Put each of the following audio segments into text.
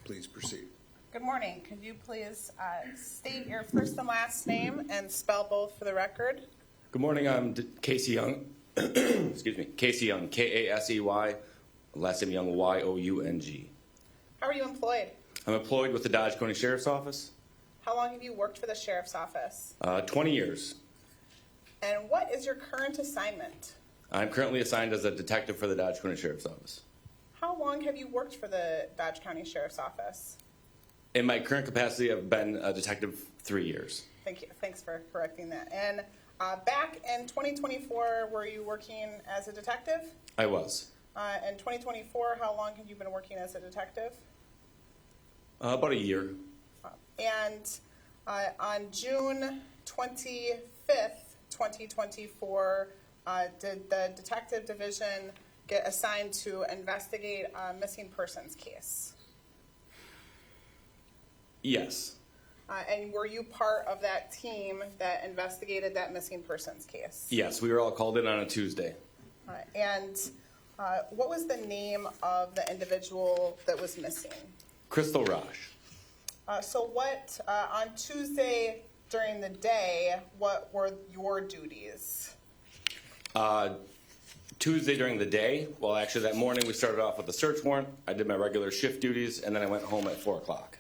Please proceed. Good morning. Could you please state your first and last name and spell both for the record? Good morning. I'm Kasey Young. Excuse me. Kasey Young. Kasey. Last name Young. Young. How are you employed? I'm employed with the Dodge County Sheriff's Office. How long have you worked for the Sheriff's Office? 20 years. And what is your current assignment? I'm currently assigned as a detective for the Dodge County Sheriff's Office. How long have you worked for the Dodge County Sheriff's Office? In my current capacity, I've been a detective 3 years. Thank you. Thanks for correcting that. And back in 2024, were you working as a detective? I was. In 2024, how long have you been working as a detective? About a year. And on June 25th, 2024, did the detective division get assigned to investigate a missing persons case? Yes. And were you part of that team that investigated that missing persons case? Yes, we were all called in on a Tuesday. And what was the name of the individual that was missing? Crystal Rasch. So what, on Tuesday during the day, what were your duties? Tuesday during the day, well, actually that morning we started off with a search warrant. I did my regular shift duties, and then I went home at 4 o'clock.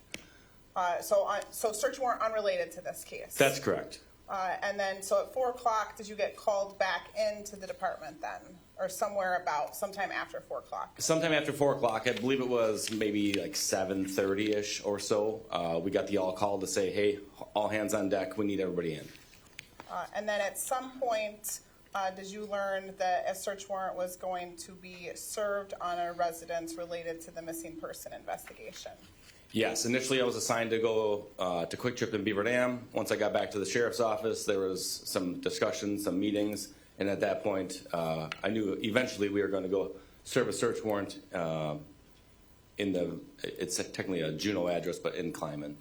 So search warrant unrelated to this case? That's correct. And then, so at 4 o'clock, did you get called back into the department then? Or sometime after 4 o'clock? Sometime after 4 o'clock, I believe it was maybe like 7:30-ish or so. We got the all call to say, hey, all hands on deck, we need everybody in. And then at some point, did you learn that a search warrant was going to be served on a residence related to the missing person investigation? Yes, initially I was assigned to go to Quick Trip in Beaver Dam. Once I got back to the sheriff's office, there was some discussions, some meetings, and at that point, I knew eventually we were going to go serve a search warrant it's technically a Juneau address, but in Kleiman.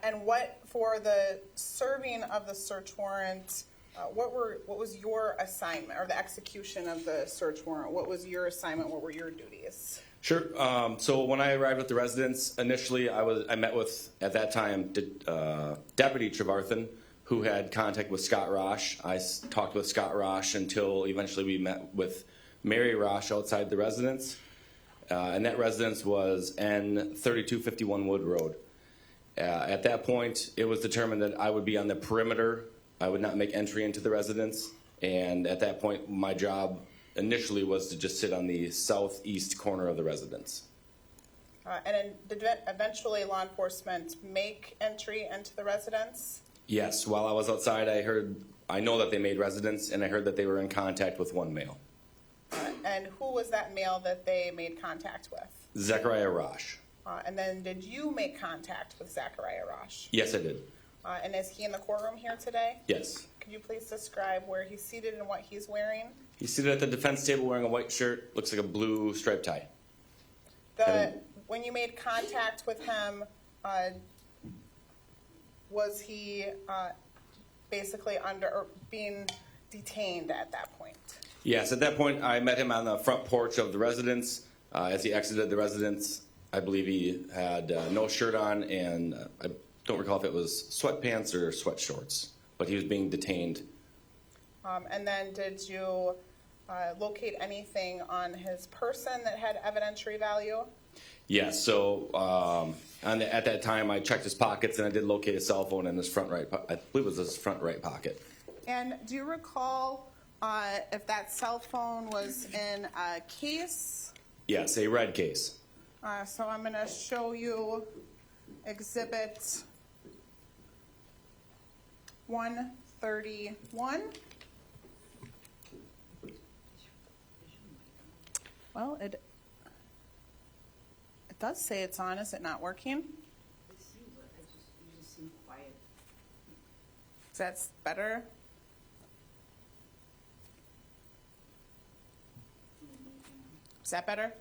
And what, for the serving of the search warrant, what was your assignment, or the execution of the search warrant? What was your assignment? What were your duties? Sure. So when I arrived at the residence, initially I met with, at that time, Deputy Trevarthen, who had contact with Scott Rasch. I talked with Scott Rasch until eventually we met with Mary Rasch outside the residence. And that residence was N3251 Wood Road. At that point, it was determined that I would be on the perimeter. I would not make entry into the residence. And at that point, my job initially was to just sit on the southeast corner of the residence. And then did eventually law enforcement make entry into the residence? Yes, while I was outside, I know that they made residence, and I heard that they were in contact with one male. And who was that male that they made contact with? Zachariah Rasch. And then did you make contact with Zachariah Rasch? Yes, I did. And is he in the courtroom here today? Yes. Could you please describe where he's seated and what he's wearing? He's seated at the defense table wearing a white shirt, looks like a blue striped tie. When you made contact with him, was he basically being detained at that point? Yes, at that point I met him on the front porch of the residence. As he exited the residence, I believe he had no shirt on, and I don't recall if it was sweatpants or sweat shorts, but he was being detained. And then did you locate anything on his person that had evidentiary value? Yes, so at that time I checked his pockets, and I did locate his cell phone in his front right, I believe it was his front right pocket. And do you recall if that cell phone was in a case? Yes, a red case. So I'm going to show you Exhibit 131. Well, it does say it's on. Is it not working? It seems like you just seem quiet. Is that better? Is that better?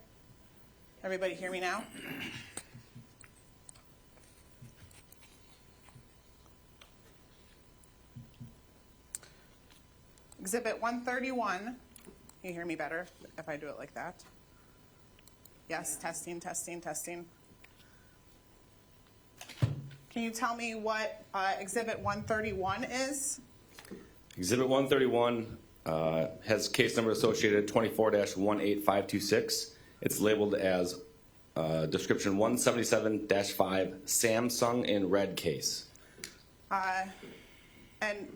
Everybody hear me now? Exhibit 131. Can you hear me better if I do it like that? Yes, testing, testing, testing. Can you tell me what Exhibit 131 is? Exhibit 131 has case number associated 24-18526. It's labeled as description 177-5 Samsung in red case. And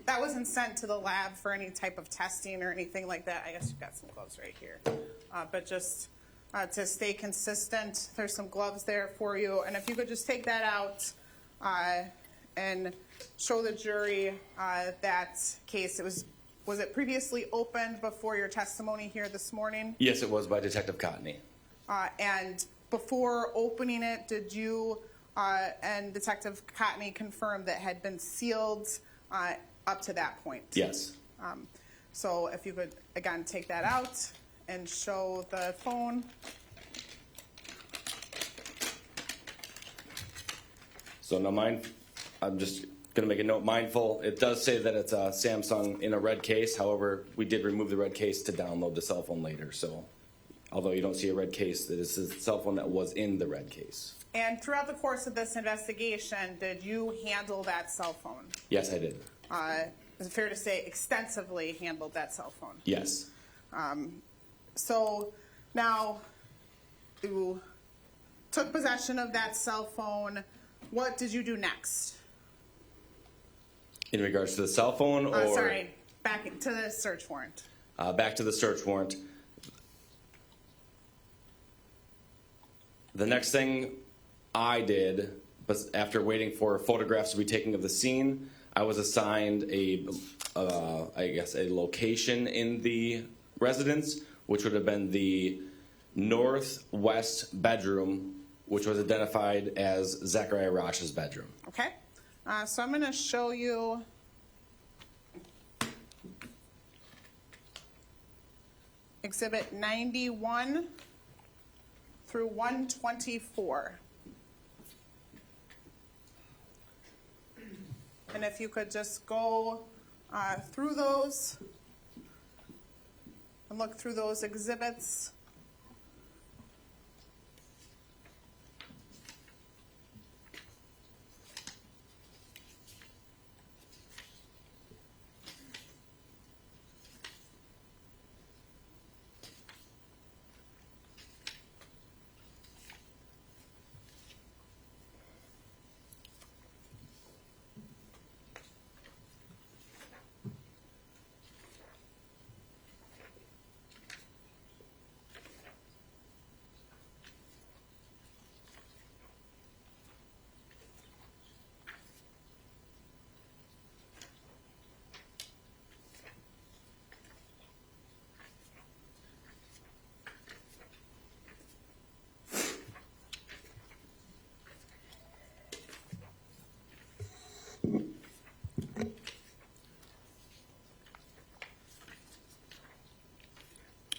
that wasn't sent to the lab for any type of testing or anything like that. I guess you've got some gloves right here. But just to stay consistent, there's some gloves there for you. And if you could just take that out and show the jury that case. Was it previously opened before your testimony here this morning? Yes, it was by Detective Cotney. And before opening it, did you and Detective Cotney confirm that it had been sealed up to that point? Yes. So if you could, again, take that out and show the phone. So now I'm just going to make a note, mindful. It does say that it's a Samsung in a red case. However, we did remove the red case to download the cell phone later. So although you don't see a red case, this is a cell phone that was in the red case. And throughout the course of this investigation, did you handle that cell phone? Yes, I did. Is it fair to say extensively handled that cell phone? Yes. So now you took possession of that cell phone. What did you do next? In regards to the cell phone, or sorry, back to the search warrant. back to the search warrant. The next thing I did was, after waiting for photographs to be taken of the scene, I was assigned a location in the residence, which would have been the northwest bedroom, which was identified as Zachariah Rasch's bedroom. Okay. So I'm going to show you Exhibit 91 through 124. And if you could just go through those and look through those exhibits.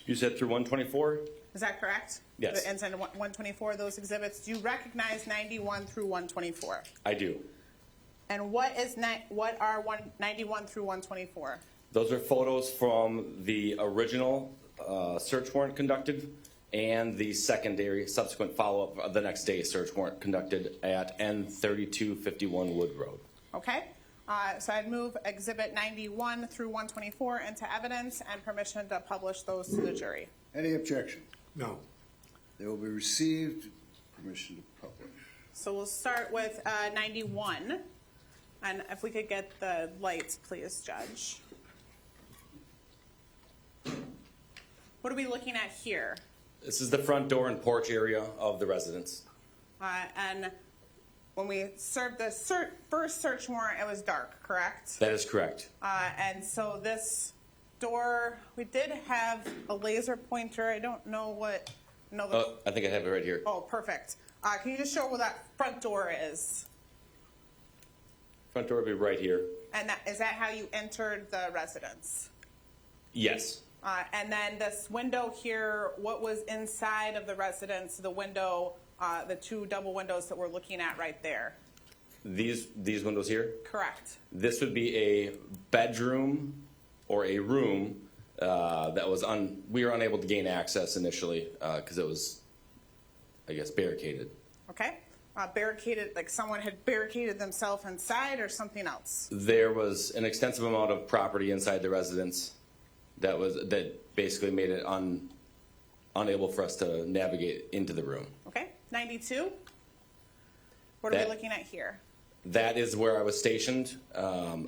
You said through 124? Is that correct? Yes. And send 124 of those exhibits. Do you recognize 91 through 124? I do. And what are 91 through 124? Those are photos from the original search warrant conducted and the secondary subsequent follow-up of the next day search warrant conducted at N3251 Wood Road. Okay. So I'd move Exhibit 91 through 124 into evidence and permission to publish those to the jury. Any objection? No. They will be received. Permission to publish. So we'll start with 91. And if we could get the lights, please, Judge. What are we looking at here? This is the front door and porch area of the residence. And when we served the first search warrant, it was dark, correct? That is correct. And so this door, we did have a laser pointer. I don't know what. No. I think I have it right here. Oh, perfect. Can you just show where that front door is? Front door would be right here. And is that how you entered the residence? Yes. And then this window here, what was inside of the residence, the window, the two double windows that we're looking at right there? These windows here? Correct. This would be a bedroom or a room that was we were unable to gain access initially because it was I guess, barricaded. Okay. Barricaded, like someone had barricaded themselves inside or something else? There was an extensive amount of property inside the residence that basically made it unable for us to navigate into the room. Okay. 92? What are we looking at here? That is where I was stationed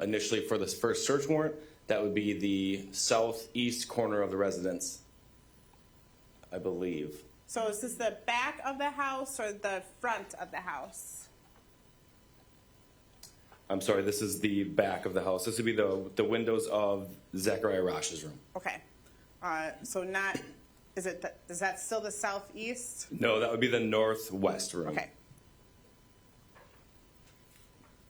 initially for this first search warrant. That would be the southeast corner of the residence, I believe. So is this the back of the house or the front of the house? I'm sorry, this is the back of the house. This would be the windows of Zachariah Rasch's room. Okay. So not, is that still the southeast? No, that would be the northwest room. Okay.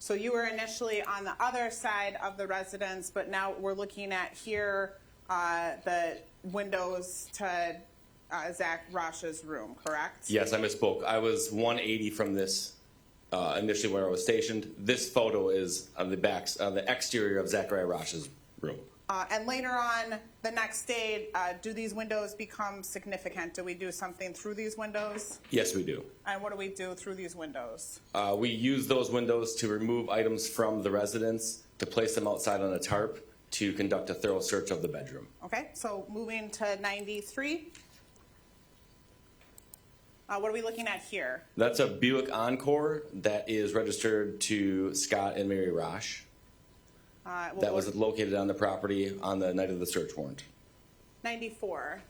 So you were initially on the other side of the residence, but now we're looking at here, the windows to Zach Rasch's room, correct? Yes, I misspoke. I was 180 from this initially where I was stationed. This photo is of the exterior of Zachariah Rasch's room. And later on, the next day, do these windows become significant? Do we do something through these windows? Yes, we do. And what do we do through these windows? We use those windows to remove items from the residence, to place them outside on a tarp, to conduct a thorough search of the bedroom. Okay, so moving to 93. What are we looking at here? That's a Buick Encore that is registered to Scott and Mary Rasch. That was located on the property on the night of the search warrant. 94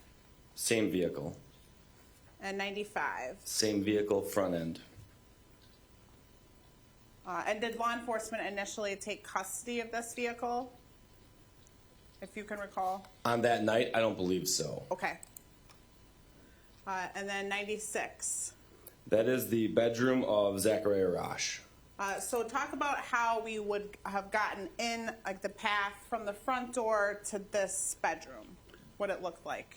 Same vehicle. and 95. Same vehicle, front end. And did law enforcement initially take custody of this vehicle? If you can recall. On that night, I don't believe so. Okay. And then 96. That is the bedroom of Zachariah Rasch. So talk about how we would have gotten in, like the path from the front door to this bedroom, what it looked like.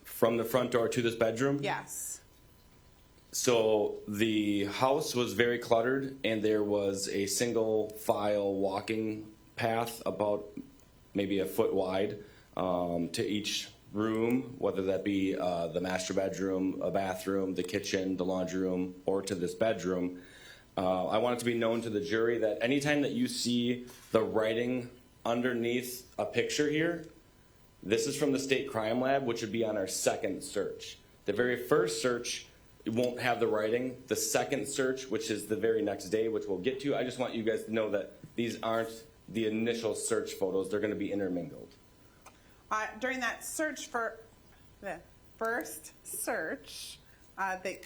From the front door to this bedroom? Yes. So the house was very cluttered, and there was a single file walking path about maybe a foot wide to each room, whether that be the master bedroom, a bathroom, the kitchen, the laundry room, or to this bedroom. I want it to be known to the jury that anytime that you see the writing underneath a picture here, this is from the state crime lab, which would be on our second search. The very first search, it won't have the writing. The second search, which is the very next day, which we'll get to, I just want you guys to know that these aren't the initial search photos. They're going to be intermingled. During that search for the first search, the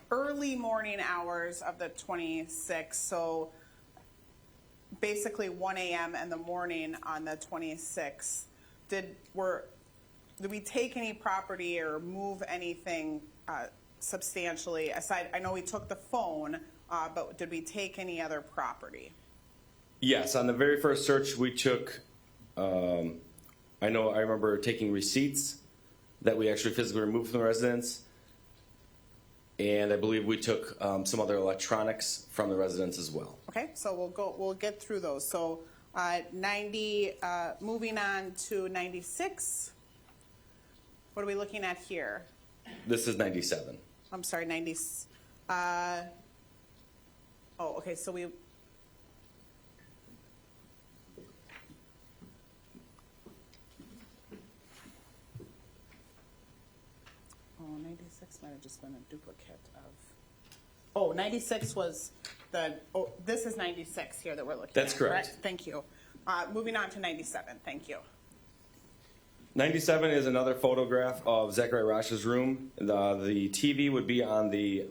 early morning hours of the 26th, so basically 1 a.m. in the morning on the 26th, did we take any property or move anything substantially aside? I know we took the phone, but did we take any other property? Yes, on the very first search we took, I remember taking receipts that we actually physically removed from the residence, and I believe we took some other electronics from the residence as well. Okay, so we'll get through those. So 90, moving on to 96. What are we looking at here? This is 97. I'm sorry, 90. Okay, so we. Oh, 96 might have just been a duplicate of. 96 was this is 96 here that we're looking at. That's correct. Thank you. Moving on to 97. Thank you. 97 is another photograph of Zachariah Rasch's room. The TV would be on the,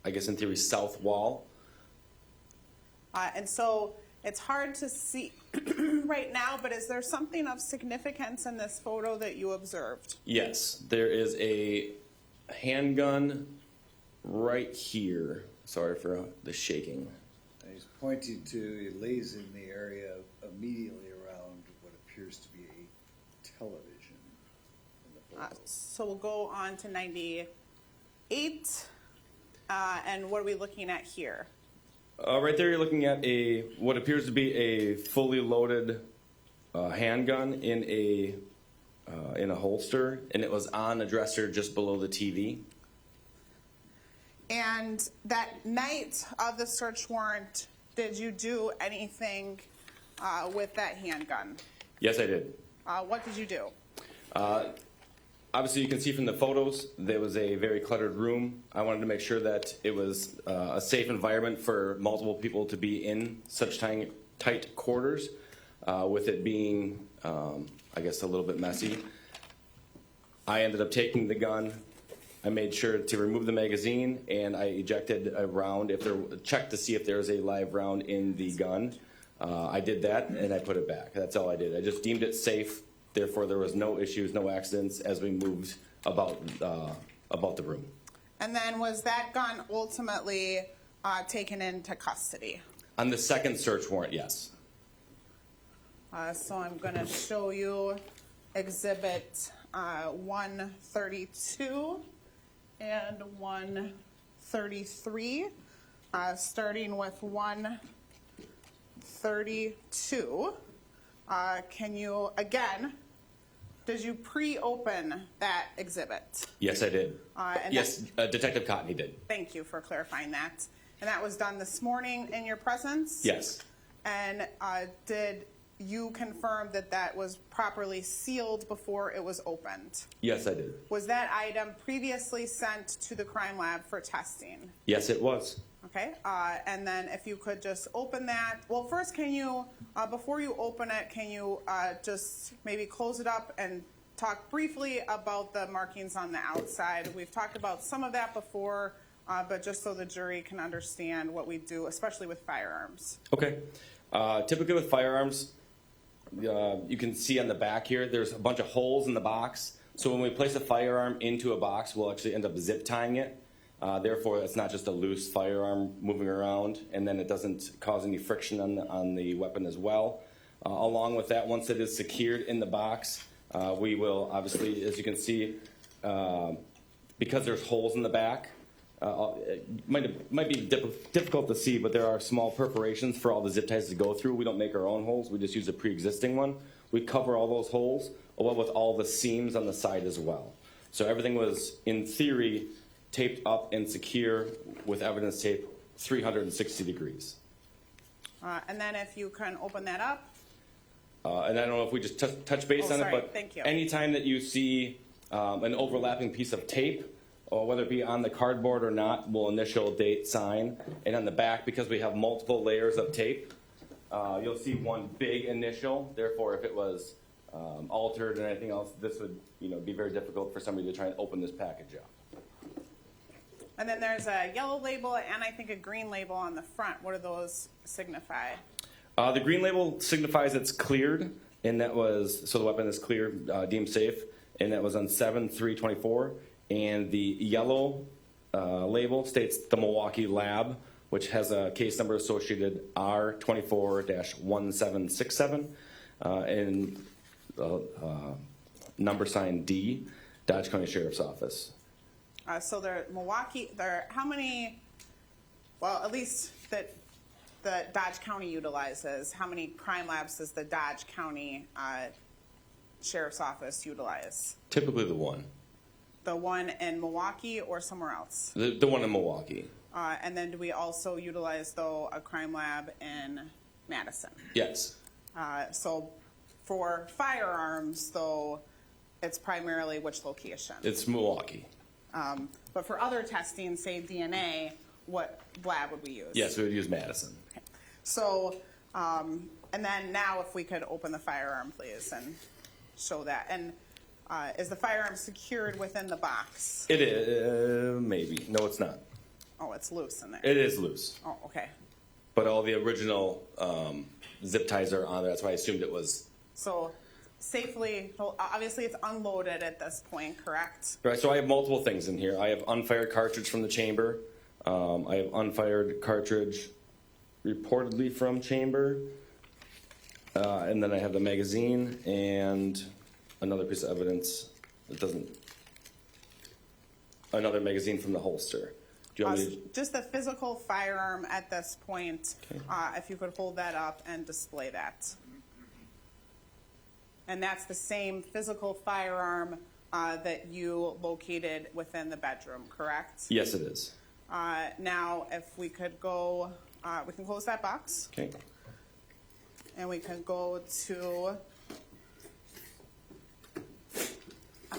I guess in theory, south wall. And so it's hard to see right now, but is there something of significance in this photo that you observed? Yes, there is a handgun right here. Sorry for the shaking. He's pointing to, he lays in the area immediately around what appears to be a television in the photo. So we'll go on to 98. And what are we looking at here? Right there you're looking at what appears to be a fully loaded handgun in a in a holster, and it was on a dresser just below the TV. And that night of the search warrant, did you do anything with that handgun? Yes, I did. What did you do? Obviously, you can see from the photos, there was a very cluttered room. I wanted to make sure that it was a safe environment for multiple people to be in such tight quarters, with it being, I guess, a little bit messy. I ended up taking the gun. I made sure to remove the magazine, and I ejected a round, checked to see if there was a live round in the gun. I did that, and I put it back. That's all I did. I just deemed it safe. Therefore, there was no issues, no accidents as we moved about the room. And then was that gun ultimately taken into custody? On the second search warrant, yes. So I'm going to show you Exhibit 132 and 133, starting with 132. Can you, again, did you pre-open that exhibit? Yes, I did. And yes, Detective Cotney did. Thank you for clarifying that. And that was done this morning in your presence? Yes. And did you confirm that that was properly sealed before it was opened? Yes, I did. Was that item previously sent to the crime lab for testing? Yes, it was. Okay, and then if you could just open that. Well, first, can you, before you open it, can you just maybe close it up and talk briefly about the markings on the outside? We've talked about some of that before, but just so the jury can understand what we do, especially with firearms. Okay. Typically with firearms, you can see on the back here, there's a bunch of holes in the box. So when we place a firearm into a box, we'll actually end up zip tying it. Therefore, it's not just a loose firearm moving around, and then it doesn't cause any friction on the weapon as well. Along with that, once it is secured in the box, we will obviously, as you can see, because there's holes in the back, it might be difficult to see, but there are small perforations for all the zip ties to go through. We don't make our own holes. We just use a pre-existing one. We cover all those holes, along with all the seams on the side as well. So everything was, in theory, taped up and secure with evidence tape 360 degrees. And then if you can open that up. And I don't know if we just touch base on sorry. it, but Thank you. anytime that you see an overlapping piece of tape, or whether it be on the cardboard or not, we'll initial, date, sign. And on the back, because we have multiple layers of tape, you'll see one big initial. Therefore, if it was altered and anything else, this would be very difficult for somebody to try and open this package up. And then there's a yellow label and I think a green label on the front. What do those signify? The green label signifies it's cleared, and that was, so the weapon is cleared, deemed safe, and that was on 7/3/24. And the yellow label states the Milwaukee lab, which has a case number associated R24-1767, and number sign D, Dodge County Sheriff's Office. So Milwaukee, how many, well, at least that the Dodge County utilizes, how many crime labs does the Dodge County Sheriff's Office utilize? Typically the one. The one in Milwaukee or somewhere else? The one in Milwaukee. And then do we also utilize, though, a crime lab in Madison? Yes. So for firearms, though, it's primarily which location? It's Milwaukee. But for other testing, say DNA, what lab would we use? Yes, we would use Madison. Okay. So, and then now if we could open the firearm, please, and show that. And is the firearm secured within the box? It is, maybe. No, it's not. Oh, it's loose in there. It is loose. Oh, okay. But all the original zip ties are on there. That's why I assumed it was. So safely, well, obviously it's unloaded at this point, correct? Right, so I have multiple things in here. I have unfired cartridge from the chamber. I have unfired cartridge reportedly from chamber. And then I have the magazine and another piece of evidence that doesn't, another magazine from the holster. Do you want me to? Just the physical firearm at this point, Okay. If you could hold that up and display that. And that's the same physical firearm that you located within the bedroom, correct? Yes, it is. Now, if we could go, we can close that box, Okay. and we can go to,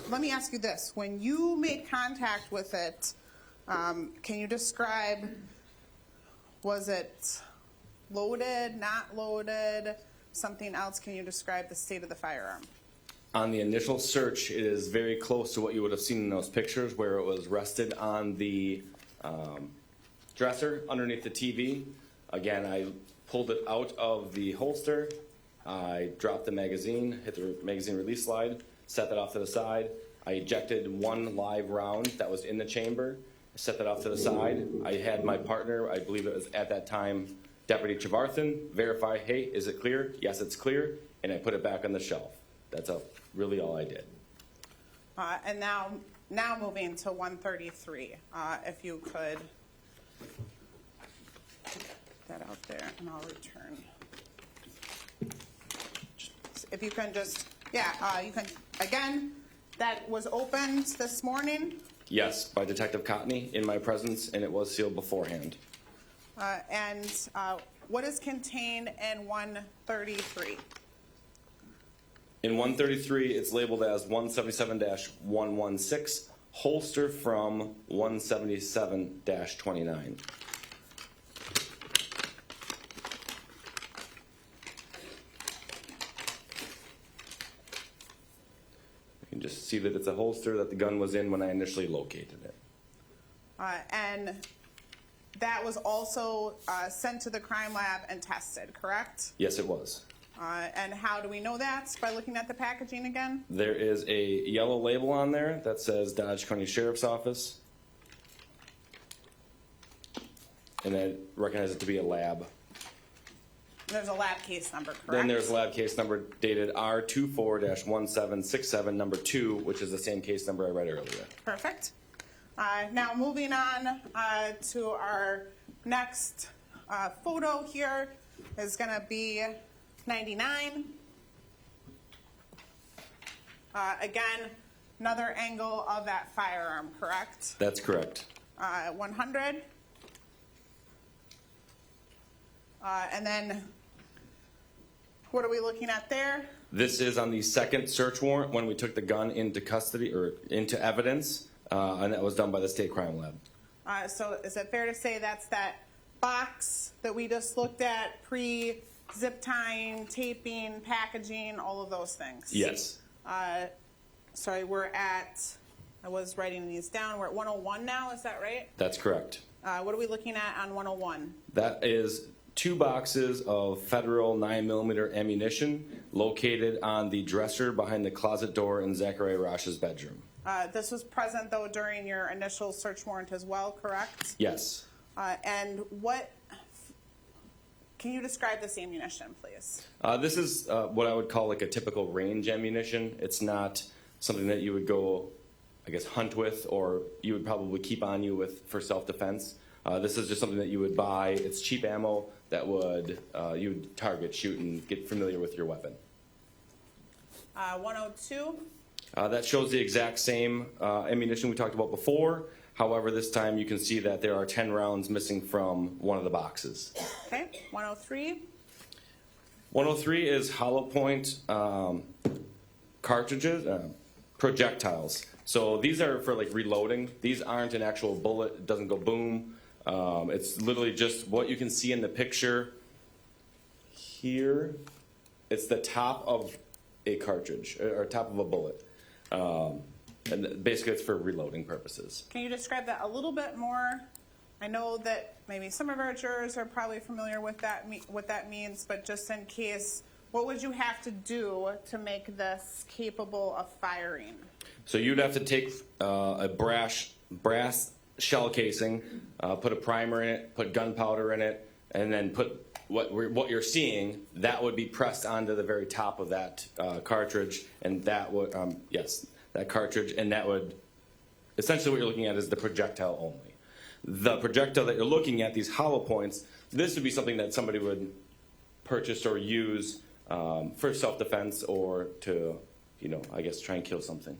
let me ask you this. When you made contact with it, can you describe, was it loaded, not loaded, something else? Can you describe the state of the firearm? On the initial search, it is very close to what you would have seen in those pictures where it was rested on the dresser underneath the TV. Again, I pulled it out of the holster. I dropped the magazine, hit the magazine release slide, set that off to the side. I ejected one live round that was in the chamber, set that off to the side. I had my partner, I believe it was at that time Deputy Trevarthen, verify, hey, is it clear? Yes, it's clear. And I put it back on the shelf. That's really all I did. And now moving to 133, if you could get that out there, and I'll return. If you can just, you can, again, that was opened this morning. Yes, by Detective Cotney in my presence, and it was sealed beforehand. And what is contained in 133? In 133, it's labeled as 177-116, holster from 177-29. You can just see that it's a holster that the gun was in when I initially located it. And that was also sent to the crime lab and tested, correct? Yes, it was. And how do we know that? By looking at the packaging again? There is a yellow label on there that says Dodge County Sheriff's Office. And I recognize it to be a lab. There's a lab case number, correct? Then there's a lab case number dated R24-1767, number 2, which is the same case number I read earlier. Perfect. Now moving on to our next photo here is going to be 99. Again, another angle of that firearm, correct? That's correct. 100. And then what are we looking at there? This is on the second search warrant when we took the gun into custody or into evidence, and that was done by the State Crime Lab. So is it fair to say that's that box that we just looked at, pre-zip tying, taping, packaging, all of those things? Yes. Sorry, we're at, I was writing these down, we're at 101 now, is that right? That's correct. What are we looking at on 101? That is 2 boxes of federal 9mm ammunition located on the dresser behind the closet door in Zachariah Rasch's bedroom. This was present, though, during your initial search warrant as well, correct? Yes. And what, can you describe this ammunition, please? This is what I would call like a typical range ammunition. It's not something that you would go, I guess, hunt with, or you would probably keep on you with for self-defense. This is just something that you would buy. It's cheap ammo that would you would target, shoot, and get familiar with your weapon. 102. That shows the exact same ammunition we talked about before. However, this time you can see that there are 10 rounds missing from one of the boxes. Okay, 103. 103 is hollow point cartridges, projectiles. So these are for like reloading. These aren't an actual bullet. It doesn't go boom. It's literally just what you can see in the picture here. It's the top of a cartridge or top of a bullet. And basically it's for reloading purposes. Can you describe that a little bit more? I know that maybe some of our jurors are probably familiar with that, what that means, but just in case, what would you have to do to make this capable of firing? So you'd have to take a brass shell casing, put a primer in it, put gunpowder in it, and then put what you're seeing, that would be pressed onto the very top of that cartridge, and that would, yes, that cartridge, and that would, essentially what you're looking at is the projectile only. The projectile that you're looking at, these hollow points, this would be something that somebody would purchase or use for self-defense or to, I guess try and kill something.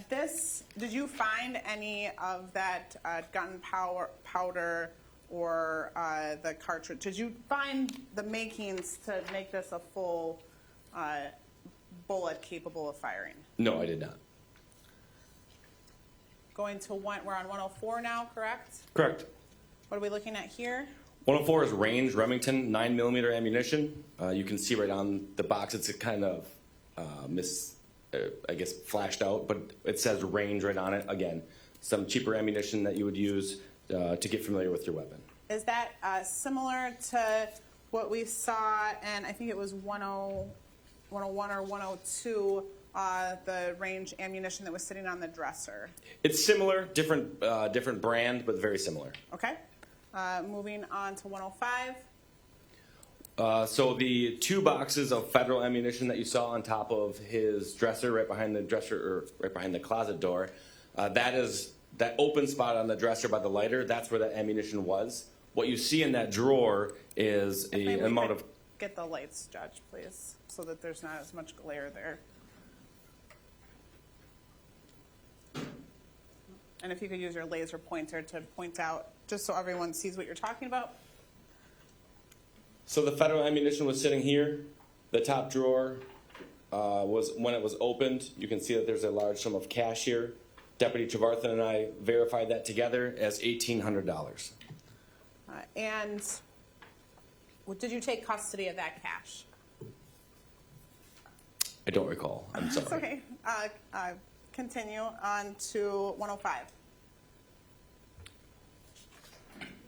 Did you find any of that powder or the cartridge? Did you find the makings to make this a full bullet capable of firing? No, I did not. We're on 104 now, correct? Correct. What are we looking at here? 104 is range Remington 9mm ammunition. You can see right on the box, it's kind of flashed out, but it says range right on it. Again, some cheaper ammunition that you would use to get familiar with your weapon. Is that similar to what we saw, and I think it was 101 or 102, the range ammunition that was sitting on the dresser? It's similar, different brand, but very similar. Okay. Moving on to 105. So the 2 boxes of federal ammunition that you saw on top of his dresser, right behind the closet door, that open spot on the dresser by the lighter. That's where that ammunition was. What you see in that drawer is an amount of. Get the lights, Judge, please, so that there's not as much glare there. And if you could use your laser pointer to point out, just so everyone sees what you're talking about. So the federal ammunition was sitting here. The top drawer was, when it was opened, you can see that there's a large sum of cash here. Deputy Trevarthen and I verified that together as $1,800. And did you take custody of that cash? I don't recall. I'm sorry. It's okay. Continue on to 105.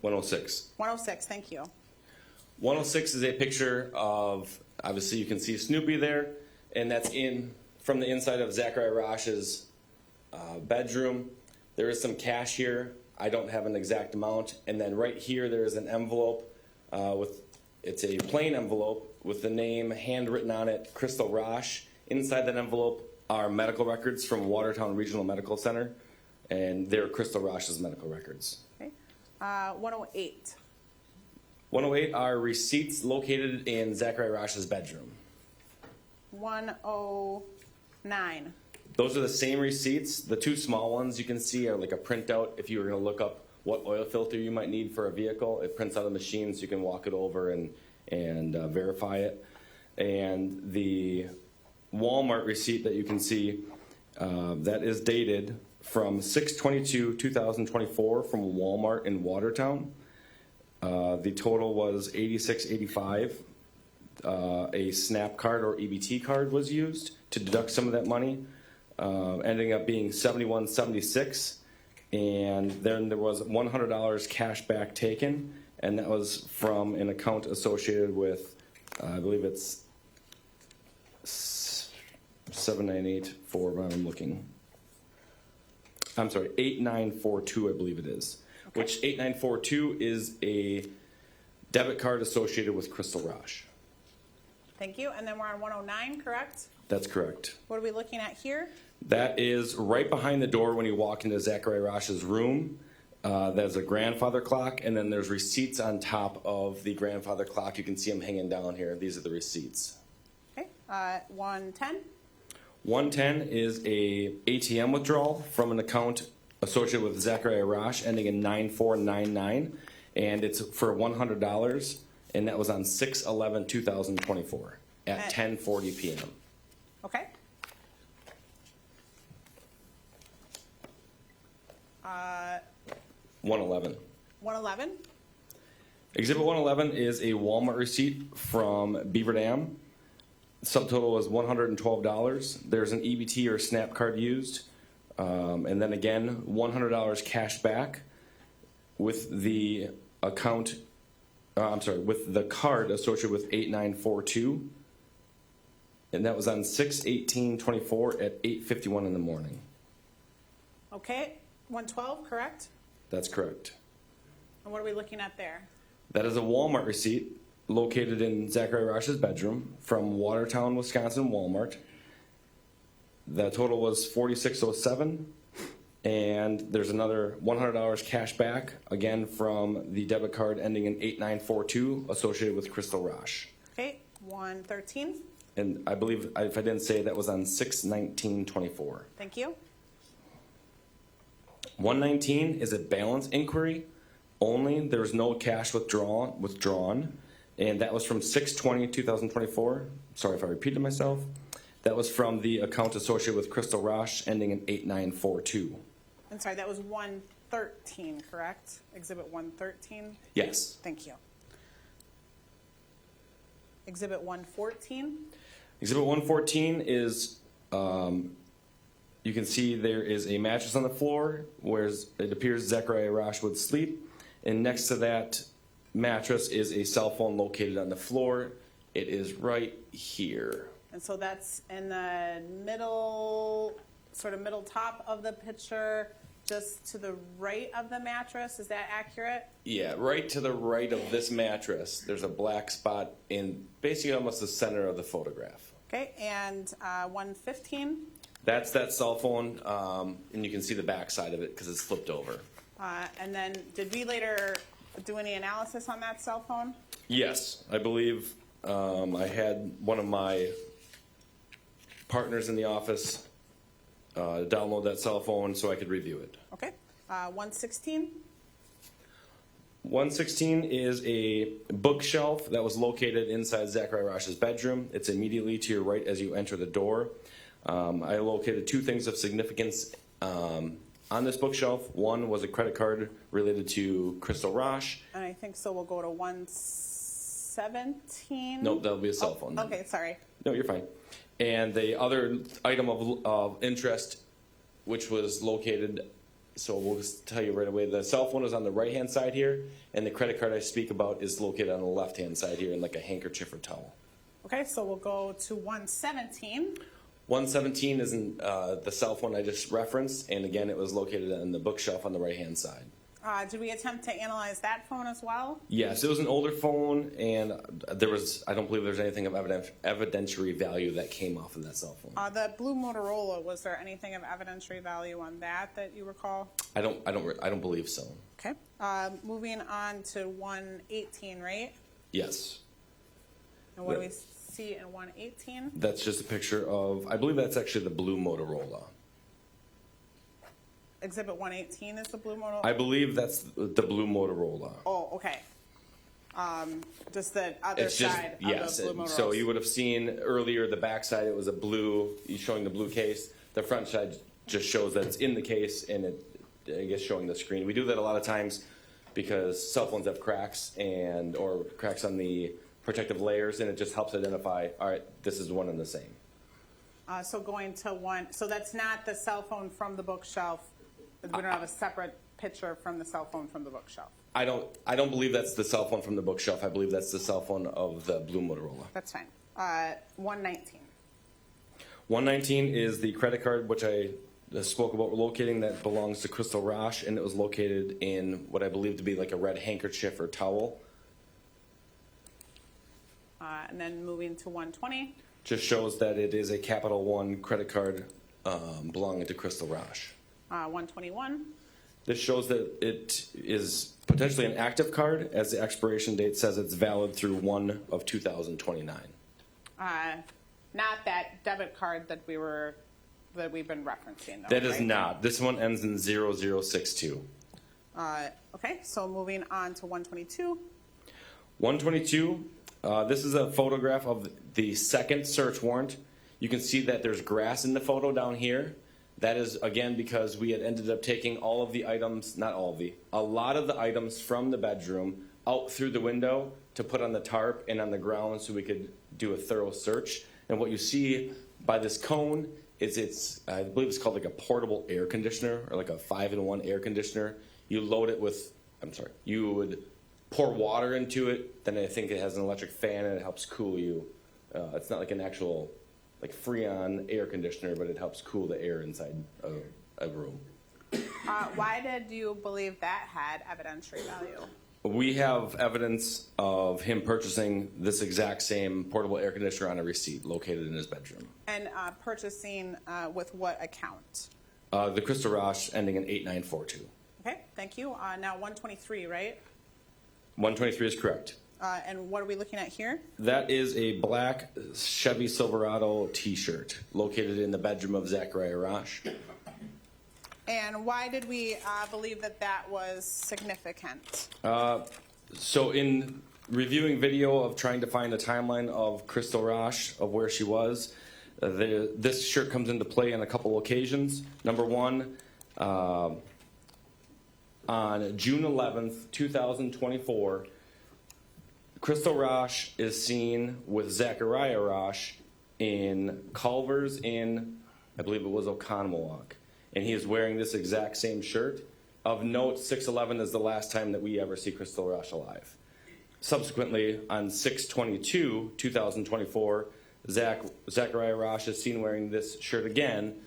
106. 106, thank you. 106 is a picture of, obviously you can see Snoopy there, and that's from the inside of Zachariah Rasch's bedroom. There is some cash here. I don't have an exact amount. And then right here there is an envelope it's a plain envelope with the name handwritten on it, Crystal Rasch. Inside that envelope are medical records from Watertown Regional Medical Center, and they're Crystal Rasch's medical records. Okay. 108. 108 are receipts located in Zachariah Rasch's bedroom. 109. Those are the same receipts. The 2 small ones you can see are like a printout. If you were going to look up what oil filter you might need for a vehicle, it prints out a machine so you can walk it over and verify it. And the Walmart receipt that you can see, that is dated from 6/22/2024 from Walmart in Watertown. The total was $86.85. A SNAP card or EBT card was used to deduct some of that money, ending up being $71.76. And then there was $100 cash back taken, and that was from an account associated with, I believe it's 7984. I'm looking. I'm sorry, 8942, I believe it is. Okay. Which 8942 is a debit card associated with Crystal Rasch. Thank you. And then we're on 109, correct? That's correct. What are we looking at here? That is right behind the door when you walk into Zachariah Rasch's room. There's a grandfather clock, and then there's receipts on top of the grandfather clock. You can see them hanging down here. These are the receipts. Okay. 110. 110 is a ATM withdrawal from an account associated with Zachariah Rasch ending in 9499, and it's for $100, and that was on 6/11/2024 at 10:40 p.m. Okay. 111. 111. Exhibit 111 is a Walmart receipt from Beaver Dam. Subtotal was $112. There's an EBT or SNAP card used. And then again, $100 cash back with the account, with the card associated with 8942. And that was on 6/18/24 at 8:51 in the morning. Okay. 112, correct? That's correct. And what are we looking at there? That is a Walmart receipt located in Zachariah Rasch's bedroom from Watertown, Wisconsin Walmart. The total was $46.07, and there's another $100 cash back, again from the debit card ending in 8942 associated with Crystal Rasch. Okay, 113. And I believe, if I didn't say, that was on 6/19/24. Thank you. 119 is a balance inquiry only. There was no cash withdrawn, and that was from 6/20/2024. Sorry if I repeated myself. That was from the account associated with Crystal Rasch ending in 8942. I'm sorry, that was 113, correct? Exhibit 113? Yes. Thank you. Exhibit 114? Exhibit 114 is, you can see there is a mattress on the floor where it appears Zachariah Rasch would sleep, and next to that mattress is a cell phone located on the floor. It is right here. And so that's in the middle, sort of middle top of the picture, just to the right of the mattress. Is that accurate? Yeah, right to the right of this mattress, there's a black spot in basically almost the center of the photograph. Okay, and 115? That's that cell phone, and you can see the back side of it because it's flipped over. And then did we later do any analysis on that cell phone? Yes, I believe I had one of my partners in the office download that cell phone so I could review it. Okay. 116? 116 is a bookshelf that was located inside Zachariah Rasch's bedroom. It's immediately to your right as you enter the door. I located two things of significance on this bookshelf. One was a credit card related to Crystal Rasch. And I think so we'll go to 117. Nope, that'll be a cell phone. Okay, sorry. No, you're fine. And the other item of interest, which was located, so we'll just tell you right away, the cell phone is on the right-hand side here, and the credit card I speak about is located on the left-hand side here in like a handkerchief or towel. Okay, so we'll go to 117. 117 is in, the cell phone I just referenced, and again, it was located on the bookshelf on the right-hand side. Did we attempt to analyze that phone as well? Yes, it was an older phone, and I don't believe there's anything of evidentiary value that came off of that cell phone. The blue Motorola, was there anything of evidentiary value on that you recall? I don't believe so. Okay. Moving on to 118, right? Yes. And what do we see in 118? That's just a picture of, I believe that's actually the blue Motorola. Exhibit 118 is the blue Motorola? I believe that's the blue Motorola. Oh, okay. Just the other It's just, side yes. of the blue Motorola. So you would have seen earlier the back side, it was a blue, showing the blue case. The front side just shows that it's in the case and I guess showing the screen. We do that a lot of times because cell phones have cracks or cracks on the protective layers, and it just helps identify, all right, this is one and the same. So going to so that's not the cell phone from the bookshelf. We don't have a separate picture from the cell phone from the bookshelf. I don't believe that's the cell phone from the bookshelf. I believe that's the cell phone of the blue Motorola. That's fine. 119. 119 is the credit card, which I spoke about locating, that belongs to Crystal Rasch, and it was located in what I believe to be like a red handkerchief or towel. And then moving to 120. Just shows that it is a Capital One credit card belonging to Crystal Rasch. 121. This shows that it is potentially an active card, as the expiration date says it's valid through 1/2029. Not that debit card that we've been referencing. Though, That is right? not. This one ends in 0062. Okay, so moving on to 122. 122, this is a photograph of the second search warrant. You can see that there's grass in the photo down here. That is, again, because we had ended up taking all of the items, a lot of the items from the bedroom out through the window to put on the tarp and on the ground so we could do a thorough search. And what you see by this cone is I believe it's called like a portable air conditioner, or like a 5-in-1 air conditioner. You load it with, you would pour water into it, then I think it has an electric fan and it helps cool you. It's not like an actual like Freon air conditioner, but it helps cool the air inside a room. Why did you believe that had evidentiary value? We have evidence of him purchasing this exact same portable air conditioner on a receipt located in his bedroom. And purchasing with what account? The Crystal Rasch ending in 8942. Okay, thank you. Now 123, right? 123 is correct. And what are we looking at here? That is a black Chevy Silverado T-shirt located in the bedroom of Zachariah Rasch. And why did we believe that that was significant? So in reviewing video of trying to find a timeline of Crystal Rasch, of where she was, this shirt comes into play on a couple occasions. Number one, on June 11th, 2024, Crystal Rasch is seen with Zachariah Rasch in Culver's in, I believe it was Oconomowoc. And he is wearing this exact same shirt. Of note, 6/11 is the last time that we ever see Crystal Rasch alive. Subsequently, on 6/22/2024, Zachariah Rasch is seen wearing this shirt again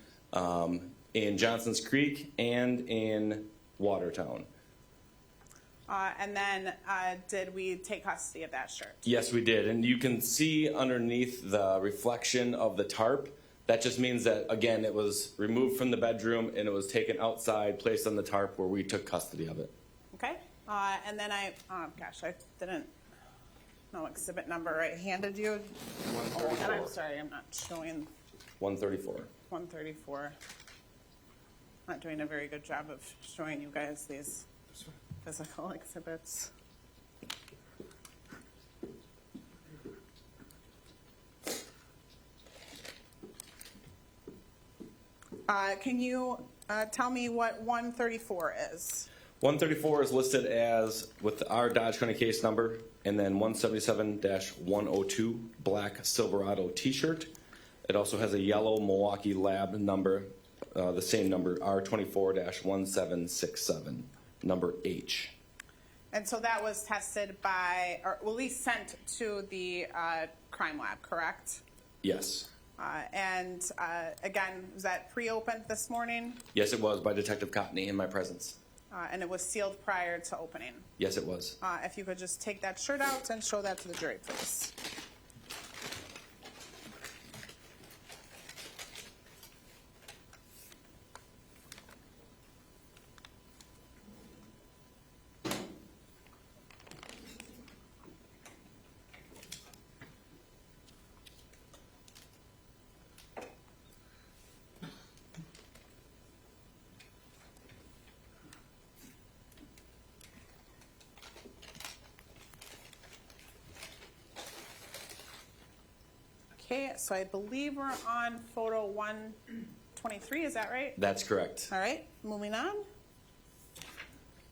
in Johnson's Creek and in Watertown. And then did we take custody of that shirt? Yes, we did. And you can see underneath the reflection of the tarp. That just means that, again, it was removed from the bedroom and it was taken outside, placed on the tarp where we took custody of it. Okay. And then I didn't know exhibit number I handed you. Oh, and I'm sorry, I'm not showing 134. 134. Not doing a very good job of showing you guys these physical exhibits. Can you tell me what 134 is? 134 is listed as with our Dodge County case number, and then 177-102 black Silverado T-shirt. It also has a yellow Milwaukee Lab number, the same number, R24-1767, number H. And so that was tested by, or at least sent to the crime lab, correct? Yes. And again, was that pre-opened this morning? Yes, it was by Detective Cotney in my presence. And it was sealed prior to opening. Yes, it was. If you could just take that shirt out and show that to the jury, please. Okay, so I believe we're on photo 123, is that right? That's correct. All right, moving on.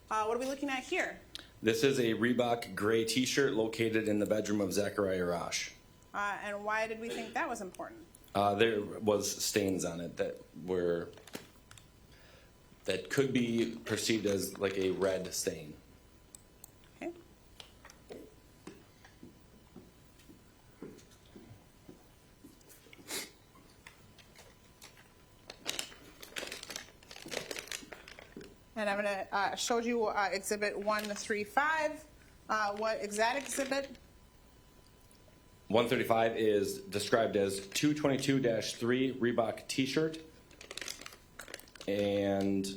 What are we looking at here? This is a Reebok gray T-shirt located in the bedroom of Zachariah Rasch. And why did we think that was important? There was stains on it that could be perceived as like a red stain. Okay. And I'm going to show you Exhibit 135. What is that exhibit? 135 is described as 222-3 Reebok T-shirt, and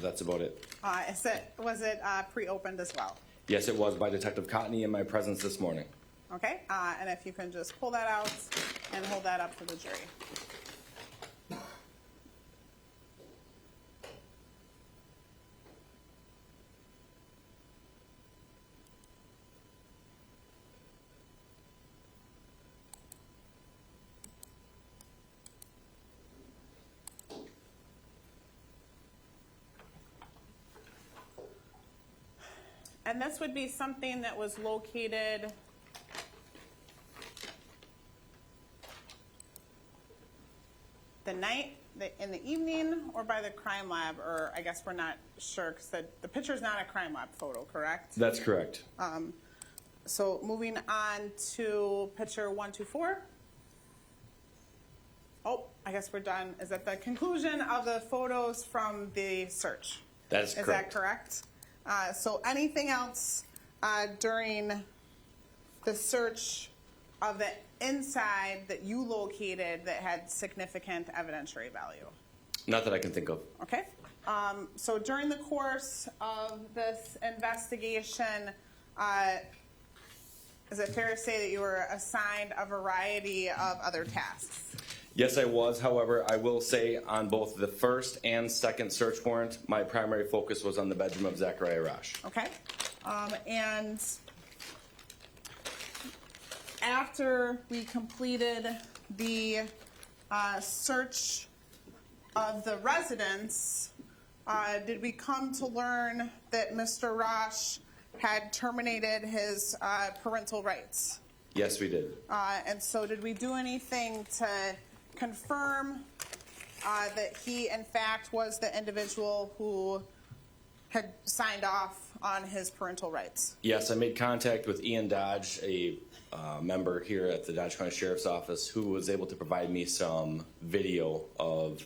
that's about it. Was it pre-opened as well? Yes, it was by Detective Cotney in my presence this morning. Okay, and if you can just pull that out and hold that up for the jury. And this would be something that was located the night, in the evening, or by the crime lab, or I guess we're not sure because the picture's not a crime lab photo, correct? That's correct. So moving on to picture 124. Oh, I guess we're done. Is that the conclusion of the photos from the search? That is correct. Is that correct? So anything else during the search of the inside that you located that had significant evidentiary value? Not that I can think of. Okay. So during the course of this investigation, Is it fair to say that you were assigned a variety of other tasks? Yes, I was. However, I will say on both the first and second search warrant, my primary focus was on the bedroom of Zachariah Rasch. Okay. And after we completed the search of the residence, did we come to learn that Mr. Rasch had terminated his parental rights? Yes, we did. And so did we do anything to confirm that he, in fact, was the individual who had signed off on his parental rights? Yes, I made contact with Ian Dodge, a member here at the Dodge County Sheriff's Office, who was able to provide me some video of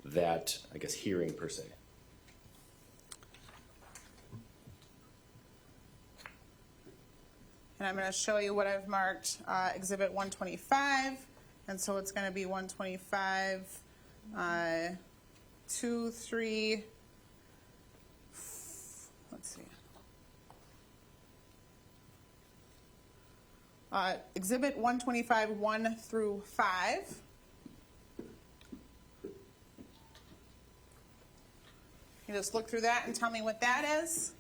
that, I guess, hearing per se. And I'm going to show you what I've marked Exhibit 125. And so it's going to be 125, 2, 3, let's see. Exhibit 125, 1 through 5. You just look through that and tell me what that is.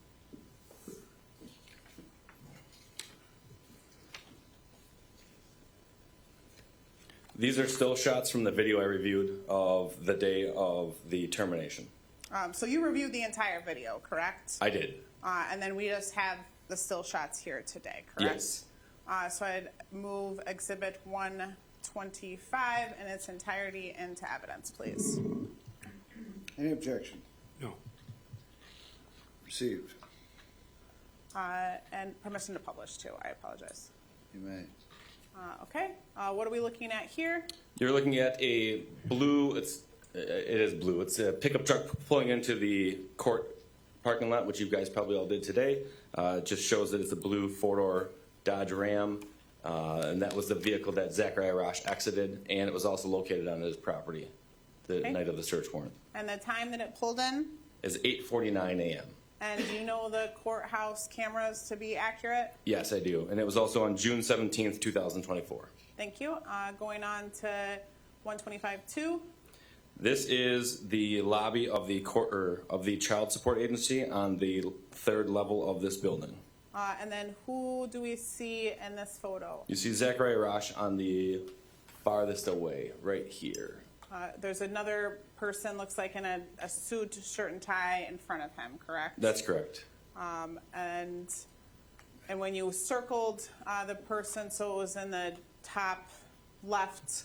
These are still shots from the video I reviewed of the day of the termination. So you reviewed the entire video, correct? I did. And then we just have the still shots here today, correct? Yes. So I'd move Exhibit 125 in its entirety into evidence, please. Any objection? No. Received. And permission to publish, too. I apologize. You may. Okay. What are we looking at here? You're looking at a blue, it is blue. It's a pickup truck pulling into the court parking lot, which you guys probably all did today. It just shows that it's a blue four-door Dodge Ram, and that was the vehicle that Zachariah Rasch exited, and it was also located on his property the Okay. night of the search warrant. And the time that it pulled in? It's 8:49 a.m. And do you know the courthouse cameras to be accurate? Yes, I do. And it was also on June 17th, 2024. Thank you. Going on to 125-2. This is the lobby of the court, or of the child support agency on the third level of this building. And then who do we see in this photo? You see Zachariah Rasch on the farthest away, right here. There's another person, looks like in a suit, shirt, and tie in front of him, correct? That's correct. And when you circled the person, so it was in the top left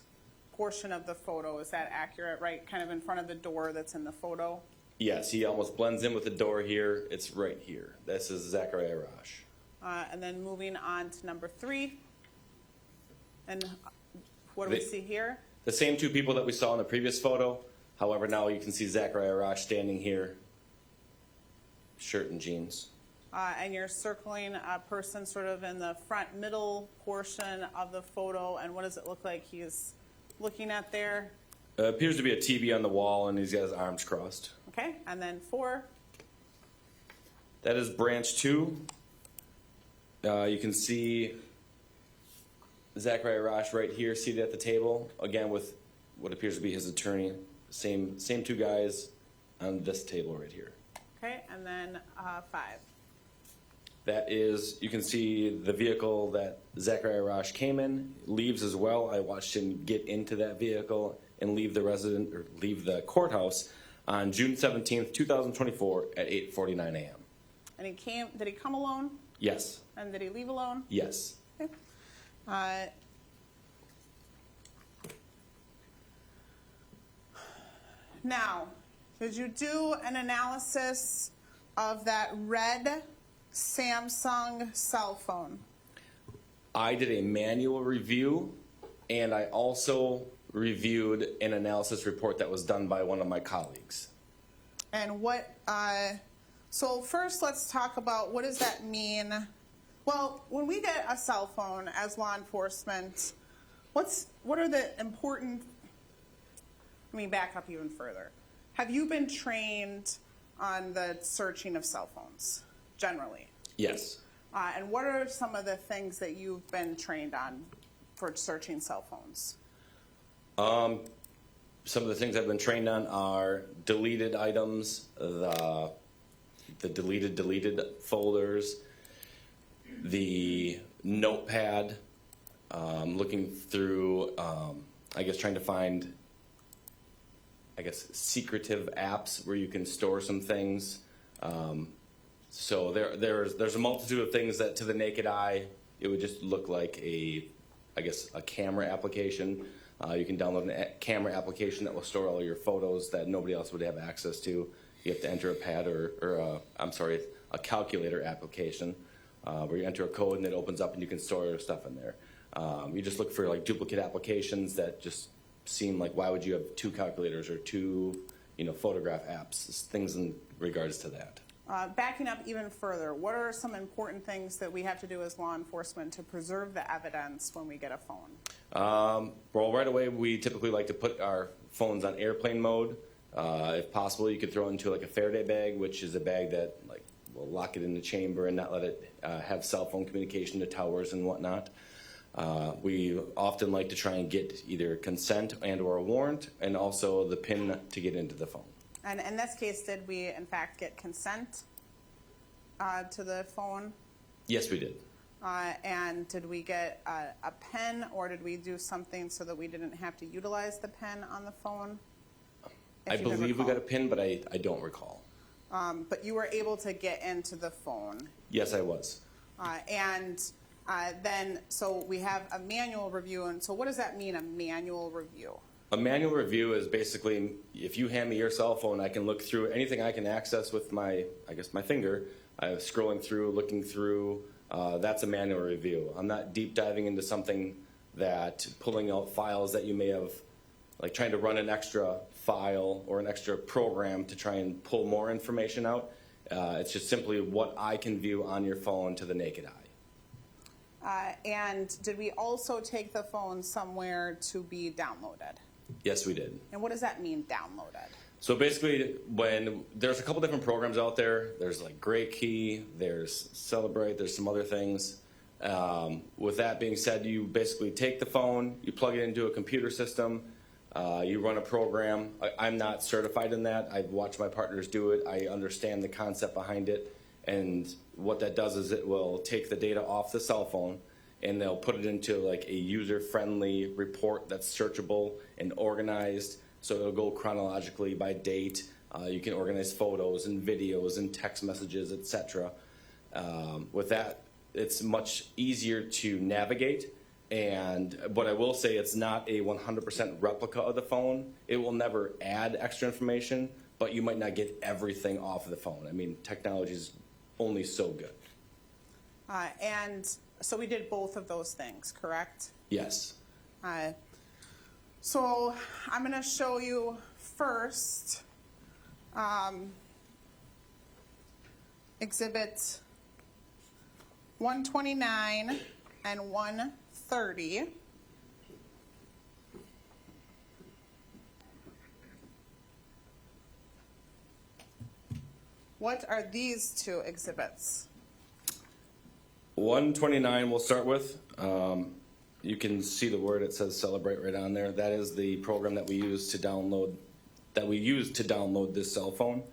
portion of the photo, is that accurate, right? Kind of in front of the door that's in the photo? Yes, he almost blends in with the door here. It's right here. This is Zachariah Rasch. And then moving on to number 3. And what do we The- see here? The same two people that we saw in the previous photo. However, now you can see Zachariah Rasch standing here, shirt and jeans. And you're circling a person sort of in the front middle portion of the photo. And what does it look like he's looking at there? Appears to be a TV on the wall, and he's got his arms crossed. Okay, and then 4. That is branch 2. You can see Zachariah Rasch right here, seated at the table, again with what appears to be his attorney. Same two guys on this table right here. Okay, and then 5. That is, you can see the vehicle that Zachariah Rasch came in, leaves as well. I watched him get into that vehicle and leave the courthouse on June 17th, 2024 at 8:49 a.m. And did he come alone? Yes. And did he leave alone? Yes. Okay. Now, did you do an analysis of that red Samsung cell phone? I did a manual review, and I also reviewed an analysis report that was done by one of my colleagues. And so first let's talk about what does that mean? Well, when we get a cell phone as law enforcement, what are the important, let me back up even further. Have you been trained on the searching of cell phones, generally? Yes. And what are some of the things that you've been trained on for searching cell phones? Some of the things I've been trained on are deleted items, the deleted folders, the notepad, looking through, I guess trying to find, secretive apps where you can store some things. So there's a multitude of things that to the naked eye, it would just look like a camera application. You can download a camera application that will store all your photos that nobody else would have access to. You have to enter a pad or a calculator application where you enter a code and it opens up and you can store your stuff in there. You just look for like duplicate applications that just seem like, why would you have two calculators or two, photograph apps, things in regards to that. Backing up even further, what are some important things that we have to do as law enforcement to preserve the evidence when we get a phone? Well, right away, we typically like to put our phones on airplane mode. If possible, you could throw it into like a Faraday bag, which is a bag that will lock it in the chamber and not let it have cell phone communication to towers and whatnot. We often like to try and get either consent and or a warrant, and also the PIN to get into the phone. And in this case, did we in fact get consent to the phone? Yes, we did. And did we get a pen, or did we do something so that we didn't have to utilize the pen on the phone? I believe we got a PIN, but I don't recall. But you were able to get into the phone. Yes, I was. Then, so we have a manual review, and so what does that mean, a manual review? A manual review is basically, if you hand me your cell phone, I can look through anything I can access with my finger. I'm scrolling through, looking through. That's a manual review. I'm not deep diving into something that pulling out files that you may have, like trying to run an extra file or an extra program to try and pull more information out. It's just simply what I can view on your phone to the naked eye. And did we also take the phone somewhere to be downloaded? Yes, we did. And what does that mean, downloaded? So basically, when there's a couple different programs out there, there's like Great Key, there's Celebrate, there's some other things. With that being said, you basically take the phone, you plug it into a computer system, you run a program. I'm not certified in that. I've watched my partners do it. I understand the concept behind it. And what that does is it will take the data off the cell phone and they'll put it into like a user-friendly report that's searchable and organized. So it'll go chronologically by date. You can organize photos and videos and text messages, etc. With that, it's much easier to navigate. And what I will say, it's not a 100% replica of the phone. It will never add extra information, but you might not get everything off of the phone. I mean, technology is only so good. And so we did both of those things, correct? Yes. So I'm going to show you first Exhibit 129 and 130. What are these two exhibits? 129 we'll start with. You can see the word, it says Celebrate right on there. That is the program that we use to download this cell phone.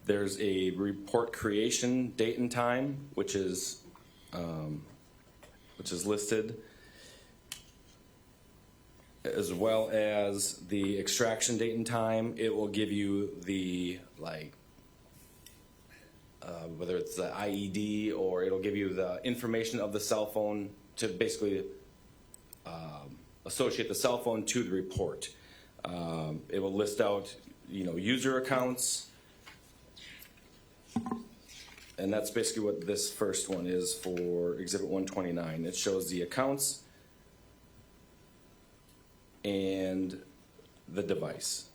There's a report creation date and time, which is listed, as well as the extraction date and time. It will give you the whether it's the IED, or it'll give you the information of the cell phone to basically associate the cell phone to the report. It will list out, user accounts, and that's basically what this first one is for Exhibit 129. It shows the accounts and the device.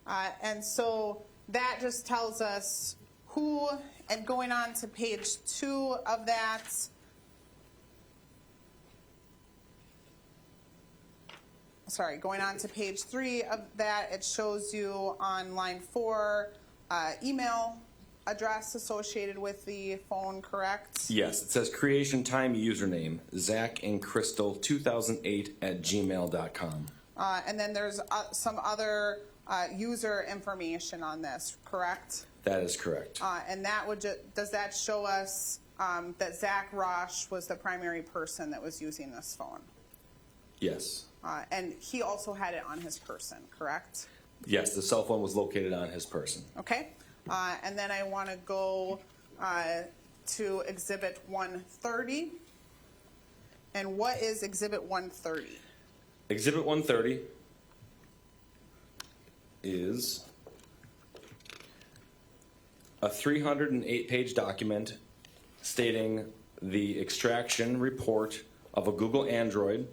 And so that just tells us who, and going on to page 2 of that, going on to page 3 of that, it shows you on line 4, email address associated with the phone, correct? Yes, it says creation time username, Zach and Crystal 2008 at gmail.com. And then there's some other user information on this, correct? That is correct. And that would does that show us that Zach Rasch was the primary person that was using this phone? Yes. And he also had it on his person, correct? Yes, the cell phone was located on his person. Okay. And then I want to go to Exhibit 130. And what is Exhibit 130? Exhibit 130 is a 308-page document stating the extraction report of a Google Android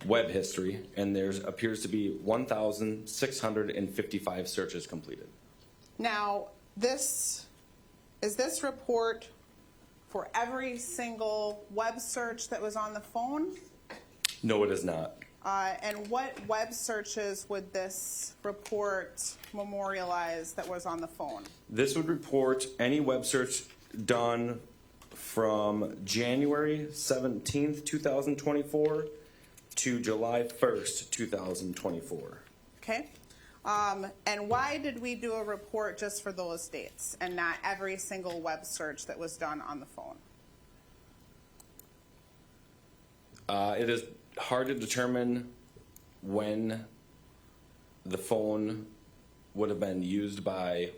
web history, and there appears to be 1,655 searches completed. Now, is this report for every single web search that was on the phone? No, it is not. And what web searches would this report memorialize that was on the phone? This would report any web search done from January 17th, 2024 to July 1st, 2024. Okay. And why did we do a report just for those dates and not every single web search that was done on the phone? It is hard to determine when the phone would have been used by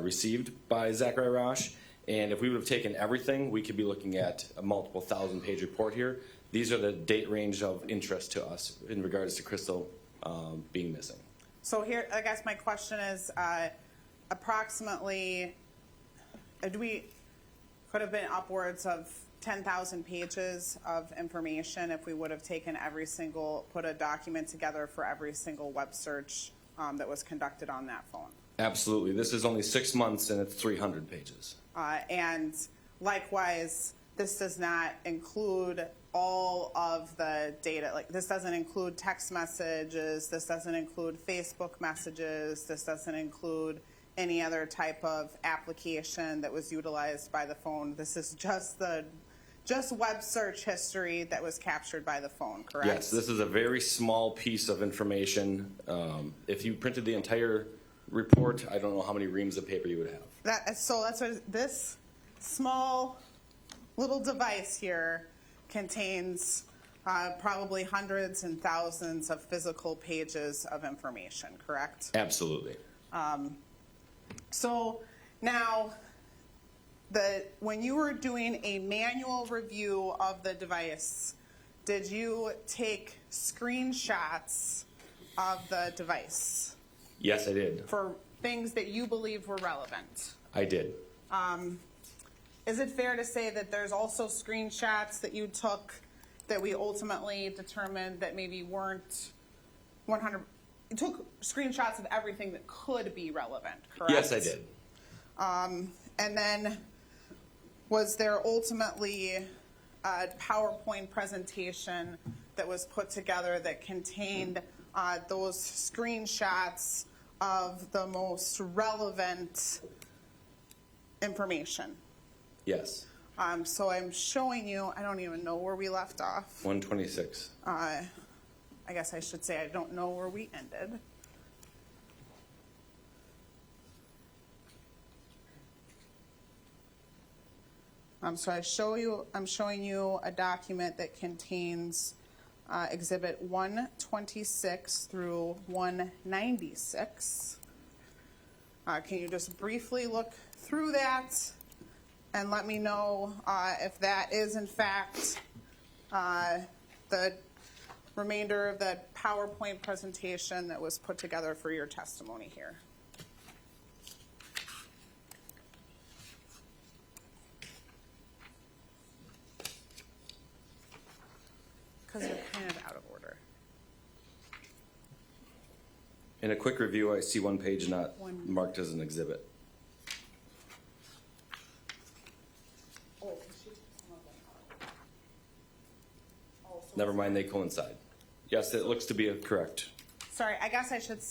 received by Zachariah Rasch. And if we would have taken everything, we could be looking at a multiple thousand-page report here. These are the date range of interest to us in regards to Crystal being missing. So here, I guess my question is, approximately, we could have been upwards of 10,000 pages of information if we would have taken put a document together for every single web search that was conducted on that phone. Absolutely. This is only 6 months and it's 300 pages. And likewise, this does not include all of the data. Like, this doesn't include text messages, this doesn't include Facebook messages, this doesn't include any other type of application that was utilized by the phone. This is just web search history that was captured by the phone, correct? Yes, this is a very small piece of information. If you printed the entire report, I don't know how many reams of paper you would have. So that's what this small little device here contains probably hundreds and thousands of physical pages of information, correct? Absolutely. So now, when you were doing a manual review of the device, did you take screenshots of the device? Yes, I did. For things that you believe were relevant? I did. Is it fair to say that there's also screenshots that you took that we ultimately determined that maybe weren't 100? You took screenshots of everything that could be relevant, correct? Yes, I did. And then was there ultimately a PowerPoint presentation that was put together that contained those screenshots of the most relevant information? Yes. So I'm showing you, I don't even know where we left off. 126. I guess I should say I don't know where we ended. So I'm showing you a document that contains Exhibit 126 through 196. Can you just briefly look through that and let me know if that is in fact the remainder of the PowerPoint presentation that was put together for your testimony here? Because you're kind of out of order. In a quick review, I see one page not marked as an exhibit. Never mind, they coincide. Yes, it looks to be correct. Sorry, I guess I should.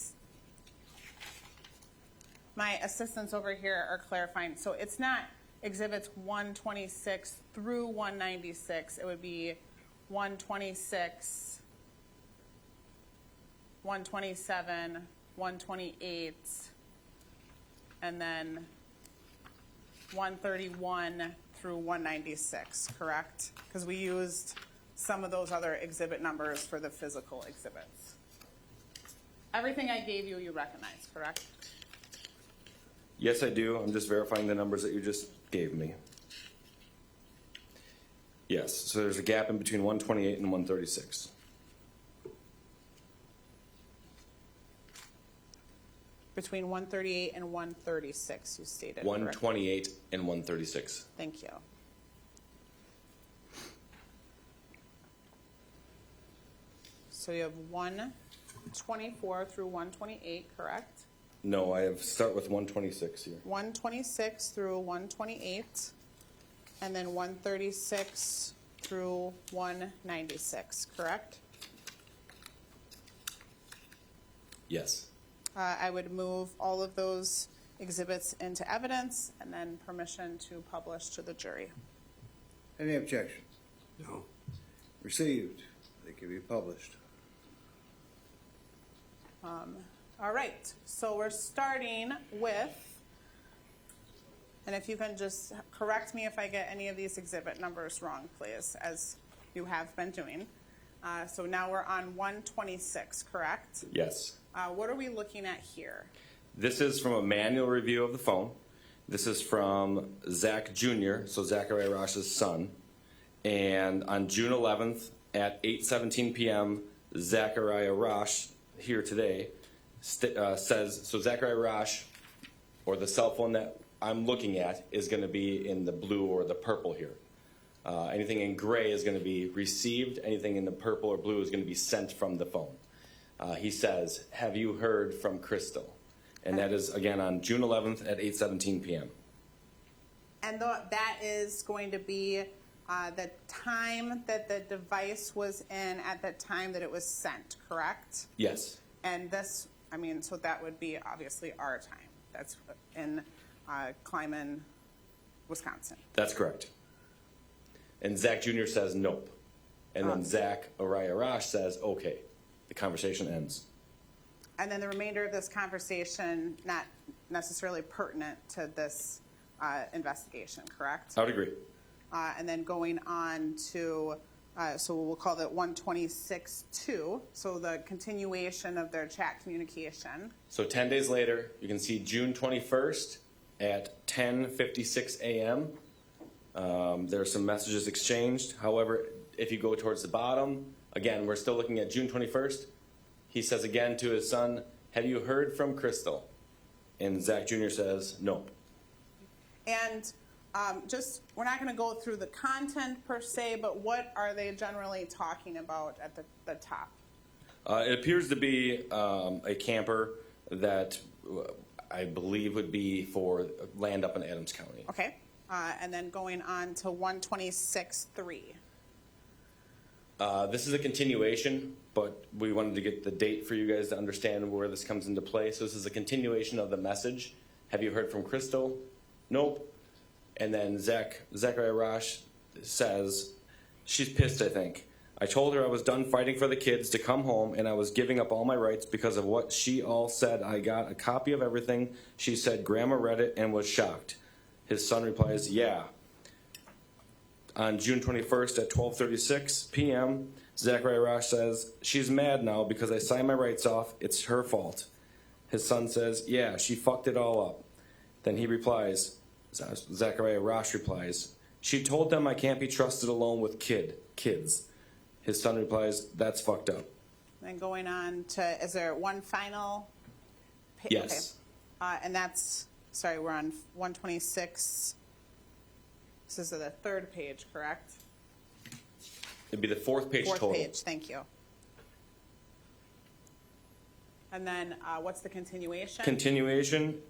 my assistants over here are clarifying. So it's not exhibits 126 through 196. It would be 126, 127, 128, and then 131 through 196, correct? Because we used some of those other exhibit numbers for the physical exhibits. Everything I gave you, you recognize, correct? Yes, I do. I'm just verifying the numbers that you just gave me. Yes, so there's a gap in between 128 and 136. Between 138 and 136, you stated, correct? 128 and 136. Thank you. So you have 124 through 128, correct? No, I have start with 126 here. 126 through 128, and then 136 through 196, correct? Yes. I would move all of those exhibits into evidence and then permission to publish to the jury. Any objections? No. Received. They can be published. All right, so we're starting with, and if you can just correct me if I get any of these exhibit numbers wrong, please, as you have been doing. So now we're on 126, correct? Yes. What are we looking at here? This is from a manual review of the phone. This is from Zach Jr., so Zachariah Rasch's son. And on June 11th at 8:17 p.m., Zachariah Rasch, here today, says, so Zachariah Rasch, or the cell phone that I'm looking at, is going to be in the blue or the purple here. Anything in gray is going to be received. Anything in the purple or blue is going to be sent from the phone. He says, have you heard from Crystal? And that is, again, on June 11th at 8:17 p.m. And that is going to be the time that the device was in at the time that it was sent, correct? Yes. And this, I mean, so that would be obviously our time. That's in Kleiman, Wisconsin. That's correct. And Zach Jr. says nope. And then Zachariah Rasch says okay. The conversation ends. And then the remainder of this conversation, not necessarily pertinent to this investigation, correct? I would agree. And then going on to, so we'll call that 126.2, so the continuation of their chat communication. So 10 days later, you can see June 21st at 10:56 a.m. There are some messages exchanged. However, if you go towards the bottom, again, we're still looking at June 21st. He says again to his son, have you heard from Crystal? And Zach Jr. says, no. And we're not going to go through the content per se, but what are they generally talking about at the top? It appears to be a camper that I believe would be for land up in Adams County. Okay. And then going on to 126.3. This is a continuation, but we wanted to get the date for you guys to understand where this comes into play. So this is a continuation of the message. Have you heard from Crystal? Nope. And then Zachariah Rasch says, she's pissed, I think. I told her I was done fighting for the kids to come home and I was giving up all my rights because of what she all said. I got a copy of everything. She said Grandma read it and was shocked. His son replies, yeah. On June 21st at 12:36 p.m., Zachariah Rasch says, she's mad now because I signed my rights off. It's her fault. His son says, yeah, she fucked it all up. Then he replies, Zachariah Rasch replies, she told them I can't be trusted alone with kids. His son replies, that's fucked up. Then going on to, is there one final? Yes. Okay. And that's, sorry, we're on 126. This is the third page, correct? It'd be the fourth page Fourth total. page, thank you. And then what's the continuation? Continuation,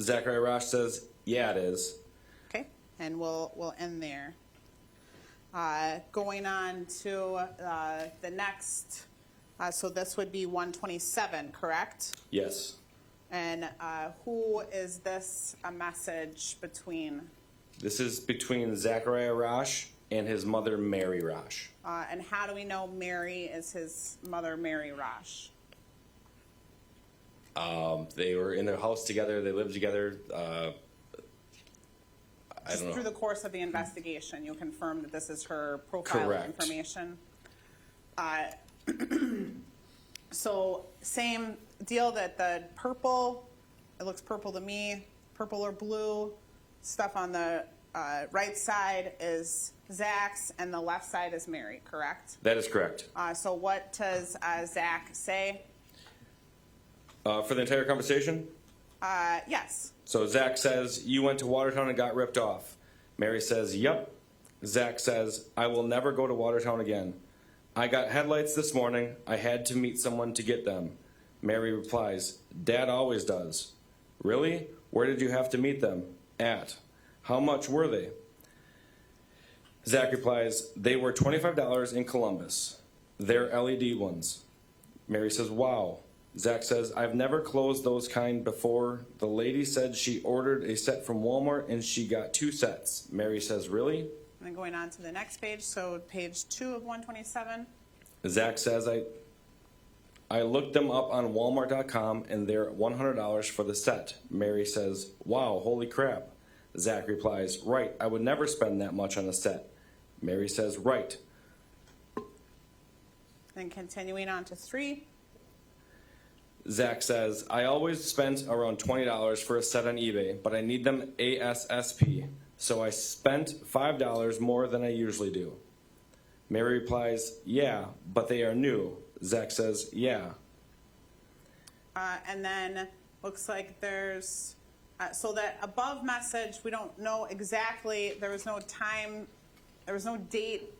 Zachariah Rasch says, yeah, it is. Okay, and we'll end there. Going on to the next, so this would be 127, correct? Yes. And who is this a message between? This is between Zachariah Rasch and his mother, Mary Rasch. And how do we know Mary is his mother, Mary Rasch? They were in their house together. They lived together. I Just don't through know. the course of the investigation, you confirm that this is her profile Correct. information. So same deal that the purple, it looks purple to me, purple or blue stuff on the right side is Zach's and the left side is Mary, correct? That is correct. So what does Zach say? For the entire conversation? Yes. So Zach says, you went to Watertown and got ripped off. Mary says, yep. Zach says, I will never go to Watertown again. I got headlights this morning. I had to meet someone to get them. Mary replies, Dad always does. Really? Where did you have to meet them? At. How much were they? Zach replies, they were $25 in Columbus. They're LED ones. Mary says, wow. Zach says, I've never closed those kind before. The lady said she ordered a set from Walmart and she got 2 sets. Mary says, really? And then going on to the next page, so page 2 of 127. Zach says, I looked them up on Walmart.com and they're $100 for the set. Mary says, wow, holy crap. Zach replies, right, I would never spend that much on a set. Mary says, right. Then continuing on to 3. Zach says, I always spent around $20 for a set on eBay, but I need them ASAP, so I spent $5 more than I usually do. Mary replies, yeah, but they are new. Zach says, yeah. And then looks like there's, so that above message, we don't know exactly, there was no time, there was no date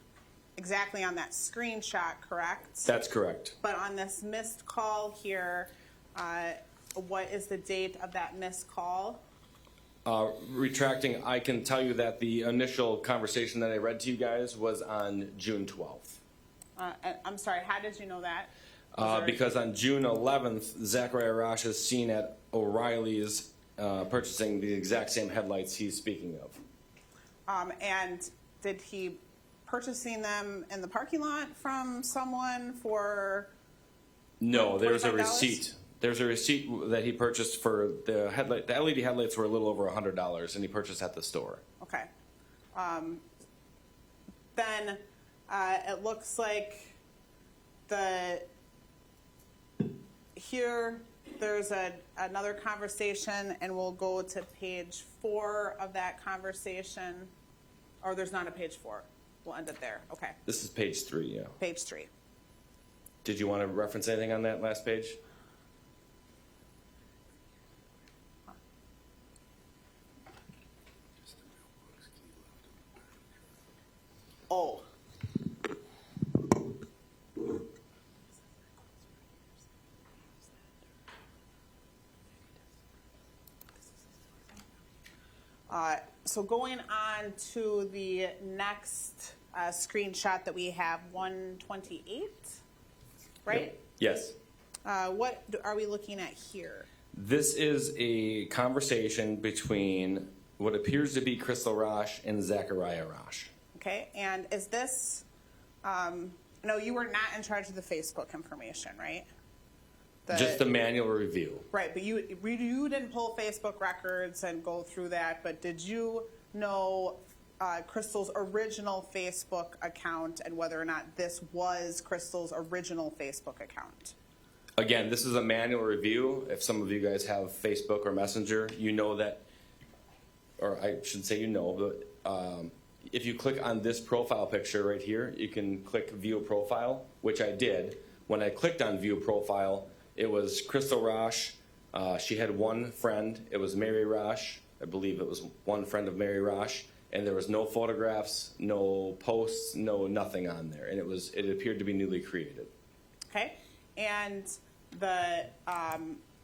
exactly on that screenshot, correct? That's correct. But on this missed call here, what is the date of that missed call? Retracting, I can tell you that the initial conversation that I read to you guys was on June 12th. I'm sorry, how did you know that? Was there- Because on June 11th, Zachariah Rasch is seen at O'Reilly's purchasing the exact same headlights he's speaking of. And did he purchasing them in the parking lot from someone for? No, there's a $25? receipt. There's a receipt that he purchased for the headlight. The LED headlights were a little over $100, and he purchased at the store. Okay. Then it looks like here there's another conversation, and we'll go to page 4 of that conversation. Or there's not a page 4. We'll end it there. Okay. This is page 3, yeah. Page 3. Did you want to reference anything on that last page? Oh. So going on to the next screenshot that we have, 128, right? Yep. Yes. What are we looking at here? This is a conversation between what appears to be Crystal Rasch and Zachariah Rasch. Okay, and is this, no, you were not in charge of the Facebook information, right? Just the manual review. Right, but you didn't pull Facebook records and go through that, but did you know Crystal's original Facebook account and whether or not this was Crystal's original Facebook account? Again, this is a manual review. If some of you guys have Facebook or Messenger, you know that, or I should say you know, but if you click on this profile picture right here, you can click View Profile, which I did. When I clicked on View Profile, it was Crystal Rasch. She had one friend. It was Mary Rasch. I believe it was one friend of Mary Rasch. And there was no photographs, no posts, no nothing on there. And it appeared to be newly created. Okay, and the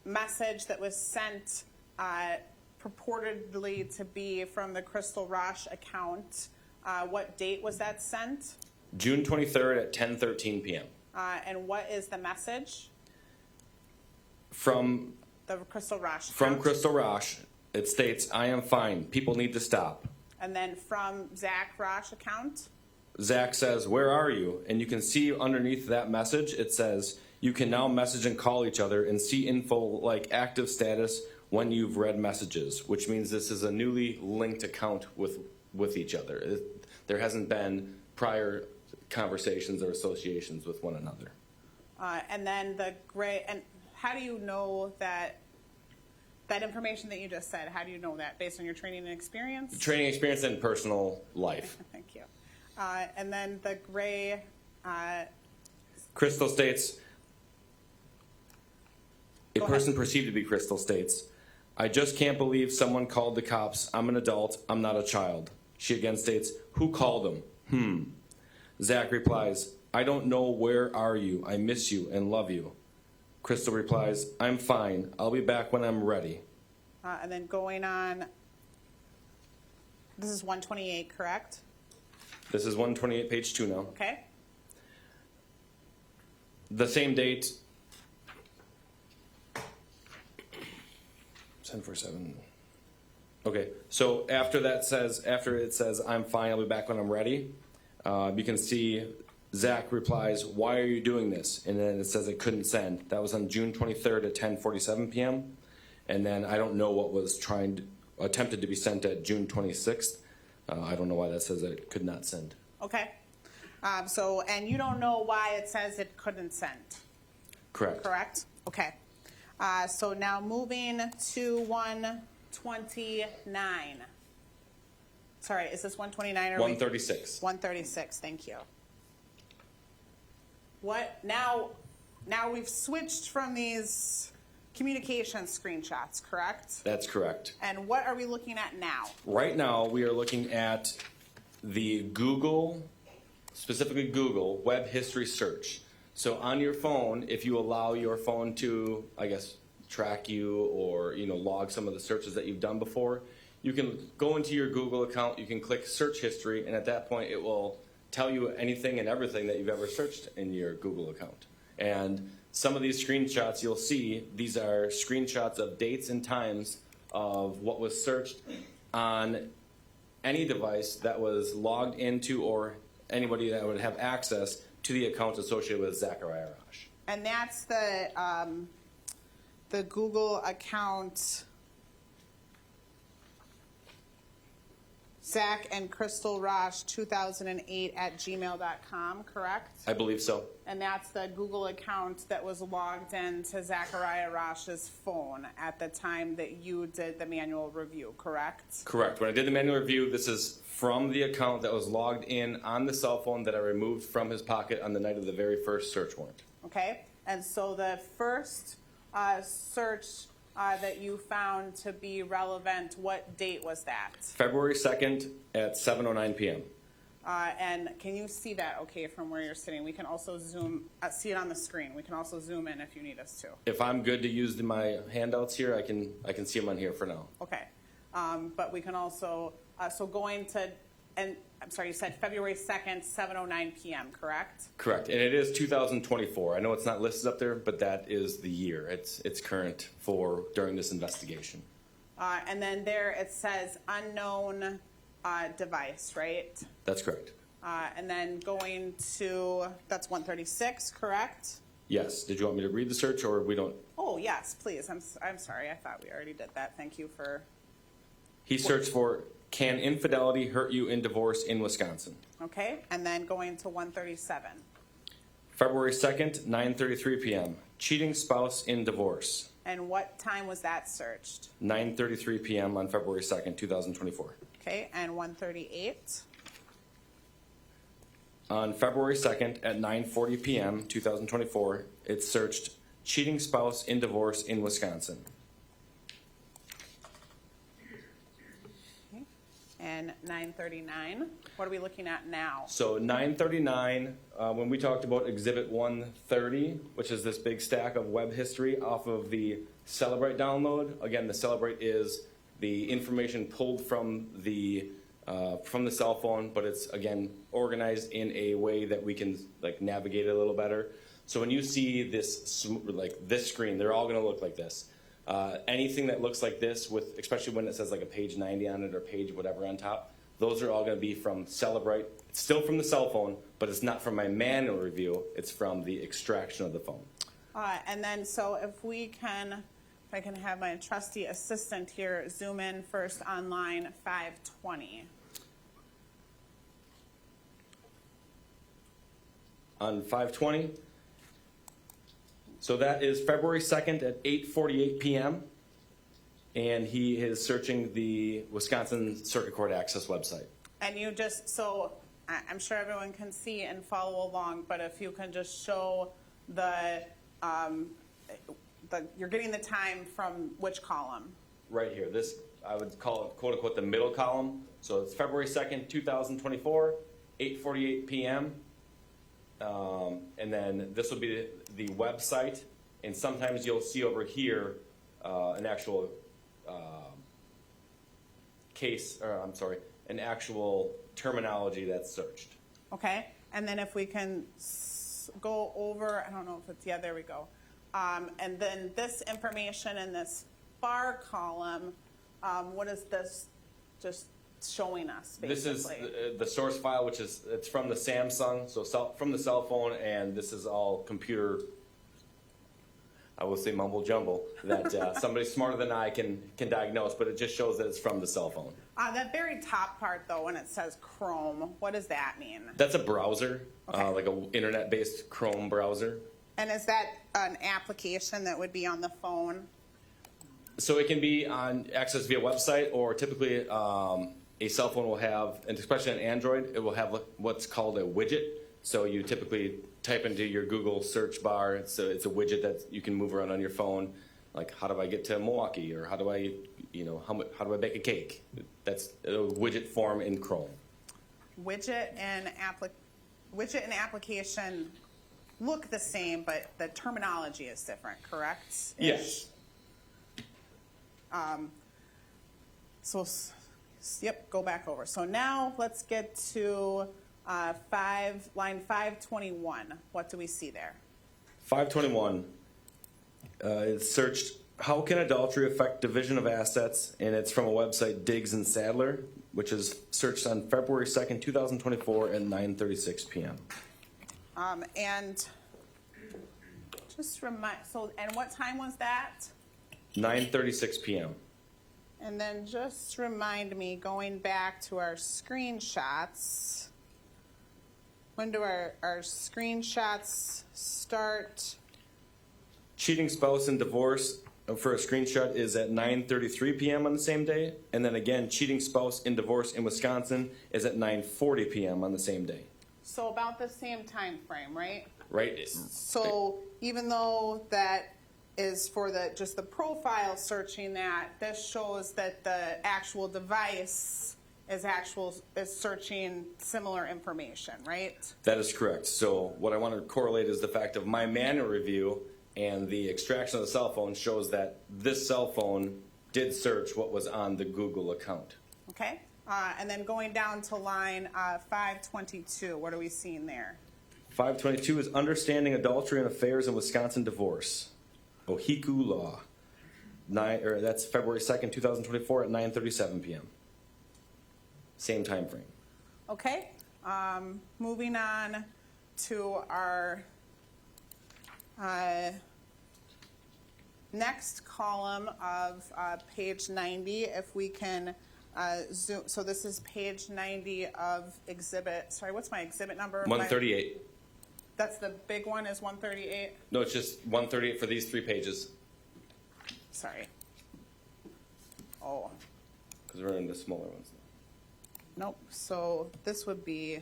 message that was sent purportedly to be from the Crystal Rasch account, what date was that sent? June 23rd at 10:13 p.m. And what is the message? From The Crystal Rasch From account. Crystal Rasch, it states, "I am fine. People need to stop." And then from Zach Rasch account. Zach says, "Where are you?" And you can see underneath that message, it says, "You can now message and call each other and see info like active status when you've read messages," which means this is a newly linked account with each other. There hasn't been prior conversations or associations with one another. And then the gray, and how do you know that information that you just said, how do you know that? Based on your training and experience? Training experience and personal life. Thank you. And then the gray, Crystal states, a Go person ahead. perceived to be Crystal states, "I just can't believe someone called the cops. I'm an adult. I'm not a child." She again states, "Who called them?" Zach replies, "I don't know. Where are you? I miss you and love you." Crystal replies, "I'm fine. I'll be back when I'm ready." and then going on, this is 128, correct? This is 128, page 2 now. Okay. The same date, 10/47. Okay, so after it says, "I'm fine, I'll be back when I'm ready," you can see Zach replies, "Why are you doing this?" And then it says it couldn't send. That was on June 23rd at 10:47 p.m. And then I don't know what was attempted to be sent at June 26th. I don't know why that says that it could not send. Okay. And you don't know why it says it couldn't send, Correct. correct? Okay. So now moving to 129. Sorry, is this 129 or 136. 136, thank you. What, now we've switched from these communication screenshots, correct? That's correct. And what are we looking at now? Right now, we are looking at the Google, specifically Google, web history search. So on your phone, if you allow your phone to, I guess, track you or, log some of the searches that you've done before, you can go into your Google account, you can click search history, and at that point it will tell you anything and everything that you've ever searched in your Google account. And some of these screenshots you'll see, these are screenshots of dates and times of what was searched on any device that was logged into or anybody that would have access to the account associated with Zachariah Rasch. And that's the Google account, Zach and Crystal Rasch 2008 at gmail.com, correct? I believe so. And that's the Google account that was logged into Zachariah Rasch's phone at the time that you did the manual review, correct? Correct. When I did the manual review, this is from the account that was logged in on the cell phone that I removed from his pocket on the night of the very first search warrant. Okay, and so the first search that you found to be relevant, what date was that? February 2nd at 7:09 p.m. And can you see that okay from where you're sitting? We can also see it on the screen. We can also zoom in if you need us to. If I'm good to use my handouts here, I can see them on here for now. Okay, but we can also, so going to, and I'm sorry, you said February 2nd, 7:09 p.m., correct? Correct, and it is 2024. I know it's not listed up there, but that is the year. It's current for during this investigation. And then there it says unknown device, right? That's correct. And then going to, that's 136, correct? Yes. Did you want me to read the search, or we don't? Oh, yes, please. I'm sorry. I thought we already did that. Thank you for. He searched for, "Can infidelity hurt you in divorce in Wisconsin?" Okay, and then going to 137. February 2nd, 9:33 p.m. Cheating spouse in divorce. And what time was that searched? 9:33 p.m. on February 2nd, 2024. Okay, and 138. On February 2nd at 9:40 p.m. 2024, it searched cheating spouse in divorce in Wisconsin. Okay. And 939. What are we looking at now? So 939, when we talked about Exhibit 130, which is this big stack of web history off of the Celebrate download. Again, the Celebrate is the information pulled from the cell phone, but it's again organized in a way that we can navigate it a little better. So when you see this screen, they're all going to look like this. Anything that looks like this, with especially when it says like a page 90 on it or page whatever on top, those are all going to be from Celebrite. It's still from the cell phone, but it's not from my manual review. It's from the extraction of the phone. And then, so if I can have my trusty assistant here zoom in first on line 520. On 520, so that is February 2nd at 8:48 p.m. And he is searching the Wisconsin Circuit Court Access website. And you just, so I'm sure everyone can see and follow along, but if you can just show you're getting the time from which column? Right here, this, I would call it, quote unquote, the middle column. So it's February 2nd, 2024, 8:48 p.m. And then this will be the website. And sometimes you'll see over here an actual an actual terminology that's searched. Okay, and then if we can go over, I don't know if it's, yeah, there we go. And then this information in this bar column, what is this just showing us, basically? This is the source file, which is, it's from the Samsung, so from the cell phone, and this is all computer, I will say mumble jumble, that somebody smarter than I can diagnose, but it just shows that it's from the cell phone. That very top part, though, when it says Chrome, what does that mean? That's a browser, Okay. like an internet-based Chrome browser. And is that an application that would be on the phone? So it can be on access via website, or typically a cell phone will have, and especially on Android, it will have what's called a widget. So you typically type into your Google search bar. It's a widget that you can move around on your phone, like how do I get to Milwaukee, or how do I, how do I bake a cake? That's a widget form in Chrome. Widget and application look the same, but the terminology is different, correct? Yes. Yep, go back over. So now let's get to line 521. What do we see there? 521. It's searched, how can adultery affect division of assets? And it's from a website, Diggs and Sadler, which is searched on February 2nd, 2024 at 9:36 p.m. And just remind, and what time was that? 9:36 p.m. And then just remind me, going back to our screenshots, when do our screenshots start? Cheating spouse and divorce for a screenshot is at 9:33 p.m. on the same day. And then again, cheating spouse and divorce in Wisconsin is at 9:40 p.m. on the same day. So about the same time frame, right? Right? So even though that is for just the profile searching, that this shows that the actual device is searching similar information, right? That is correct. So what I want to correlate is the fact of my manual review and the extraction of the cell phone shows that this cell phone did search what was on the Google account. Okay. And then going down to line 522, what are we seeing there? 522 is understanding adultery and affairs in Wisconsin divorce. Ohiku law. That's February 2nd, 2024 at 9:37 p.m. Same time frame. Okay. Moving on to our next column of page 90, if we can zoom. So this is page 90 of exhibit. Sorry, what's my exhibit number? 138. That's the big one, is 138? No, it's just 138 for these 3 pages. Sorry. Oh. Because we're in the smaller ones now. Nope. So this would be,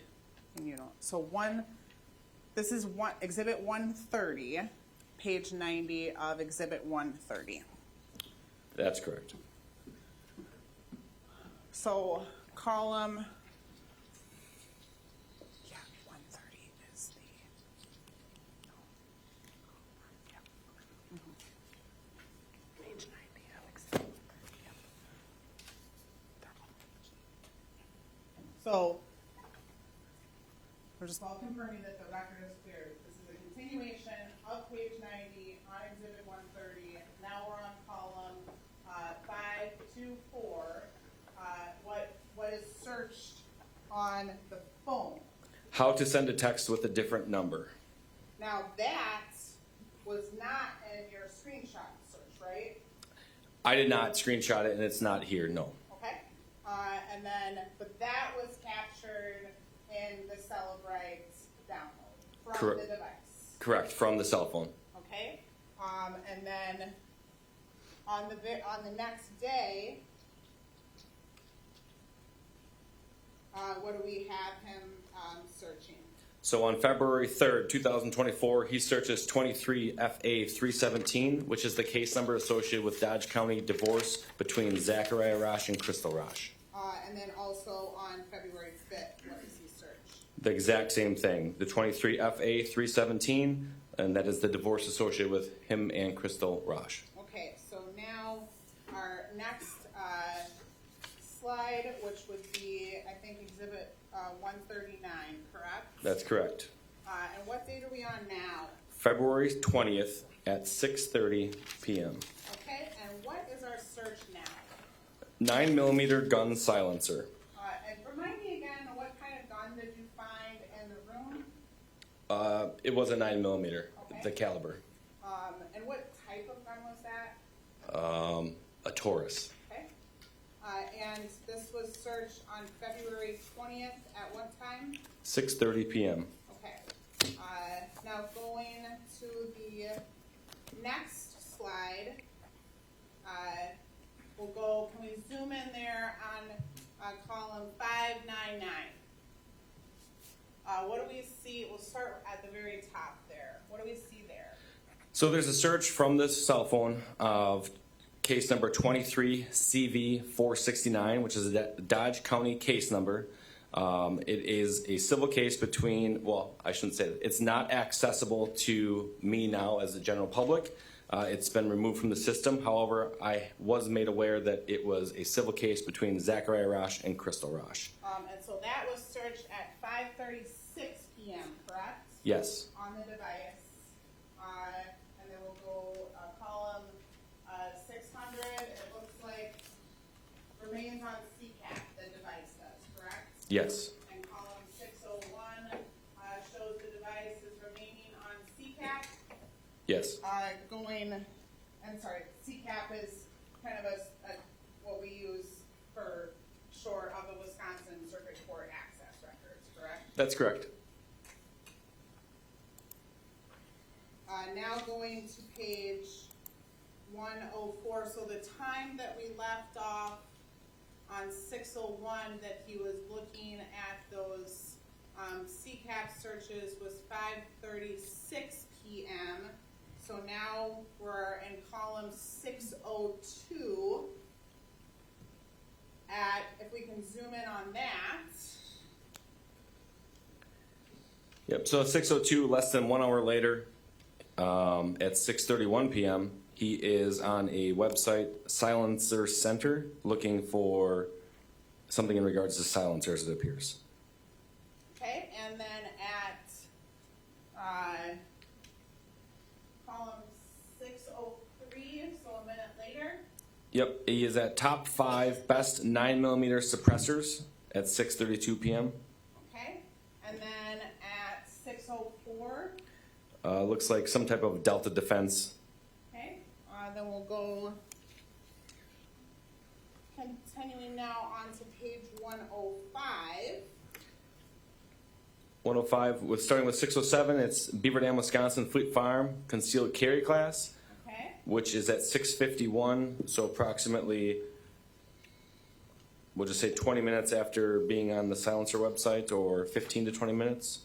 so this is exhibit 130, page 90 of exhibit 130. That's correct. So column, 130 is the, page 90 of exhibit 130. So we're just all confirming that the record is clear. This is a continuation of page 90 on exhibit 130. Now we're on column for what is searched on the phone. How to send a text with a different number. Now that was not in your screenshot search, right? I did not screenshot it, and it's not here, no. Okay. But that was captured in the Celebrite download from Correct. the device. Correct, from the cell phone. Okay. And then on the next day, what do we have him searching? So on February 3rd, 2024, he searches 23FA317, which is the case number associated with Dodge County divorce between Zachariah Rasch and Crystal Rasch. And then also on February 5th, what does he search? The exact same thing, the 23FA317, and that is the divorce associated with him and Crystal Rasch. Okay, so now our next slide, which would be, I think, Exhibit 139, correct? That's correct. And what date are we on now? February 20th at 6:30 p.m. Okay, and what is our search now? 9mm gun silencer. And remind me again, what kind of gun did you find in the room? It was a 9mm, Okay. the caliber. And what type of gun was that? A Taurus. Okay. And this was searched on February 20th at what time? 6:30 p.m. Okay. Now going to the next slide, we'll go, can we zoom in there on column 599? What do we see? We'll start at the very top there. What do we see there? So there's a search from this cell phone of case number 23CV469, which is a Dodge County case number. It is a civil case between, well, I shouldn't say that. It's not accessible to me now as the general public. It's been removed from the system. However, I was made aware that it was a civil case between Zachariah Rasch and Crystal Rasch. And so that was searched at 5:36 p.m., correct? Yes. On the device. And then we'll go column 600. It looks like remains on CCAP, the device does, correct? Yes. And column 601 shows the device is remaining on CCAP. Yes. CCAP is kind of what we use for short of the Wisconsin Circuit Court access records, correct? That's correct. Now going to page 104, so the time that we left off on 601 that he was looking at those CCAP searches was 5:36 p.m. So now we're in column 602. If we can zoom in on that. Yep. So 6:02, less than 1 hour later, at 6:31 p.m., he is on a website, Silencer Center, looking for something in regards to silencers, it appears. Okay, and then at column 603, so a minute later. Yep, he is at top 5 best 9mm suppressors at 6:32 p.m. Okay, and then at 604. Looks like some type of Delta Defense. Okay, then we'll go continuing now on to page 105. 105, starting with 607, it's Beaver Dam, Wisconsin Fleet Farm concealed carry class, Okay, which is at 6:51, so approximately, we'll just say 20 minutes after being on the silencer website, or 15 to 20 minutes.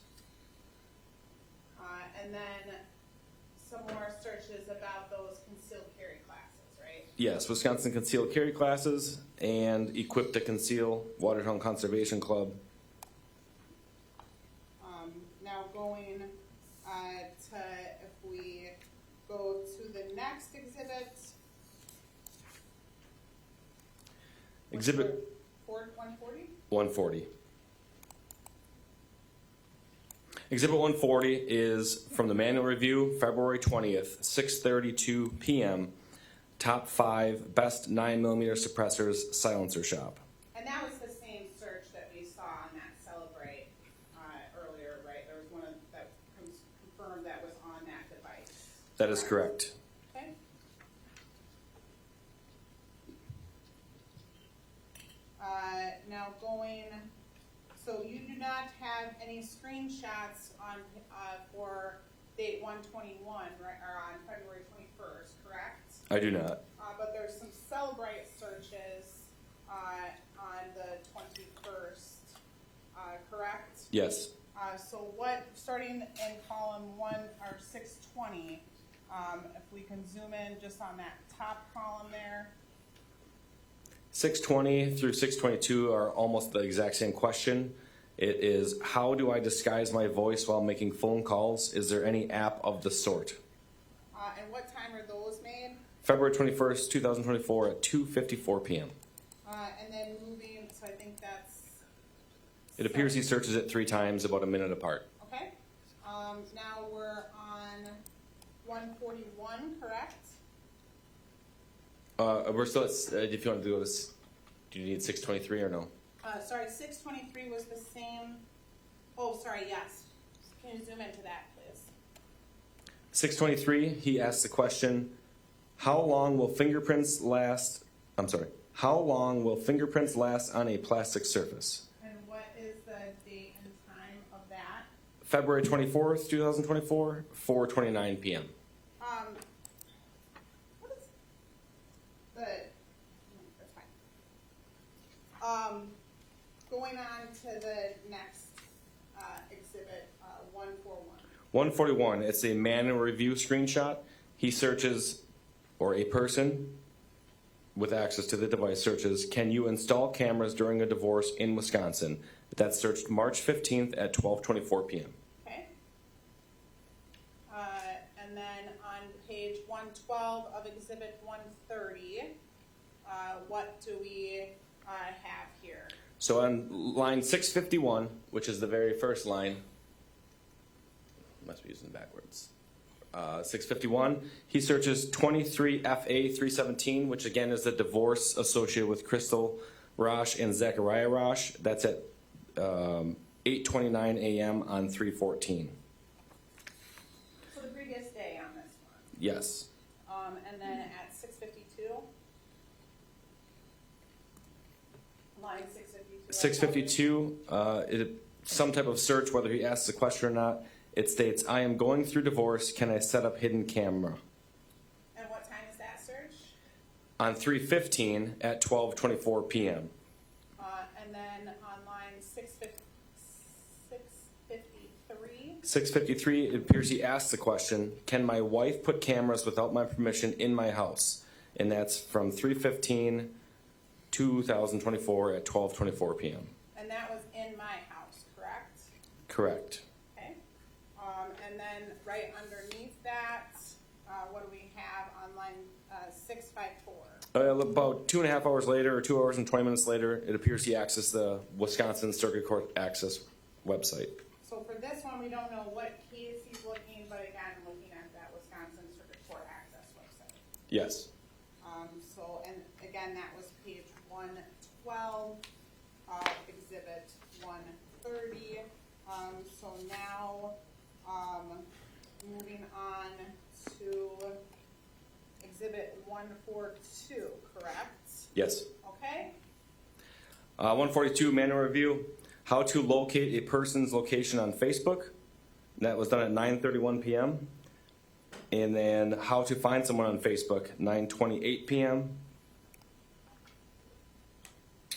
and then some more searches about those concealed carry classes, right? Yes, Wisconsin concealed carry classes and equip to conceal, Watertown Conservation Club. Now going to, if we go to the next exhibit. Exhibit 140? 140. Exhibit 140 is from the manual review, February 20th, 6:32 p.m. top 5 best 9mm suppressors silencer shop. And that was the same search that we saw on that Celebrate earlier, right? There was one that confirmed that was on that device. That is correct. Okay. Now so you do not have any screenshots on for date 1/21, right, or on February 21st, correct? I do not. But there's some Celebrate searches on the 21st, correct? Yes. So starting in column 1 or 620, if we can zoom in just on that top column there. 620 through 622 are almost the exact same question. It is, how do I disguise my voice while making phone calls? Is there any app of the sort? And what time are those made? February 21st, 2024 at 2:54 p.m. And then moving, so I think that's... It appears he searches it 3 times about a minute apart. Okay. Now we're on 141, correct? We're still at, if you want to do this, do you need 623 or no? Sorry, 623 was the same. Oh, sorry, yes. Can you zoom into that, please? 623, he asks the question, how long will fingerprints last on a plastic surface? And what is the date and time of that? February 24th, 2024, 4:29 p.m. What is that's fine. Going on to the next exhibit, 141. 141, it's a manual review screenshot. He searches, or a person with access to the device searches, can you install cameras during a divorce in Wisconsin? That's searched March 15th at 12:24 p.m. Okay. And then on page 112 of exhibit 130, what do we have here? So on line 651, which is the very first line, must be using backwards. 651, he searches 23FA317, which again is the divorce associated with Kasey Rasch and Zachariah Rasch. That's at 8:29 a.m. on 3/14. So the previous day on this one. Yes. And then at 652, line 652. 652, some type of search, whether he asks a question or not. It states, I am going through divorce. Can I set up hidden camera? And what time is that search? On 3/15 at 12:24 p.m. And then on line 653. 653, it appears he asks the question, can my wife put cameras without my permission in my house? And that's from 3/15, 2024 at 12:24 p.m. And that was in my house, correct? Correct. Okay. And then right underneath that, what do we have on line 654? About 2.5 hours later, or 2 hours and 20 minutes later, it appears he accessed the Wisconsin Circuit Court Access website. So for this one, we don't know what case he's looking, but again, looking at that Wisconsin Circuit Court Access website. Yes. And again, that was page 112 of exhibit 130. So now, moving on to exhibit 142, correct? Yes. Okay. 142, manual review, how to locate a person's location on Facebook. That was done at 9:31 p.m. And then how to find someone on Facebook, 9:28 p.m.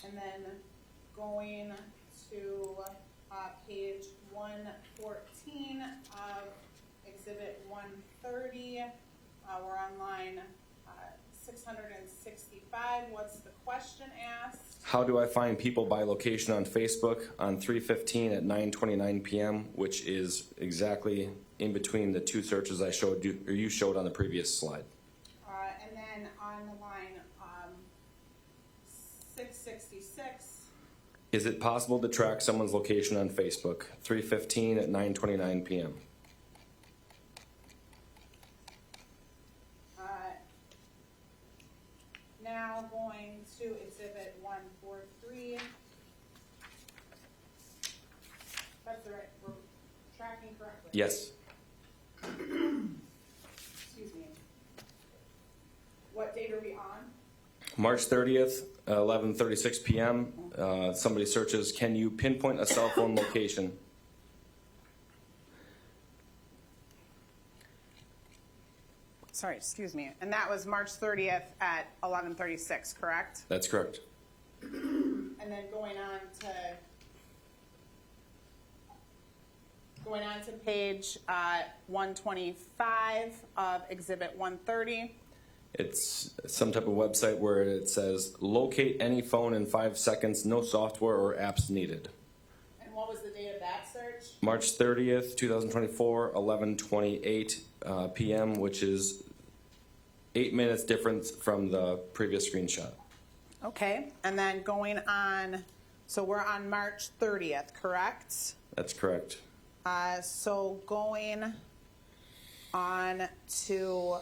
And then going to page 114 of exhibit 130, we're on line 665. What's the question asked? How do I find people by location on Facebook on 3/15 at 9:29 p.m., which is exactly in between the two searches I showed you, or you showed on the previous slide. And then on the line 666. Is it possible to track someone's location on Facebook? 3/15 at 9:29 p.m. tracking correctly? Yes. Excuse me. What date are we on? March 30th, 11:36 p.m. Somebody searches, can you pinpoint a cell phone location? Sorry, excuse me. And that was March 30th at 11:36, correct? That's correct. And then going on to page 125 of Exhibit 130. It's some type of website where it says, locate any phone in 5 seconds, no software or apps needed. And what was the date of that search? March 30th, 2024, 11:28 p.m., which is 8 minutes difference from the previous screenshot. Okay, and then going on, so we're on March 30th, correct? That's correct. So going on to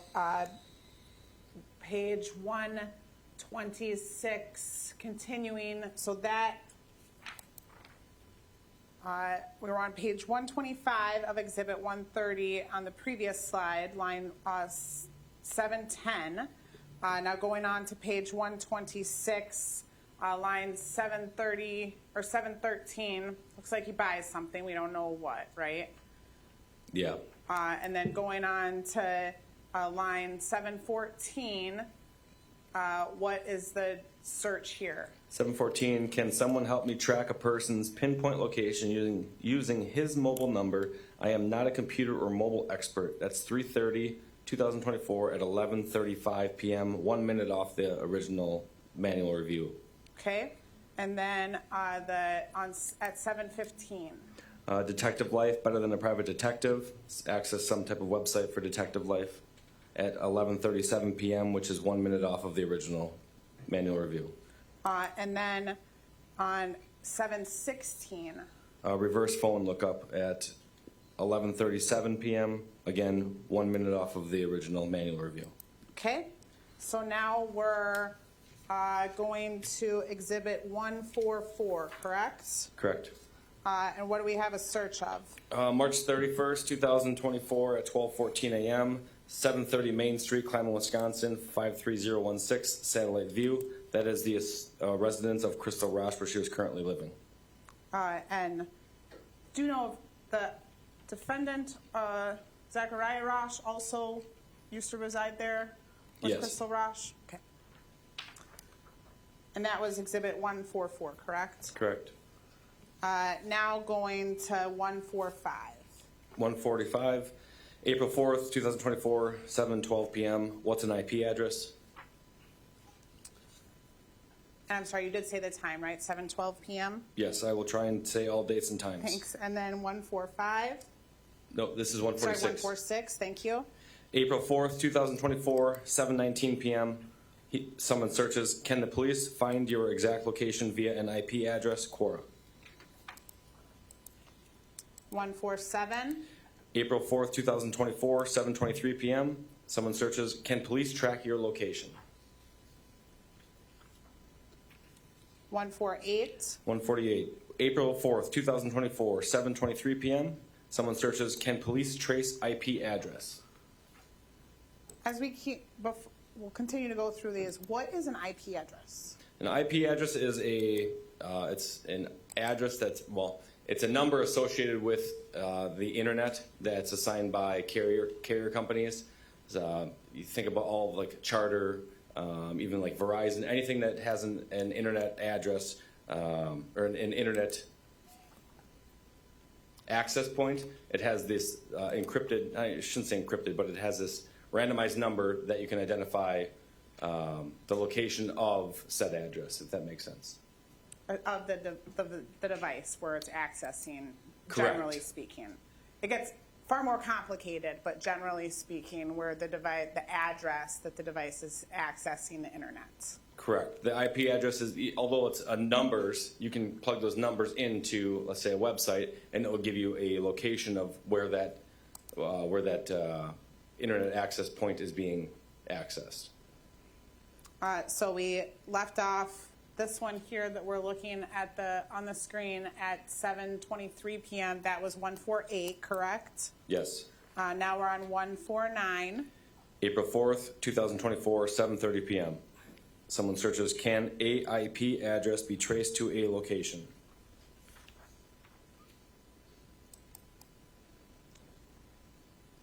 page 126, continuing, so that we were on page 125 of Exhibit 130 on the previous slide, line 710. Now going on to page 126, line 730 or 713. Looks like he buys something. We don't know what, right? Yeah. And then going on to line 714, what is the search here? 714, can someone help me track a person's pinpoint location using his mobile number? I am not a computer or mobile expert. That's 3:30, 2024 at 11:35 p.m., 1 minute off the original manual review. Okay, and then at 7:15. Detective Life, better than a private detective. Access some type of website for Detective Life at 11:37 p.m., which is 1 minute off of the original manual review. And then on 7:16. Reverse phone lookup at 11:37 p.m., again, 1 minute off of the original manual review. Okay, so now we're going to Exhibit 144, correct? Correct. And what do we have a search of? March 31st, 2024 at 12:14 a.m., 730 Main Street, Klamath, Wisconsin, 53016, Satellite View. That is the residence of Crystal Rasch, where she was currently living. And do you know if the defendant, Zachariah Rasch, also used to reside there with Yes. Crystal Rasch? Okay. And that was Exhibit 144, correct? Correct. Now going to 145. 145, April 4th, 2024, 7:12 p.m. What's an IP address? And I'm sorry, you did say the time, right? 7:12 p.m.? Yes, I will try and say all dates and times. Thanks. And then 145. No, this is Sorry, 146. 146. Thank you. April 4th, 2024, 7:19 p.m. Someone searches, can the police find your exact location via an IP address? Quora. 147. April 4th, 2024, 7:23 p.m. Someone searches, can police track your location? 148. 148. April 4th, 2024, 7:23 p.m. Someone searches, can police trace IP address? As we keep, we'll continue to go through these. What is an IP address? An IP address is it's an address that's, well, it's a number associated with the internet that's assigned by carrier companies. You think about all of like Charter, even like Verizon, anything that has an internet address or an internet access point. It has this encrypted, I shouldn't say encrypted, but it has this randomized number that you can identify the location of said address, if that makes sense. Of the device where it's accessing, Correct. generally speaking. It gets far more complicated, but generally speaking, where the address that the device is accessing the internet. Correct. The IP address is, although it's numbers, you can plug those numbers into, let's say, a website, and it will give you a location of where that internet access point is being accessed. So we left off this one here that we're looking at on the screen at 7:23 p.m., that was 148, correct? Yes. Now we're on 149. April 4th, 2024, 7:30 p.m. Someone searches, can a IP address be traced to a location?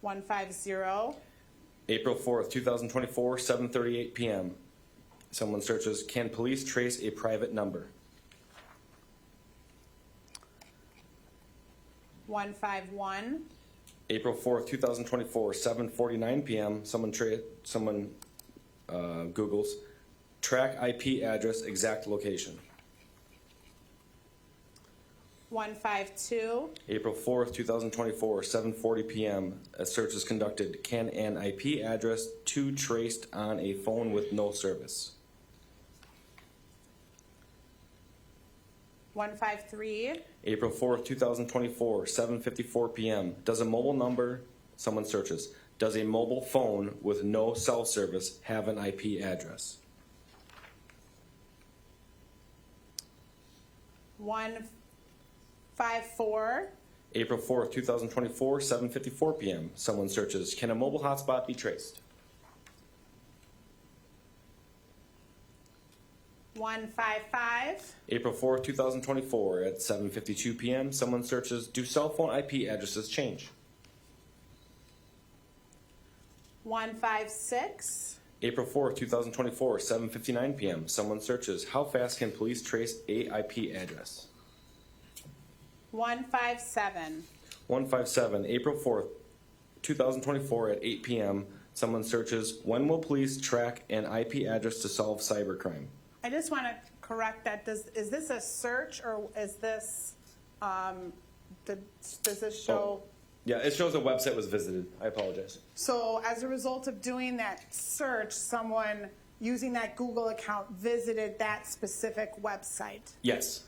$150. April 4th, 2024, 7:38 p.m. Someone searches, can police trace a private number? 151. April 4th, 2024, 7:49 p.m. Someone Googles, track IP address, exact location. 152. April 4th, 2024, 7:40 p.m. A search is conducted. Can an IP address to traced on a phone with no service? 153. April 4th, 2024, 7:54 p.m. Does a mobile number, someone searches, does a mobile phone with no cell service have an IP address? 154. April 4th, 2024, 7:54 p.m. Someone searches, can a mobile hotspot be traced? 155. April 4th, 2024, at 7:52 p.m. Someone searches, do cell phone IP addresses change? 156. April 4th, 2024, 7:59 p.m. Someone searches, how fast can police trace a IP address? 157. 157, April 4th, 2024 at 8 p.m. Someone searches, when will police track an IP address to solve cybercrime? I just want to correct that. Is this a search or is this, does this show? Yeah, it shows a website was visited. I apologize. So as a result of doing that search, someone using that Google account visited that specific website. Yes.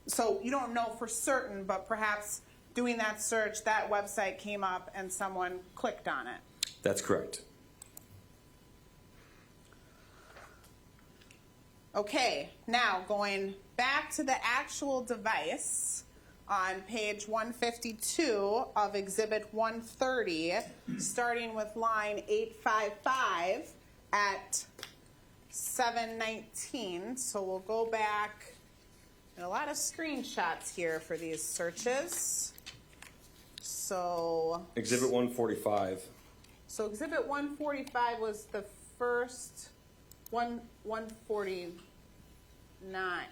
So you don't know for certain, but perhaps doing that search, that website came up and someone clicked on it. That's correct. Okay, now going back to the actual device on page 152 of Exhibit 130, starting with line 855 at 719. So we'll go back. A lot of screenshots here for these searches. So Exhibit 145. So Exhibit 145 was the first 149.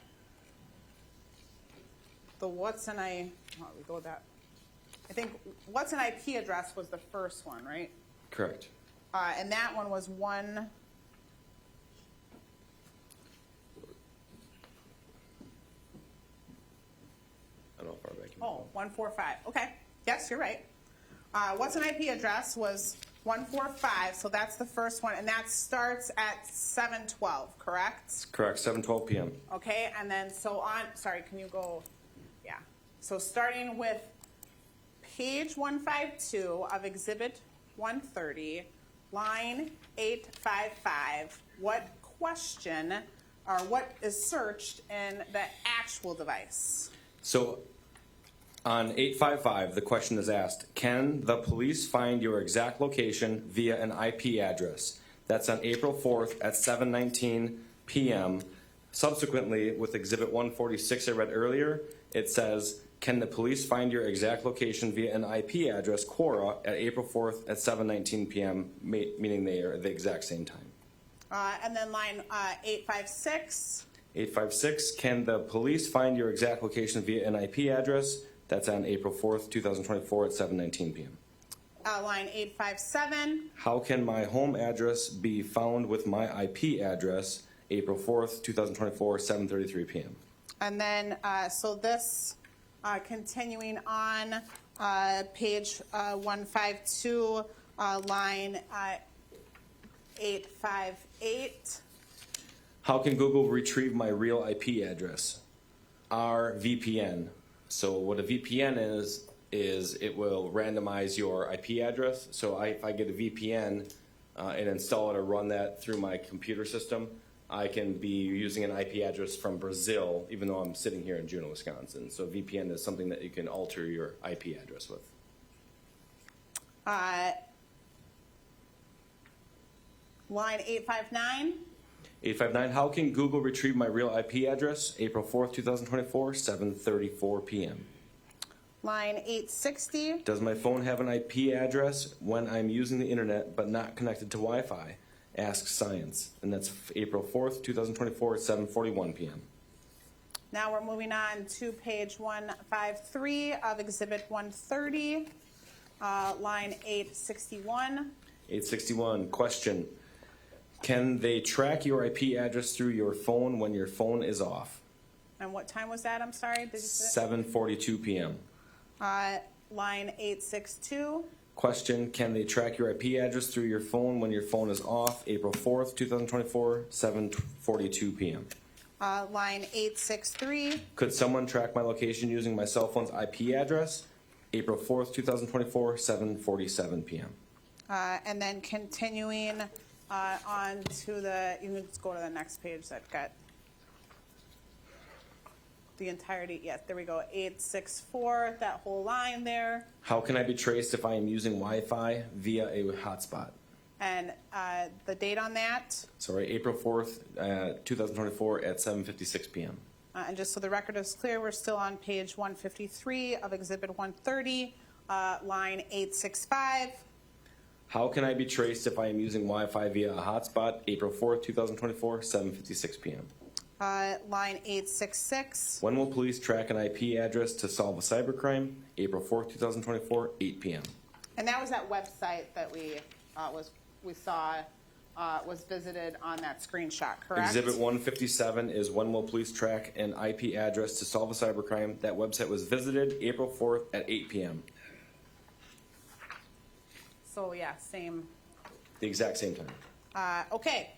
The what's an I? Oh, we go with that. I think what's an IP address was the first one, right? Correct. And that one was one. I don't know how far back you Oh, 145. Okay. Yes, you're right. What's an IP address was 145, so that's the first one, and that starts at 712, correct? Correct, 7:12 p.m. Okay, and then so on, sorry, can you go, yeah. So starting with page 152 of Exhibit 130, line 855, what question or what is searched in the actual device? So on 855, the question is asked, can the police find your exact location via an IP address? That's on April 4th at 7:19 p.m. Subsequently, with Exhibit 146 I read earlier, it says, can the police find your exact location via an IP address, Quora, at April 4th at 7:19 p.m., meaning they are at the exact same time. And then line 856. 856, can the police find your exact location via an IP address? That's on April 4th, 2024 at 7:19 p.m. Line 857. How can my home address be found with my IP address? April 4th, 2024, 7:33 p.m. And then, so this, continuing on, page 152, line 858. How can Google retrieve my real IP address? Our VPN. So what a VPN is it will randomize your IP address. So if I get a VPN and install it or run that through my computer system, I can be using an IP address from Brazil, even though I'm sitting here in Juneau, Wisconsin. So VPN is something that you can alter your IP address with. Line 859. 859, how can Google retrieve my real IP address? April 4th, 2024, 7:34 p.m. Line 860. Does my phone have an IP address when I'm using the internet but not connected to Wi-Fi? Ask Science. And that's April 4th, 2024, 7:41 p.m. Now we're moving on to page 153 of Exhibit 130, line 861. 861, question. Can they track your IP address through your phone when your phone is off? And what time was that? I'm sorry. Did you say 7:42 p.m. Line 862. Question, can they track your IP address through your phone when your phone is off? April 4th, 2024, 7:42 p.m. Line 863. Could someone track my location using my cell phone's IP address? April 4th, 2024, 7:47 p.m. And then continuing on to the, you can just go to the next page that got the entirety. Yes, there we go. 864, that whole line there. How can I be traced if I am using Wi-Fi via a hotspot? And the date on that. Sorry, April 4th, 2024 at 7:56 p.m. And just so the record is clear, we're still on page 153 of Exhibit 130, line 865. How can I be traced if I am using Wi-Fi via a hotspot? April 4th, 2024, 7:56 p.m. Line 866. When will police track an IP address to solve a cybercrime? April 4th, 2024, 8 p.m. And that was that website that we saw was visited on that screenshot, correct? Exhibit 157 is when will police track an IP address to solve a cybercrime? That website was visited April 4th at 8 p.m. So yeah, same. The exact same time. Okay.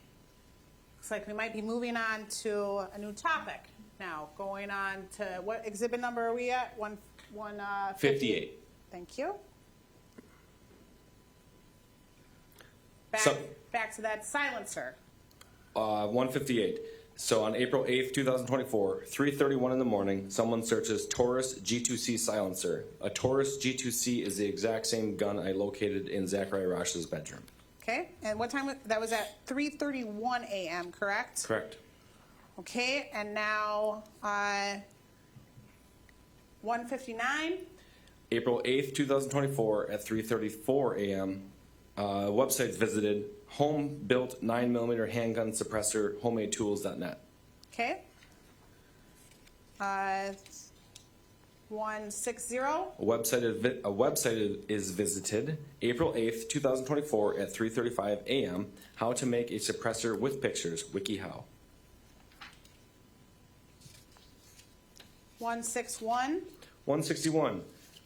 Looks like we might be moving on to a new topic now. Going on to what exhibit number are we at? 58. Thank you. Back to that silencer. 158. So on April 8th, 2024, 3:31 in the morning, someone searches Taurus G2C silencer. A Taurus G2C is the exact same gun I located in Zachariah Rasch's bedroom. Okay, and what time? That was at 3:31 a.m., correct? Correct. Okay, and now 159. April 8th, 2024 at 3:34 a.m. Websites visited, home-built 9mm handgun suppressor, homemadetools.net. Okay. 160. A website is visited April 8th, 2024 at 3:35 a.m. How to make a suppressor with pictures, WikiHow. 161. 161.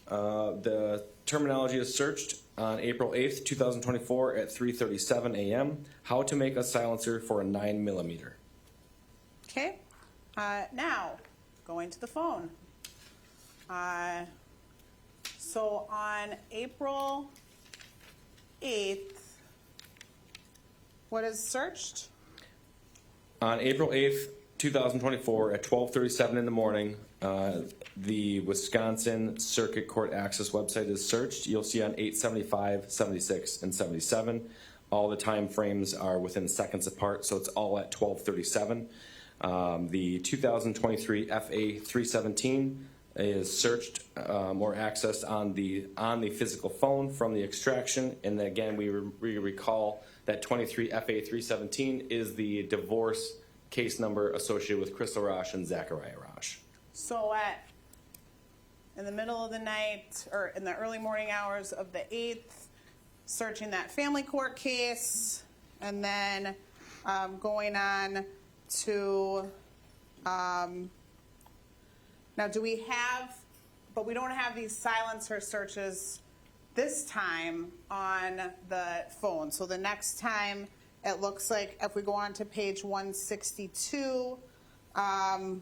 The terminology is searched on April 8th, 2024 at 3:37 a.m. How to make a silencer for a 9mm. Okay. Now, going to the phone. So on April 8th, what is searched? On April 8th, 2024 at 12:37 in the morning, the Wisconsin Circuit Court Access website is searched. You'll see on 875, 76, and 77. All the time frames are within seconds apart, so it's all at 12:37. The 2023 FA 317 is searched or accessed on the physical phone from the extraction. And then again, we recall that 23 FA 317 is the divorce case number associated with Crystal Rasch and Zachariah Rasch. So in the middle of the night or in the early morning hours of the 8th, searching that family court case, and then going on to now do we have, but we don't have these silencer searches this time on the phone. So the next time it looks like if we go on to page 162, on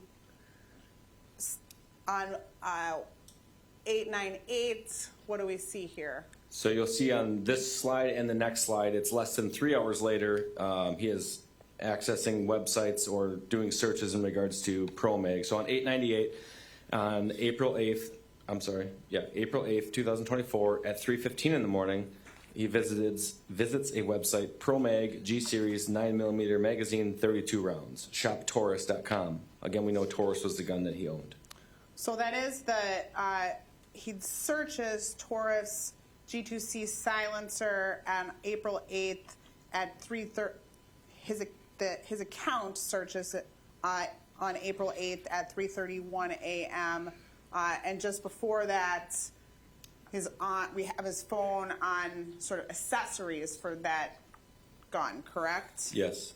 898, what do we see here? So you'll see on this slide and the next slide, it's less than 3 hours later. He has accessing websites or doing searches in regards to ProMag. So on 898, on April 8th, April 8th, 2024, at 3:15 in the morning, he visits a website, ProMag G-Series 9mm magazine, 32 rounds, shoptaurus.com. Again, we know Taurus was the gun that he owned. So that is he searches Taurus G2C silencer on April 8th at 3:30. His account searches it on April 8th at 3:31 a.m. And just before that, we have his phone on sort of accessories for that gun, correct? Yes.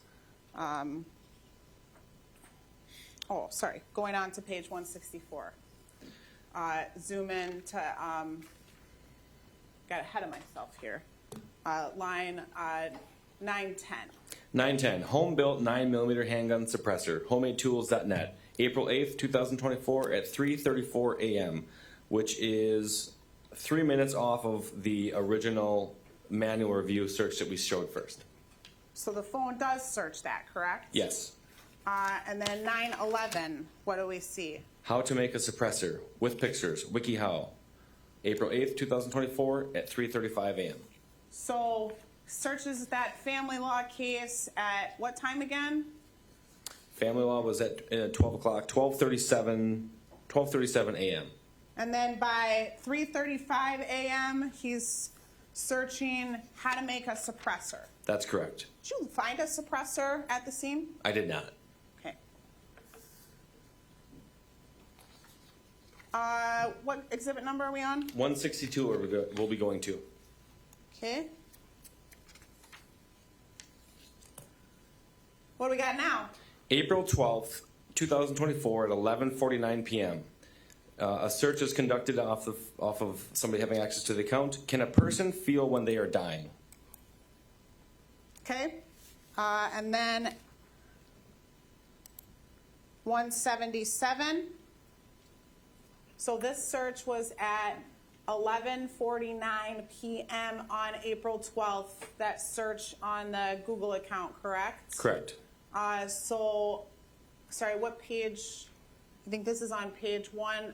Going on to page 164. Zoom in to, got ahead of myself here. Line 910. 910, home-built 9mm handgun suppressor, homemadetools.net, April 8th, 2024 at 3:34 a.m., which is 3 minutes off of the original manual review search that we showed first. So the phone does search that, correct? Yes. And then 911, what do we see? How to make a suppressor with pictures, WikiHow, April 8th, 2024 at 3:35 a.m. So searches that family law case at what time again? Family law was at 12 o'clock, 12:37 a.m. And then by 3:35 a.m., he's searching how to make a suppressor. That's correct. Did you find a suppressor at the scene? I did not. Okay. What exhibit number are we on? 162 we'll be going to. Okay. What do we got now? April 12th, 2024 at 11:49 p.m. A search is conducted off of somebody having access to the account. Can a person feel when they are dying? Okay. And then 177. So this search was at 11:49 p.m. on April 12th. That search on the Google account, correct? Correct. Sorry, what page? I think this is on page 1.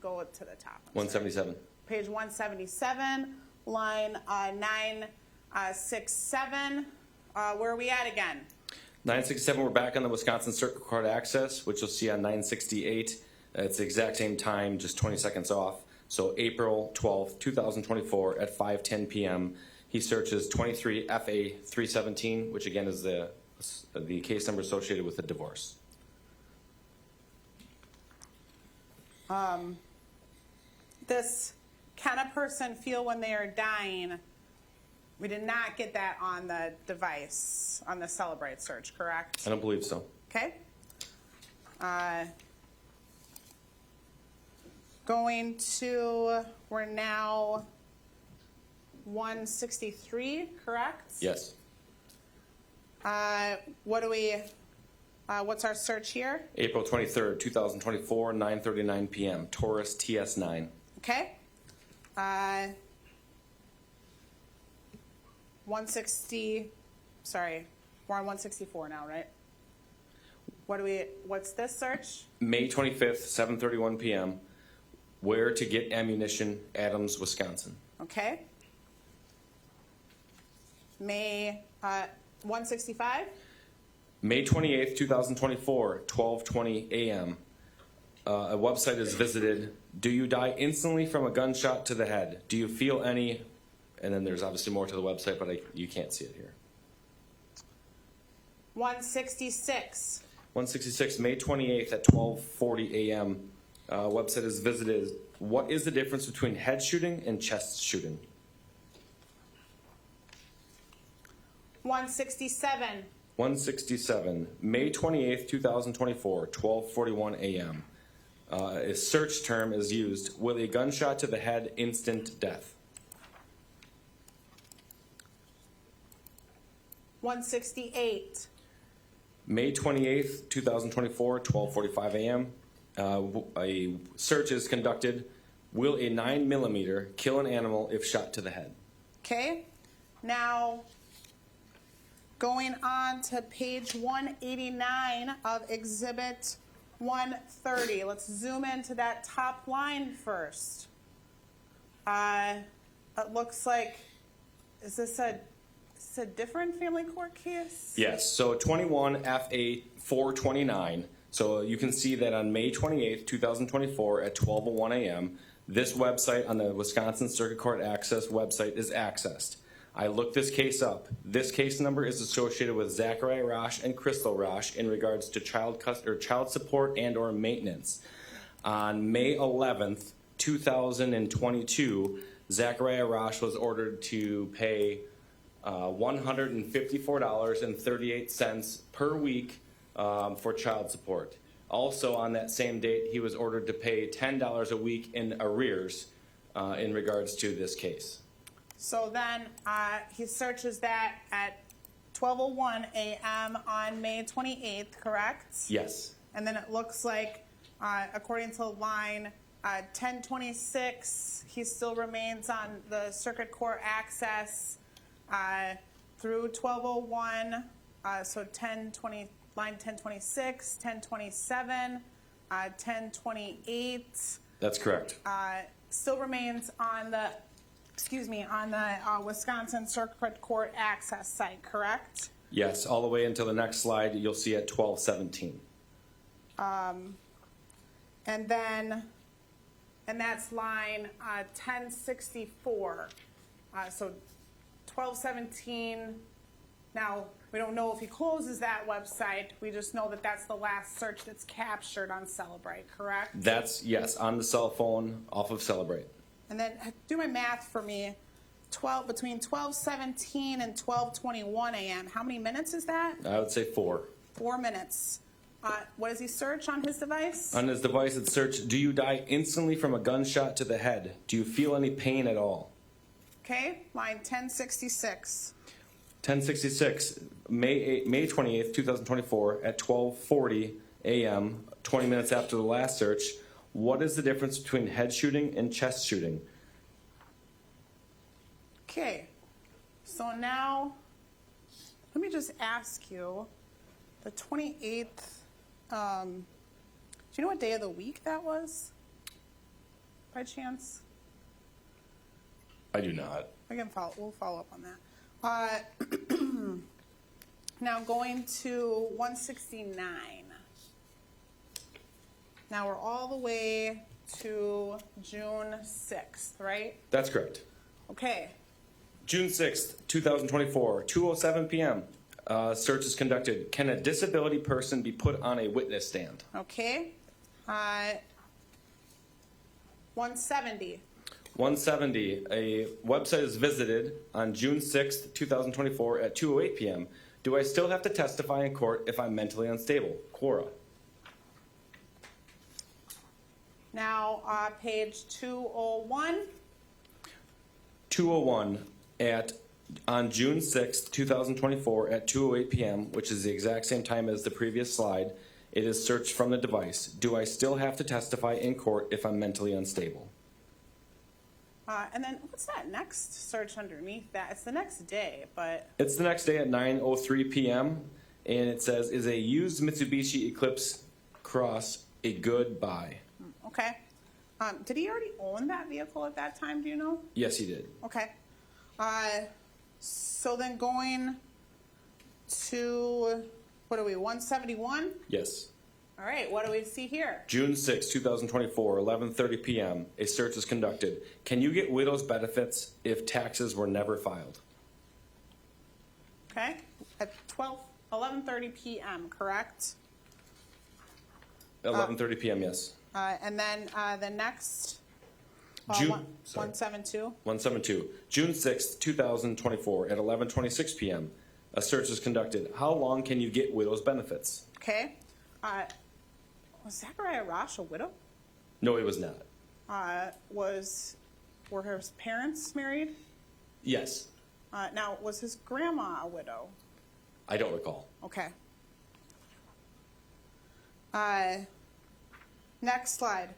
Go to the top. 177. Page 177, line 967. Where are we at again? 967, we're back on the Wisconsin Circuit Court access, which you'll see on 968. It's the exact same time, just 20 seconds off. So April 12th, 2024 at 5:10 p.m. He searches 23 FA 317, which again is the case number associated with the divorce. Can a person feel when they are dying? We did not get that on the device, on the Celebrate search, correct? I don't believe so. Okay. We're now 163, correct? Yes. What's our search here? April 23rd, 2024, 9:39 p.m. Taurus TS9. Okay. 160. Sorry, we're on 164 now, right? What's this search? May 25th, 7:31 p.m. Where to get ammunition, Adams, Wisconsin. Okay. May 165. May 28th, 2024, 12:20 a.m. A website is visited. Do you die instantly from a gunshot to the head? Do you feel any? And then there's obviously more to the website, but you can't see it here. 166. 166, May 28th at 12:40 a.m. Website is visited. What is the difference between head shooting and chest shooting? 167. 167, May 28th, 2024, 12:41 a.m. A search term is used. Will a gunshot to the head instant death? 168. May 28th, 2024, 12:45 a.m. A search is conducted. Will a 9mm kill an animal if shot to the head? Okay. Now, Going on to page 189 of Exhibit 130. Let's zoom into that top line first. It looks like, is this a different family court case? Yes, so 21 FA 429. So you can see that on May 28th, 2024 at 12:01 a.m., this website on the Wisconsin Circuit Court Access website is accessed. I looked this case up. This case number is associated with Zachariah Rasch and Crystal Rasch in regards to child support and or maintenance. On May 11th, 2022, Zachariah Rasch was ordered to pay $154.38 per week for child support. Also on that same date, he was ordered to pay $10 a week in arrears in regards to this case. So then he searches that at 12:01 a.m. on May 28th, correct? Yes. And then it looks like, according to line 1026, he still remains on the circuit court access through 12:01, so 1020, line 1026, 1027, 1028. That's correct. Still remains on the, Wisconsin Circuit Court access site, correct? Yes, all the way until the next slide, you'll see at 12:17. And that's line 1064. So 12:17. Now, we don't know if he closes that website. We just know that that's the last search that's captured on Celebrate, correct? That's, yes, on the cell phone off of Celebrate. And then do my math for me. Between 12:17 and 12:21 a.m. How many minutes is that? I would say 4. 4 minutes. What does he search on his device? On his device, it's search, do you die instantly from a gunshot to the head? Do you feel any pain at all? Okay, line 1066. 1066, May 28th, 2024, at 12:40 a.m., 20 minutes after the last search, what is the difference between head shooting and chest shooting? Okay, so now let me just ask you, the 28th, do you know what day of the week that was, by chance? I do not. We'll follow up on that. Now going to 169. Now we're all the way to June 6th, right? That's correct. Okay. June 6th, 2024, 2:07 p.m. Search is conducted. Can a disability person be put on a witness stand? Okay. 170. 170, a website is visited on June 6th, 2024 at 2:08 p.m. Do I still have to testify in court if I'm mentally unstable? Quora. Now, page 201. 2:01 on June 6th, 2024 at 2:08 p.m., which is the exact same time as the previous slide. It is searched from the device. Do I still have to testify in court if I'm mentally unstable? And then what's that next search underneath that? It's the next day, but... It's the next day at 9:03 p.m., and it says, is a used Mitsubishi Eclipse Cross a good buy? Okay. Did he already own that vehicle at that time, do you know? Yes, he did. Okay. So then going to, 171? Yes. All right, what do we see here? June 6, 2024, 11:30 p.m., a search is conducted. Can you get widow's benefits if taxes were never filed? Okay, at 11:30 p.m., correct? 11:30 p.m., yes. And then the next, June, 172? 172. June 6, 2024, at 11:26 p.m., a search is conducted. How long can you get widow's benefits? Okay. Was Zachariah Rasch a widow? No, he was not. Were his parents married? Yes. Now, was his grandma a widow? I don't recall. Okay. Next slide.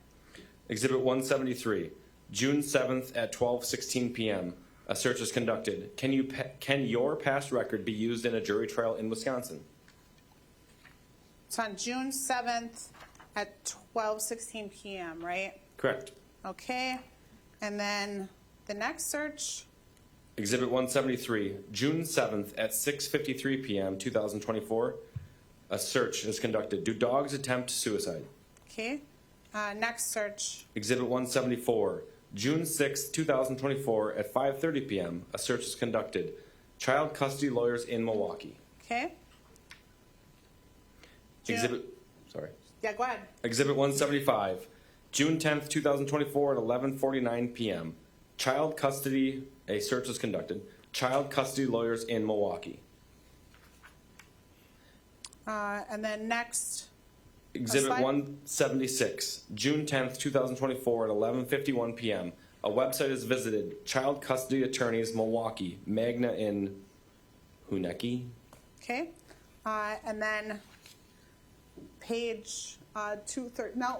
Exhibit 173, June 7th at 12:16 p.m., A search is conducted. Can your past record be used in a jury trial in Wisconsin? It's on June 7th at 12:16 p.m., right? Correct. Okay, and then the next search, Exhibit 173, June 7th at 6:53 p.m. 2024. A search is conducted. Do dogs attempt suicide? okay. Next search, Exhibit 174, June 6th, 2024 at 5:30 p.m. A search is conducted. Child custody lawyers in Milwaukee. okay? June- Exhibit, sorry. Yeah, go ahead. Exhibit 175, June 10th, 2024 at 11:49 p.m. Child custody, a search is conducted. Child custody lawyers in Milwaukee. And then next, Exhibit slide. 176, June 10th, 2024 at 11:51 p.m. A website is visited. Child custody attorneys, Milwaukee. Magna in Huneke. okay? And then page 230. Now,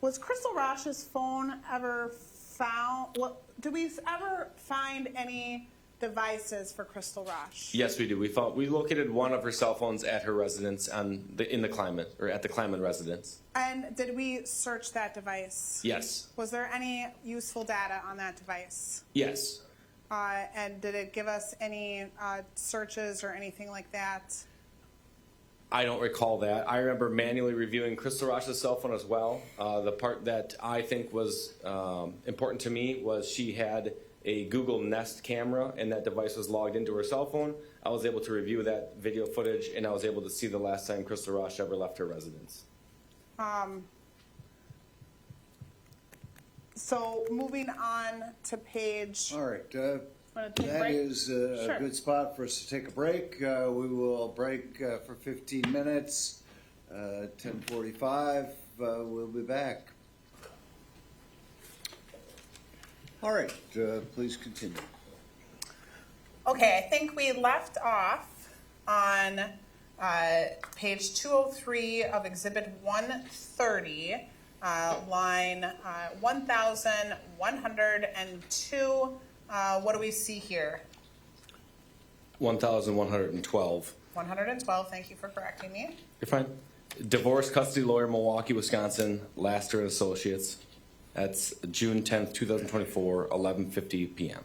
was Crystal Rasch's phone ever found? Did we ever find any devices for Crystal Rasch? Yes, we do. We located one of her cell phones at her residence at the Kleinman residence. And did we search that device? Yes. Was there any useful data on that device? Yes. And did it give us any searches or anything like that? I don't recall that. I remember manually reviewing Crystal Rasch's cell phone as well. The part that I think was important to me was she had a Google Nest camera, and that device was logged into her cell phone. I was able to review that video footage, and I was able to see the last time Crystal Rasch ever left her residence. So moving on to page. All right, Wanna take a that break? is a Sure. good spot for us to take a break. We will break for 15 minutes. 10:45, we'll be back. All right, please continue. Okay, I think we left off on page 203 of Exhibit 130, line 1102. What do we see here? 1,112. 112, thank you for correcting me. You're fine. Divorce custody lawyer, Milwaukee, Wisconsin, Laster and Associates. That's June 10th, 2024, 11:50 p.m.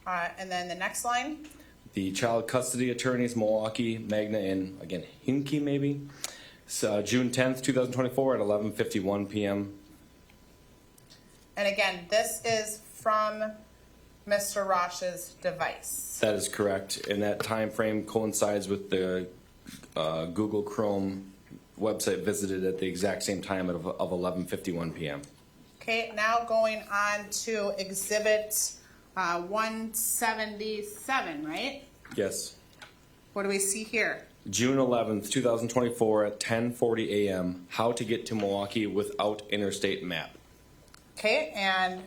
And then the next line, The child custody attorneys, Milwaukee, Magna in, again, Hinkie maybe. So, June 10th, 2024 at 11:51 p.m. and again, this is from Mr. Rasch's device. That is correct. And that time frame coincides with the Google Chrome website visited at the exact same time of 11:51 p.m. Okay, now going on to Exhibit 177, right? Yes. What do we see here? June 11th, 2024 at 10:40 a.m. How to get to Milwaukee without interstate map. Okay, and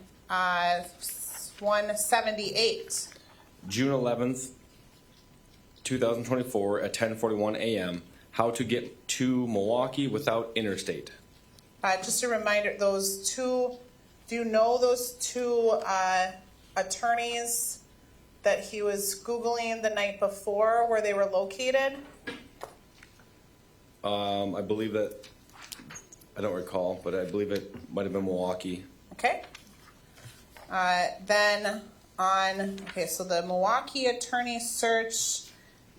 178. June 11th, 2024 at 10:41 a.m. How to get to Milwaukee without interstate. Just a reminder, those two, do you know those two attorneys that he was Googling the night before, where they were located? I believe that, I don't recall, but I believe it might have been Milwaukee. Okay. Then so the Milwaukee attorney search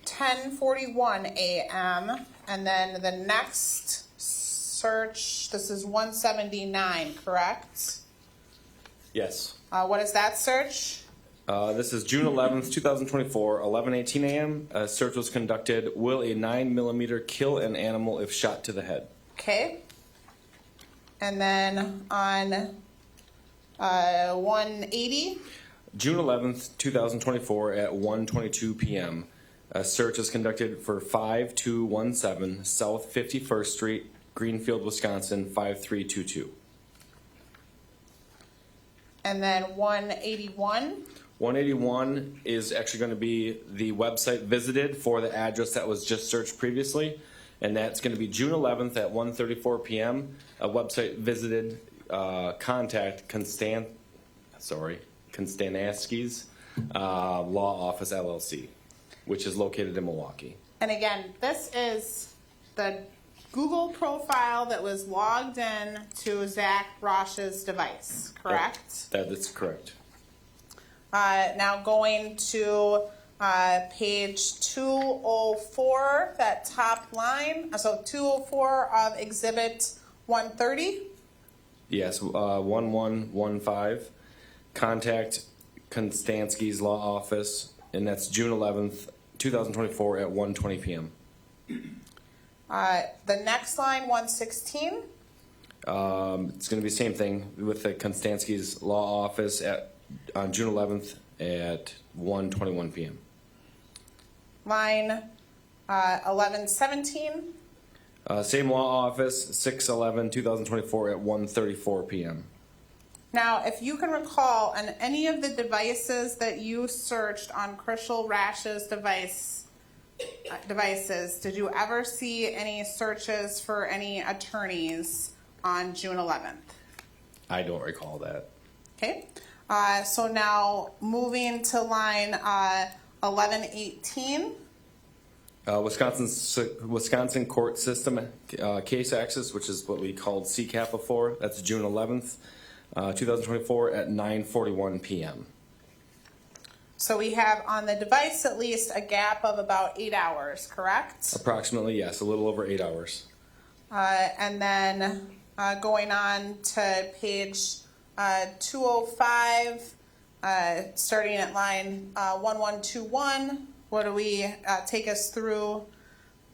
10:41 a.m. And then the next search, this is 179, correct? Yes. What is that search? This is June 11th, 2024, 11:18 a.m. A search was conducted. Will a 9mm kill an animal if shot to the head? Okay. And then on 180, June 11th, 2024 at 1:22 p.m. A search is conducted for 5217 South 51st Street, Greenfield, Wisconsin, 5322. and then 181. 181 is actually going to be the website visited for the address that was just searched previously, and that's going to be June 11th at 1:34 p.m. A website visited, contact Konstanski's Law Office LLC, which is located in Milwaukee. And again, this is the Google profile that was logged in to Zach Rasch's device, correct? That is correct. Now going to page 204, that top line, so 204 of Exhibit 130. Yes, 1115. Contact Konstanski's Law Office, and that's June 11th, 2024 at 1:20 p.m. The next line, 116. It's going to be the same thing with the Konstanski's Law Office on June 11th at 1:21 p.m. Line 1117. Same law office, 6/11/2024 at 1:34 p.m. Now, if you can recall, on any of the devices that you searched on Kasey Rasch's devices, did you ever see any searches for any attorneys on June 11th? I don't recall that. Okay. So now moving to line 1118. Wisconsin Court System Case Access, which is what we called CCAP before. That's June 11th, 2024 at 9:41 p.m. So we have on the device at least a gap of about 8 hours, correct? Approximately, yes, a little over 8 hours. And then going on to page 205, starting at line 1121, what do we take us through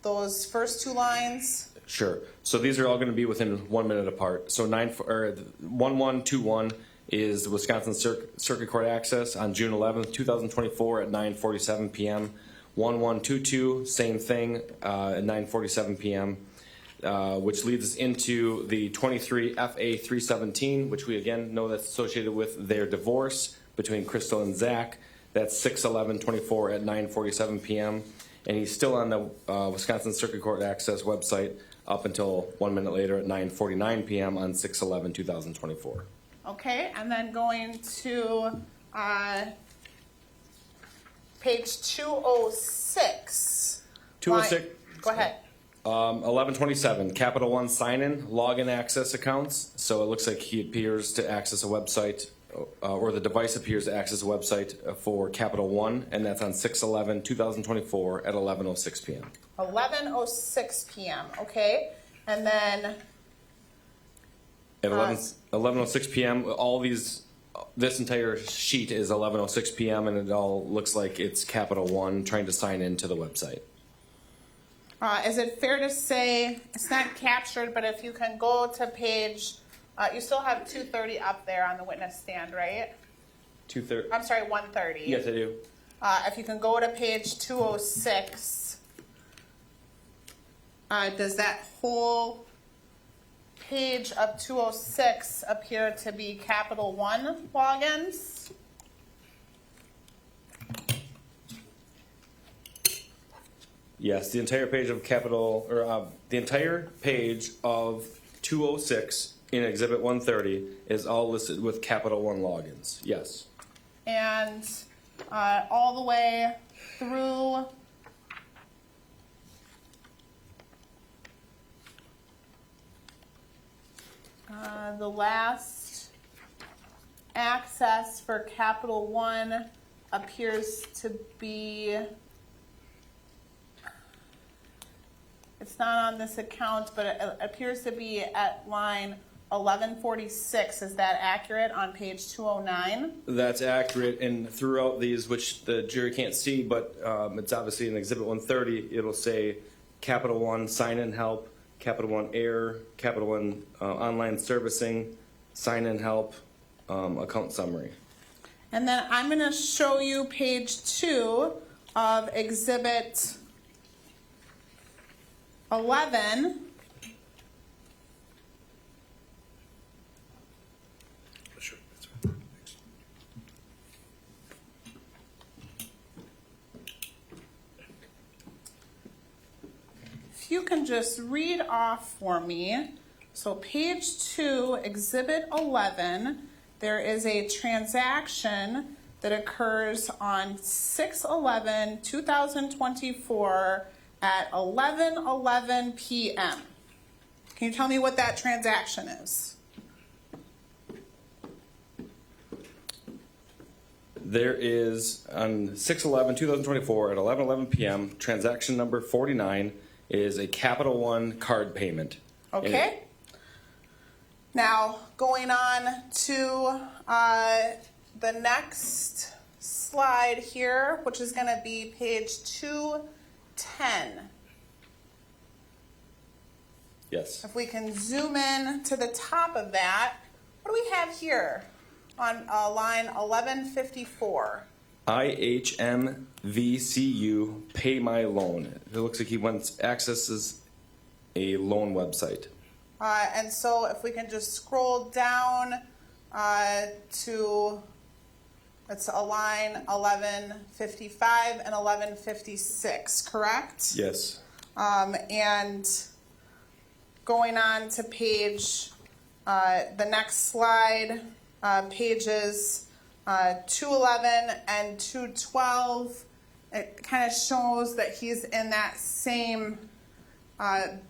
those first two lines? Sure. So these are all going to be within 1 minute apart. So 1121 is the Wisconsin Circuit Court access on June 11th, 2024 at 9:47 p.m. 1122, same thing at 9:47 p.m. Which leads us into the 23 FA 317, which we again know that's associated with their divorce between Crystal and Zach. That's 6/11/24 at 9:47 p.m. And he's still on the Wisconsin Circuit Court Access website up until 1 minute later at 9:49 p.m. on 6/11/2024. Okay, and then going to page 206. 206. Go ahead. 1127, Capital One sign-in, login access accounts. So it looks like he appears to access a website, or the device appears to access a website for Capital One, and that's on 6/11/2024 at 11:06 p.m. 11:06 p.m., okay? And then At 11:06 p.m., this entire sheet is 11:06 p.m., and it all looks like it's Capital One trying to sign into the website. is it fair to say, it's not captured, but if you can go to page, you still have 230 up there on the witness stand, right? 230. I'm sorry, 130. Yes, I do. If you can go to page 206, does that whole page of 206 appear to be Capital One logins? Yes, the entire page of the entire page of 206 in Exhibit 130 is all listed with Capital One logins. Yes. And all the way through the last access for Capital One appears to be, it's not on this account, but it appears to be at line 1146. Is that accurate on page 209? That's accurate, and throughout these, which the jury can't see, but it's obviously in Exhibit 130, it'll say Capital One sign-in help, Capital One Air, Capital One online servicing, sign-in help, account summary. And then I'm going to show you page 2 of Exhibit 11. Sure, that's right. If you can just read off for me. So page 2, Exhibit 11, there is a transaction that occurs on 6/11/2024 at 11:11 p.m. Can you tell me what that transaction is? There is on 6/11/2024 at 11:11 p.m. transaction number 49 is a Capital One card payment. Okay. Now, going on to the next slide here, which is going to be page 210. Yes. If we can zoom in to the top of that, what do we have here on line 1154? IHMVCU Pay My Loan. It looks like he accesses a loan website. And so if we can just scroll down to, it's a line 1155 and 1156, correct? Yes. And going on to page, the next slide, pages 211 and 212, it kind of shows that he's in that same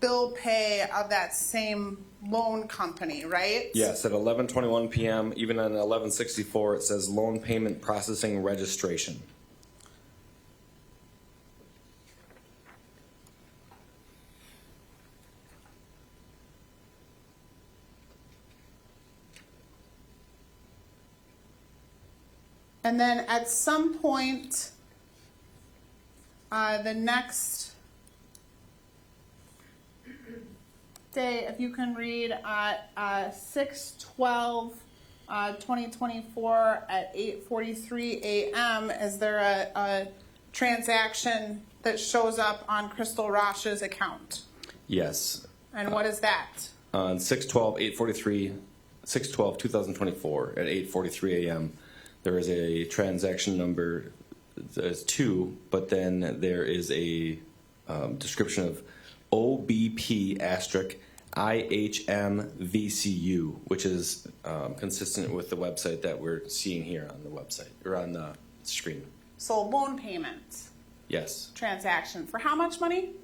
bill pay of that same loan company, right? Yes, at 11:21 p.m., even on 11:64, it says loan payment processing registration. And then at some point, the next day, if you can read at 6/12/2024 at 8:43 a.m., is there a transaction that shows up on Crystal Rasch's account? Yes. And what is that? On 6/12/2024 at 8:43 a.m., there is a transaction number, there's 2, but then there is a description of OBP asterisk IHMVCU, which is consistent with the website that we're seeing here on the website, or on the screen. So loan payment Yes. transaction. For how much money?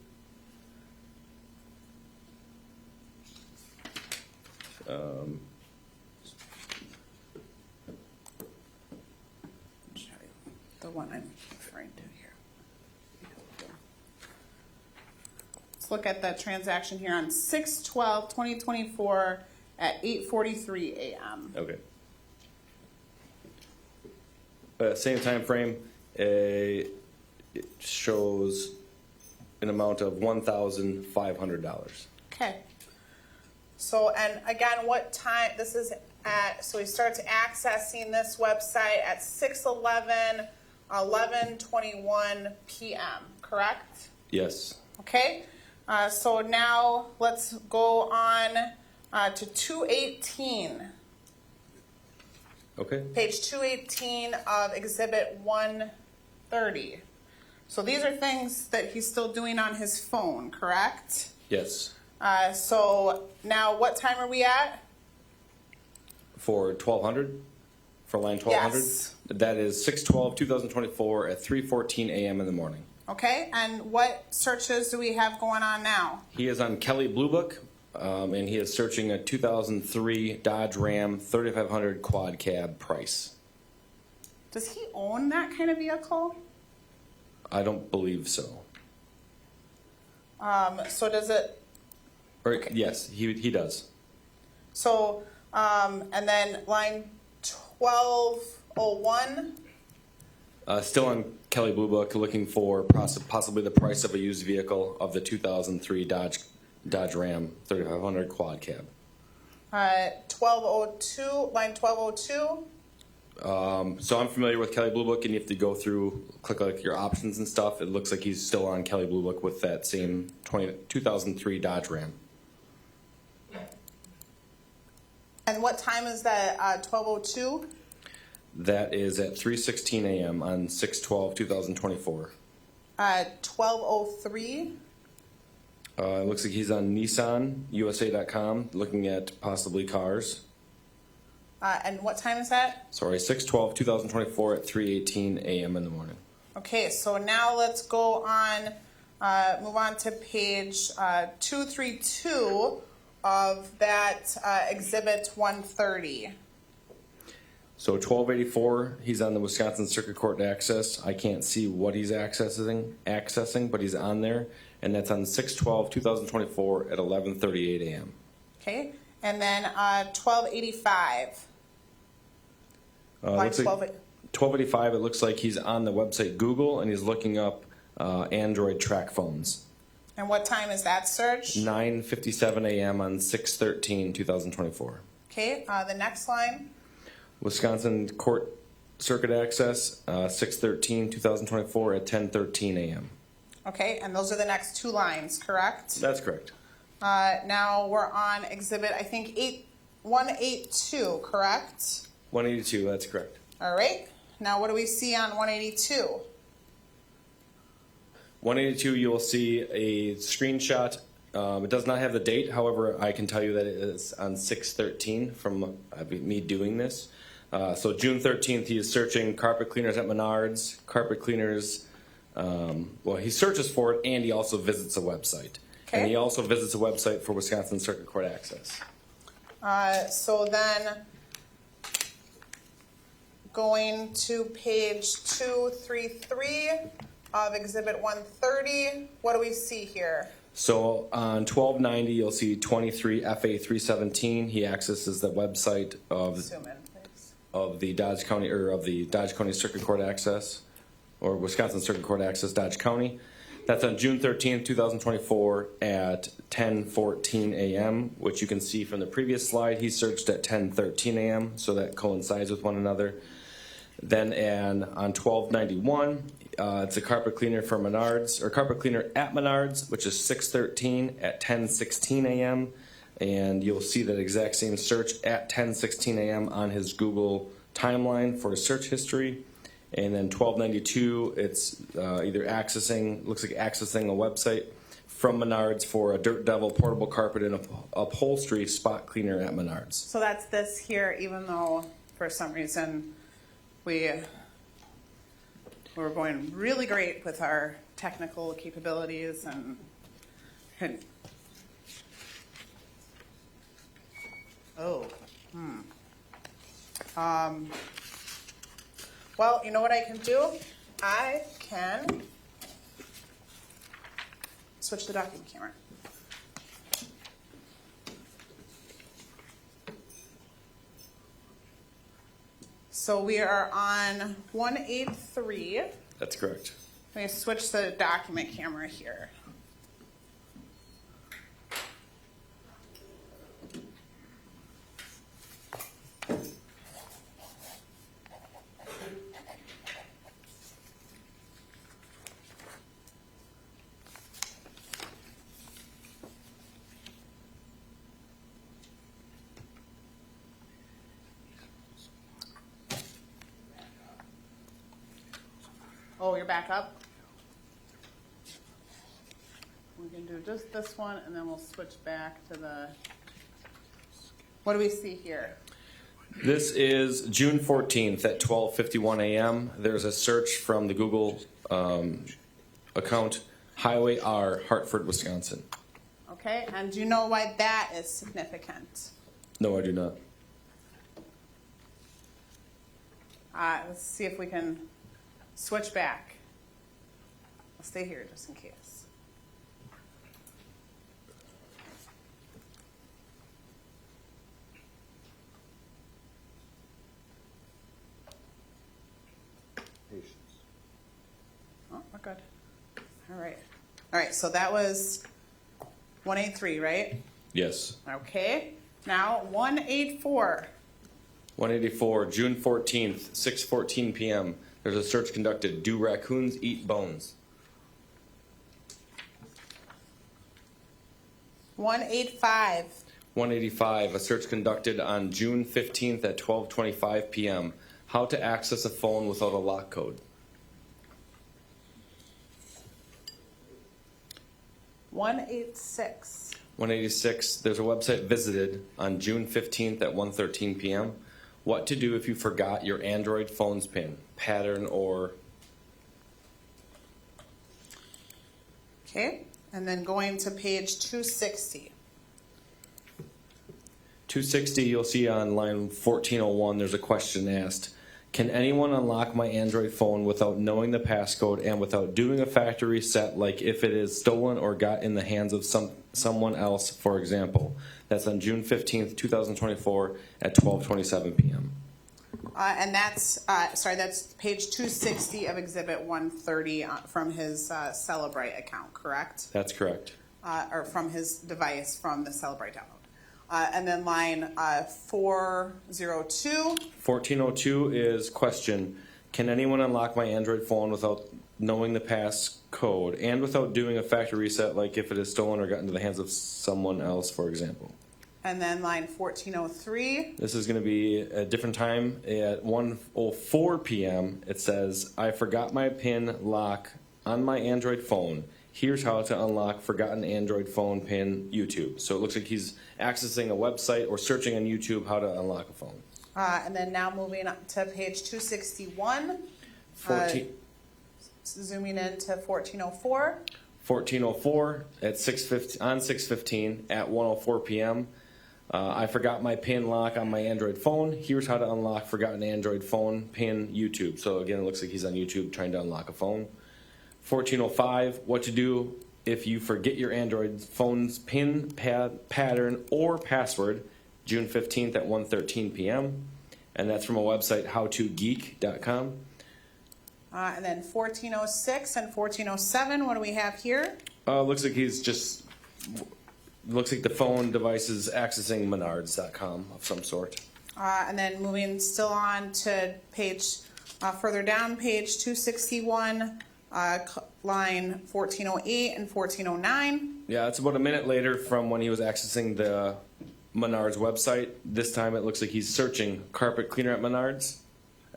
The one I'm referring to here. Let's look at the transaction here on 6/12/2024 at 8:43 a.m. Okay. Same time frame, it shows an amount of $1,500. Okay. So, and again, what time, this is at, so he starts accessing this website at 6/11/11:21 p.m., correct? Yes. Okay. So now let's go on to 218. Okay. Page 218 of Exhibit 130. So these are things that he's still doing on his phone, correct? Yes. So now what time are we at? For 1200, for line 1200. Yes. That is 6/12/2024 at 3:14 a.m. in the morning. Okay, and what searches do we have going on now? He is on Kelly Blue Book, and he is searching a 2003 Dodge Ram 3500 quad cab price. Does he own that kind of vehicle? I don't believe so. So does it, Or Okay. yes, he does. so, and then line 1201, Still on Kelly Blue Book, looking for possibly the price of a used vehicle of the 2003 Dodge Ram 3500 quad cab. 1202, line 1202. So I'm familiar with Kelly Blue Book, and you have to go through, click like your options and stuff. It looks like he's still on Kelly Blue Book with that same 2003 Dodge Ram. And what time is that, 1202? That is at 3:16 a.m. on 6/12/2024. 1203. It looks like he's on NissanUSA.com looking at possibly cars. And what time is that? Sorry, 6/12/2024 at 3:18 a.m. in the morning. Okay, so now let's go on, move on to page 232 of that exhibit 130. So 1284, he's on the Wisconsin Circuit Court access. I can't see what he's accessing, but he's on there, and that's on 6/12/2024 at 11:38 a.m. Okay, and then 1285. Looks like 1285. It looks like he's on the website Google, and he's looking up Android track phones. And what time is that search? 9:57 a.m. on 6/13/2024. Okay, the next line. Wisconsin Court Circuit Access, 6/13/2024 at 10:13 a.m. Okay, and those are the next two lines, correct? That's correct. Now we're on exhibit, I think, 182, correct? 182, that's correct. All right, now what do we see on 182? 182, you will see a screenshot. It does not have the date. However, I can tell you that it is on 6/13 from me doing this. So June 13th, he is searching carpet cleaners at Menards, carpet cleaners. Well, he searches for it, and he also visits a website. Okay. And he also visits a website for Wisconsin Circuit Court access. So then, going to page 233 of exhibit 130, what do we see here? So on 1290, you'll see 23 FA 317. He accesses the website Zoom in, please. of the Dodge County Circuit Court access, or Wisconsin Circuit Court access, Dodge County. That's on June 13th, 2024 at 10:14 a.m., which you can see from the previous slide. He searched at 10:13 a.m., so that coincides with one another. Then on 1291, it's a carpet cleaner for Menards, or carpet cleaner at Menards, which is 6/13 at 10:16 a.m. And you'll see that exact same search at 10:16 a.m. on his Google timeline for his search history. And then 1292, it's either looks like accessing a website from Menards for a Dirt Devil portable carpet and upholstery spot cleaner at Menards. So that's this here, even though for some reason we're going really great with our technical capabilities and well, you know what I can do? I can switch the document camera. So we are on 183. That's correct. Let me switch the document camera here. Oh, you're back up? We can do just this one, and then we'll switch back to the, what do we see here? This is June 14th at 12:51 a.m. There's a search from the Google account, Highway R, Hartford, Wisconsin. Okay, and do you know why that is significant? No, I do not. Let's see if we can switch back. I'll stay here just in case. Patience. Oh, we're good. All right. All right, so that was 183, right? Yes. Okay. Now 184. 184, June 14th, 6:14 p.m. There's a search conducted. Do raccoons eat bones? 185. 185, a search conducted on June 15th at 12:25 p.m. How to access a phone without a lock code? 186. 186, there's a website visited on June 15th at 1:13 p.m. What to do if you forgot your Android phone's PIN, pattern, or... Okay, and then going to page 260. 260, you'll see on line 1401, there's a question asked. Can anyone unlock my Android phone without knowing the passcode and without doing a factory reset, like if it is stolen or got in the hands of someone else, for example? That's on June 15th, 2024 at 12:27 p.m. And that's, that's page 260 of Exhibit 130 from his Celebrate account, correct? That's correct. Or from his device from the Celebrate download. And then line 402. 1402 is question. Can anyone unlock my Android phone without knowing the passcode and without doing a factory reset, like if it is stolen or got into the hands of someone else, for example? And then line 1403. This is going to be a different time at 1:04 p.m. It says, I forgot my PIN lock on my Android phone. Here's how to unlock forgotten Android phone PIN, YouTube. So it looks like he's accessing a website or searching on YouTube how to unlock a phone. And then now moving up to page 261. 14. Zooming into 1404. 1404 at 6:15 on 6:15 at 1:04 p.m. I forgot my PIN lock on my Android phone. Here's how to unlock forgotten Android phone PIN, YouTube. So again, it looks like he's on YouTube trying to unlock a phone. 1405, what to do if you forget your Android phone's PIN, pattern, or password, June 15th at 1:13 p.m. And that's from a website, howtogeek.com. And then 1406 and 1407, what do we have here? Looks like he's just, looks like the phone device is accessing menards.com of some sort. And then moving still on to page, further down, page 261, line 1408 and 1409. Yeah, it's about a minute later from when he was accessing the Menards website. This time it looks like he's searching carpet cleaner at Menards.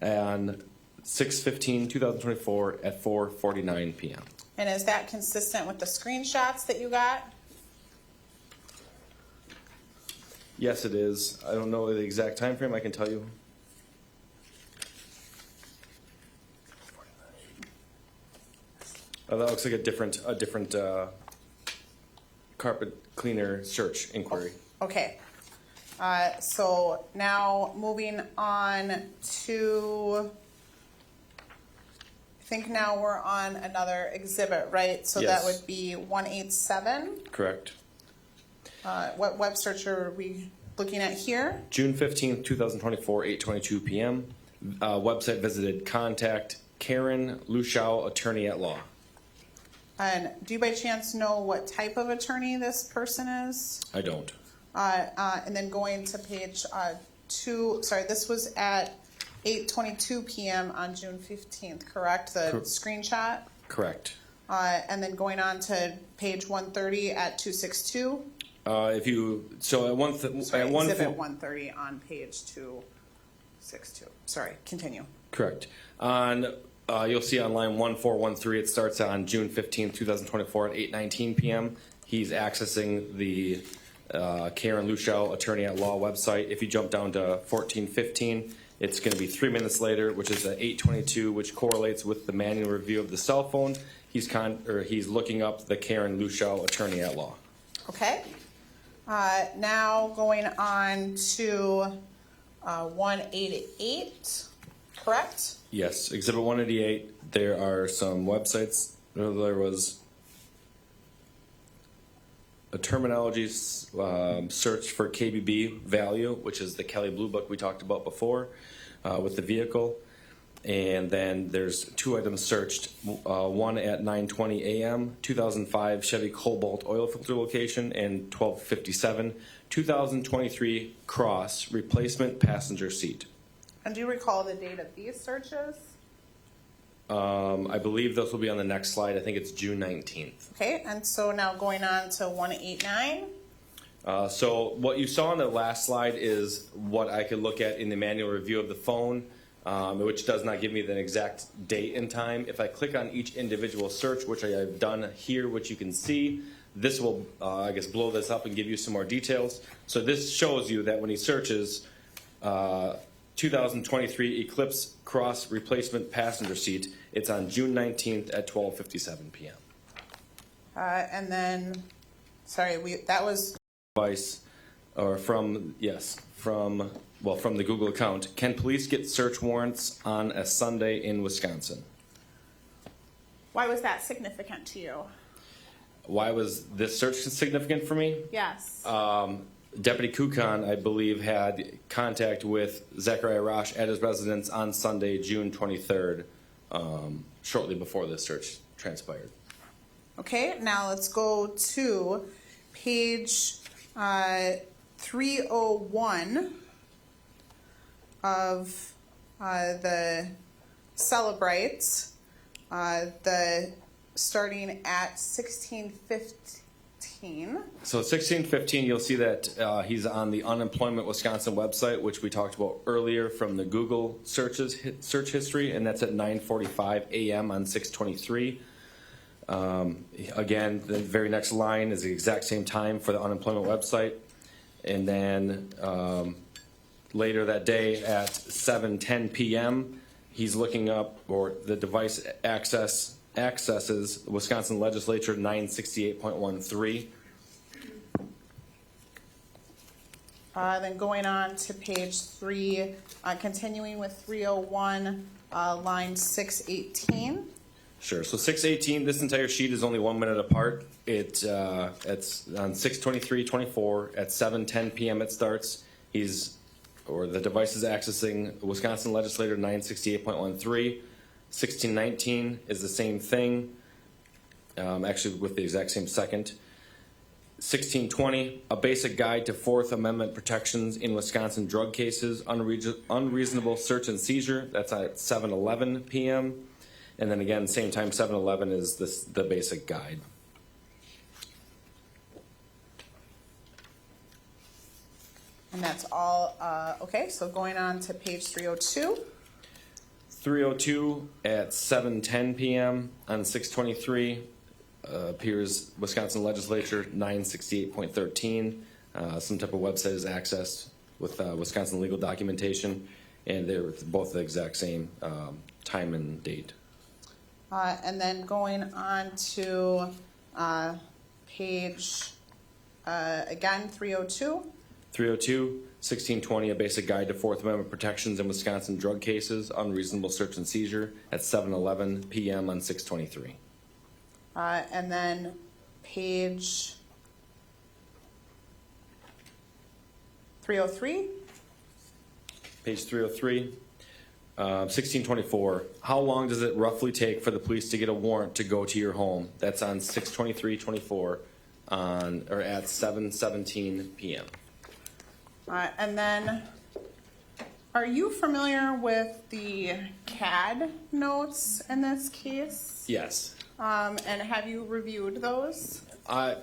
And 6/15/2024 at 4:49 p.m. And is that consistent with the screenshots that you got? Yes, it is. I don't know the exact time frame. I can tell you. That looks like a different carpet cleaner search inquiry. Okay. So now moving on to, I think now we're on another exhibit, right? So Yes. that would be 187. Correct. What web search are we looking at here? June 15th, 2024, 8:22 p.m. Website visited. Contact Karen Luschau, attorney at law. And do you by chance know what type of attorney this person is? I don't. And then going to page this was at 8:22 p.m. on June 15th, correct? The screenshot? Correct. And then going on to page 130 at 262. Exhibit 130 on page 262. Sorry, continue. Correct. On you'll see on line 1413, it starts on June 15th, 2024 at 8:19 p.m. He's accessing the Karen Luschau, attorney at law website. If you jump down to 1415, it's going to be 3 minutes later, which is at 8:22, which correlates with the manual review of the cell phone. He's looking up the Karen Luschau, attorney at law. Okay. Now going on to 188, correct? Yes, Exhibit 188. There are some websites. There was a terminology search for KBB value, which is the Kelly Blue Book we talked about before with the vehicle. And then there's 2 items searched, one at 9:20 a.m., 2005 Chevy Cobalt oil filter location, and 12:57, 2023 Cross replacement passenger seat. And do you recall the date of these searches? I believe those will be on the next slide. I think it's June 19th. Okay, and so now going on to 189. So what you saw on the last slide is what I could look at in the manual review of the phone, which does not give me the exact date and time. If I click on each individual search, which I have done here, which you can see, this will, I guess, blow this up and give you some more details. So this shows you that when he searches 2023 Eclipse Cross Replacement Passenger Seat. It's on June 19th at 12:57 p.m. And then, sorry, that was, Device, or from the Google account. Can police get search warrants on a Sunday in Wisconsin? why was that significant to you? Why was this search significant for me? Yes. Deputy Kukan, I believe, had contact with Zachariah Rasch at his residence on Sunday, June 23rd, shortly before this search transpired. Okay, now let's go to page 301 of the Celebrates, the starting at 1615. So 1615, you'll see that he's on the Unemployment Wisconsin website, which we talked about earlier from the Google search history, and that's at 9:45 a.m. on 6/23. Again, the very next line is the exact same time for the unemployment website. And then later that day at 7:10 p.m., he's looking up, or the device accesses Wisconsin Legislature 968.13. Then going on to page 3, continuing with 301, line 618. Sure. So 618, this entire sheet is only 1 minute apart. It's on 6:23:24 at 7:10 p.m. it starts. The device is accessing Wisconsin Legislator 968.13. 1619 is the same thing, actually with the exact same second. 1620, a basic guide to Fourth Amendment protections in Wisconsin drug cases, unreasonable search and seizure. That's at 7:11 p.m. And then again, same time, 7:11 is the basic guide. And that's all, okay, so going on to page 302. 302 at 7:10 p.m. on 6/23 appears Wisconsin Legislature 968.13. Some type of website is accessed with Wisconsin legal documentation, and they're both the exact same time and date. And then going on to page, again, 302. 302, 1620, a basic guide to Fourth Amendment protections in Wisconsin drug cases, unreasonable search and seizure at 7:11 p.m. on 6/23. And then page 303. Page 303, 1624. How long does it roughly take for the police to get a warrant to go to your home? That's on 6/23/24 at 7:17 p.m. And then, are you familiar with the CAD notes in this case? Yes. And have you reviewed those? I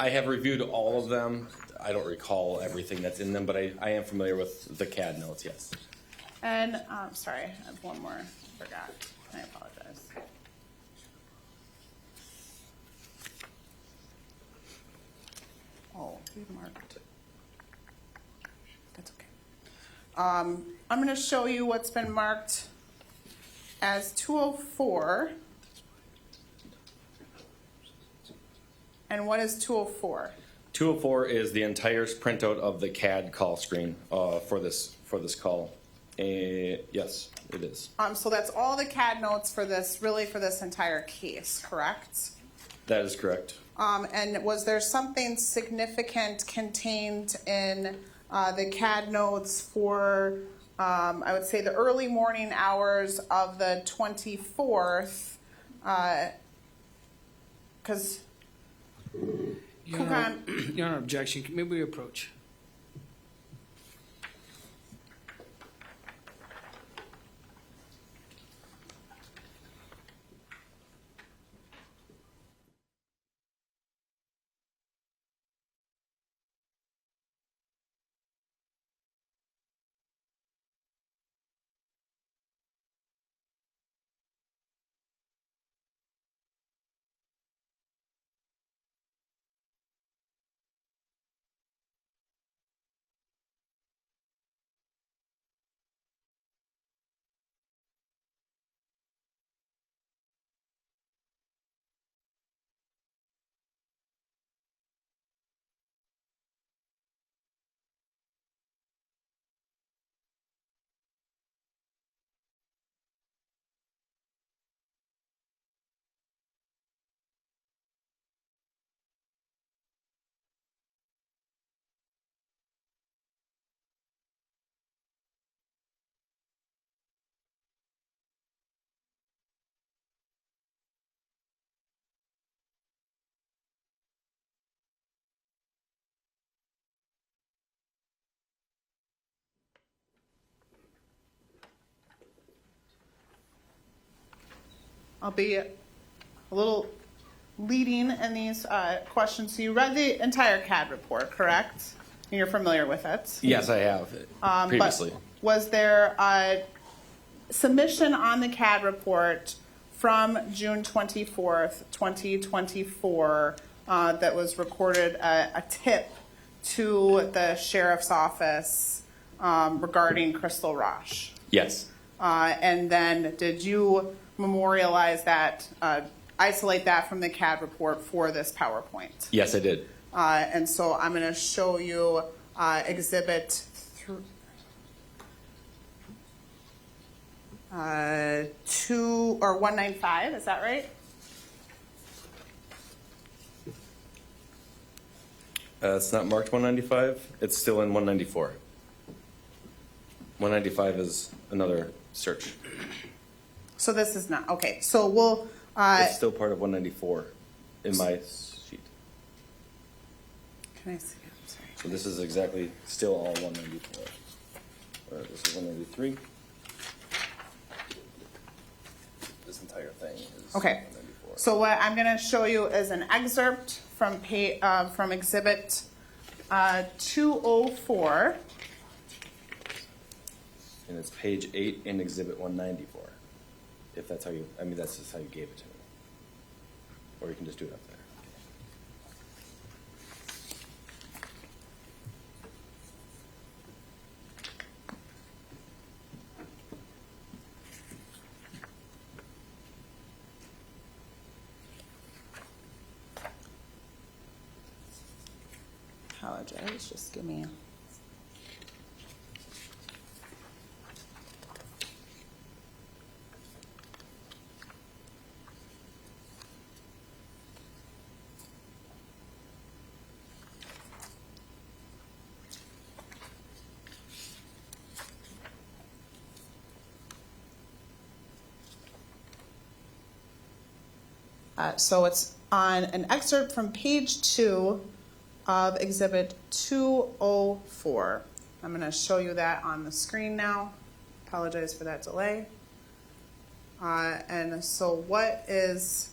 have reviewed all of them. I don't recall everything that's in them, but I am familiar with the CAD notes, yes. And, sorry, I have one more. I forgot. I apologize. Oh, we marked. That's okay. I'm going to show you what's been marked as 204. And what is 204? 204 is the entire printout of the CAD call screen for this call. Yes, it is. So that's all the CAD notes for this, really for this entire case, correct? That is correct. And was there something significant contained in the CAD notes for, I would say, the early morning hours of the 24th? Because Your Honor, objection. May we approach? I'll be a little leading in these questions. So you read the entire CAD report, correct? And you're familiar with it? Yes, I have previously. But was there a submission on the CAD report from June 24th, 2024, that was recorded a tip to the sheriff's office regarding Crystal Rasch? Yes. And then did you memorialize that, isolate that from the CAD report for this PowerPoint? Yes, I did. And so I'm going to show you exhibit 2 or 195. Is that right? It's not marked 195. It's still in 194. 195 is another search. So this is not okay. So we'll. It's still part of 194 in my sheet. Can I see it? I'm sorry. So this is exactly still all 194. This is 193. This entire thing is Okay. 194. So what I'm going to show you is an excerpt from from exhibit 204. And it's page 8 in exhibit 194. If that's how you, I mean, that's just how you gave it to me. Or you can just do it up there. Apologize. Just give me. So it's on an excerpt from page 2 of exhibit 204. I'm going to show you that on the screen now. Apologize for that delay. And so what is,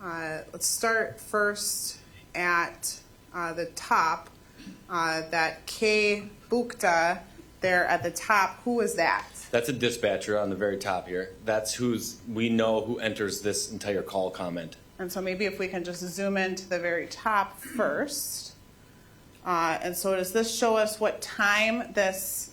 let's start first at the top, that K. Bukta there at the top. Who is that? That's a dispatcher on the very top here. That's we know who enters this entire call comment. And so maybe if we can just zoom into the very top first. And so does this show us what time this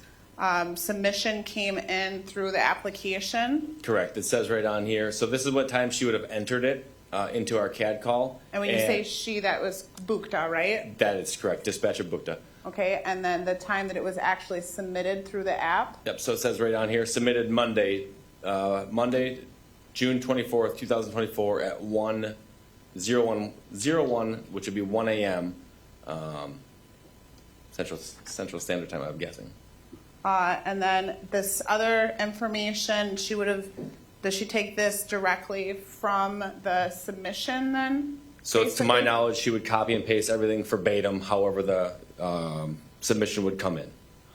submission came in through the application? Correct. It says right on here. So this is what time she would have entered it into our CAD call. And when you say she, that was Bukta, right? That is correct. Dispatcher Bukta. Okay, and then the time that it was actually submitted through the app? Yep. So it says right on here, submitted Monday, June 24th, 2024 at 1:01, which would be 1 a.m. Central Standard Time, I'm guessing. And then this other information, does she take this directly from the submission then? So to my basically? knowledge, she would copy and paste everything verbatim, however the submission would come in.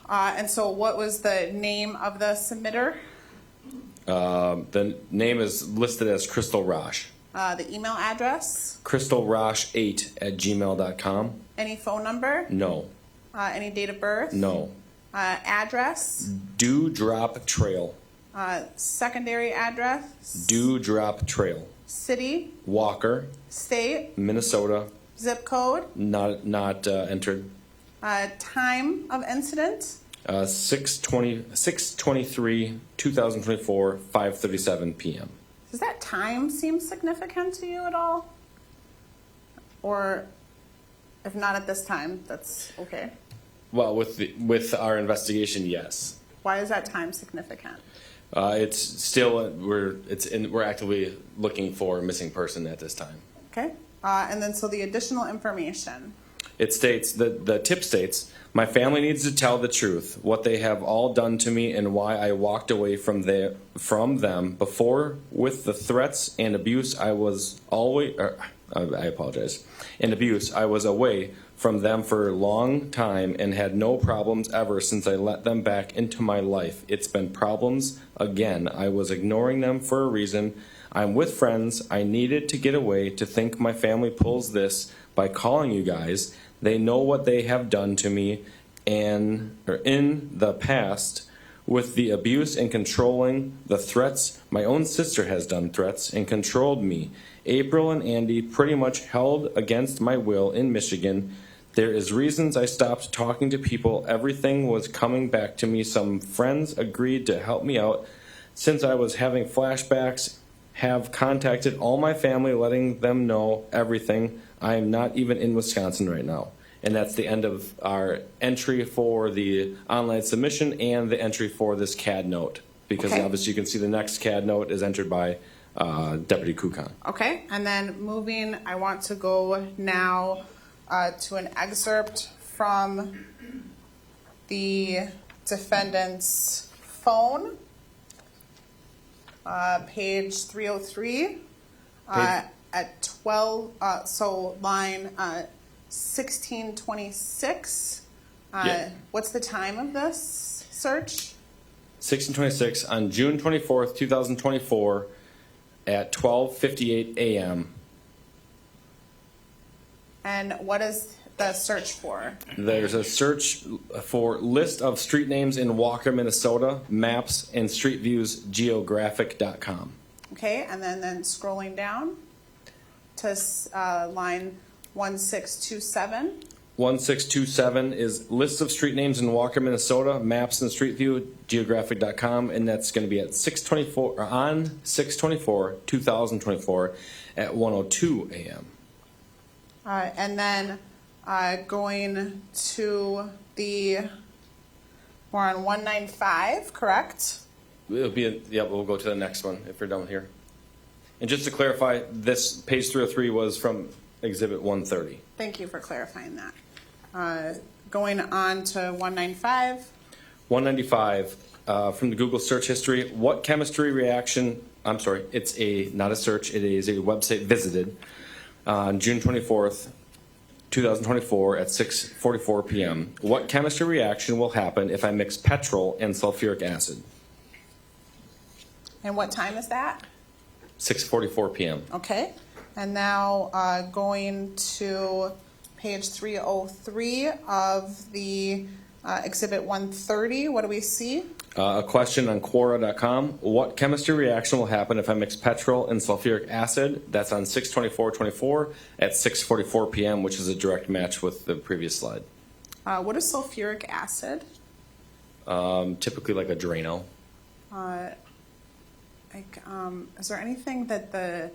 And so what was the name of the submitter? The name is listed as Crystal Rasch. The email address? crystalrash8@gmail.com. Any phone number? No. Any date of birth? No. Address? Dewdrop Trail. Secondary address? Dewdrop Trail. City? Walker, State? Minnesota. Zip code? Not entered. Time of incident? 6/23/2024, 5:37 p.m. Does that time seem significant to you at all? Or if not at this time, that's okay. Well, with our investigation, yes. Why is that time significant? It's still we're actively looking for a missing person at this time. Okay. And then so the additional information. It states the tip states, my family needs to tell the truth, what they have all done to me, and why I walked away from them before with the threats and abuse. I apologize. And abuse. I was away from them for a long time and had no problems ever since I let them back into my life. It's been problems again. I was ignoring them for a reason. I'm with friends. I needed to get away to think my family pulls this by calling you guys. They know what they have done to me in the past with the abuse and controlling the threats. My own sister has done threats and controlled me. April and Andy pretty much held against my will in Michigan. There is reasons I stopped talking to people. Everything was coming back to me. Some friends agreed to help me out. Since I was having flashbacks, have contacted all my family, letting them know everything. I am not even in Wisconsin right now. And that's the end of our entry for the online submission and the entry for this CAD note. Because Okay. obviously you can see the next CAD note is entered by Deputy Kukan. Okay, and then moving, I want to go now to an excerpt from the defendant's phone, page 303, at 12, so line 1626. Yeah. What's the time of this search? 1626 on June 24th, 2024 at 12:58 a.m. And what is the search for? There's a search for list of street names in Walker, Minnesota, maps and street views geographic.com. Okay, and then scrolling down to line 1627. 1627 is list of street names in Walker, Minnesota, maps and street view geographic.com, and that's going to be at 624 or on 6/24/2024 at 1:02 a.m. And then going to we're on 195, correct? It'll be we'll go to the next one if you're done here. And just to clarify, this page 303 was from Exhibit 130. Thank you for clarifying that. Going on to 195. 195 from the Google search history. What chemistry reaction? I'm sorry, it's not a search. It is a website visited on June 24th, 2024 at 6:44 p.m. What chemistry reaction will happen if I mix petrol and sulfuric acid? And what time is that? 6:44 p.m. Okay. And now going to page 303 of the Exhibit 130. What do we see? A question on Quora.com. What chemistry reaction will happen if I mix petrol and sulfuric acid? That's on 6/24/24 at 6:44 p.m., which is a direct match with the previous slide. What is sulfuric acid? Typically like a Drano. Is there anything that the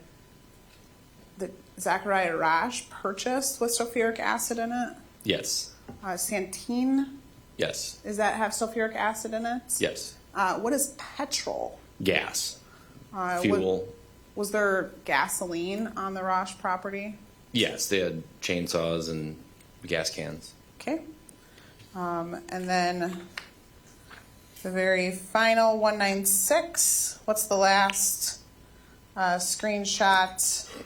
Zachariah Rasch purchased with sulfuric acid in it? Yes. Santeen, Yes. does that have sulfuric acid in it? Yes. What is petrol? Gas. Uh, Fuel. Was there gasoline on the Rasch property? Yes, they had chainsaws and gas cans. Okay. And then the very final 196. What's the last screenshot?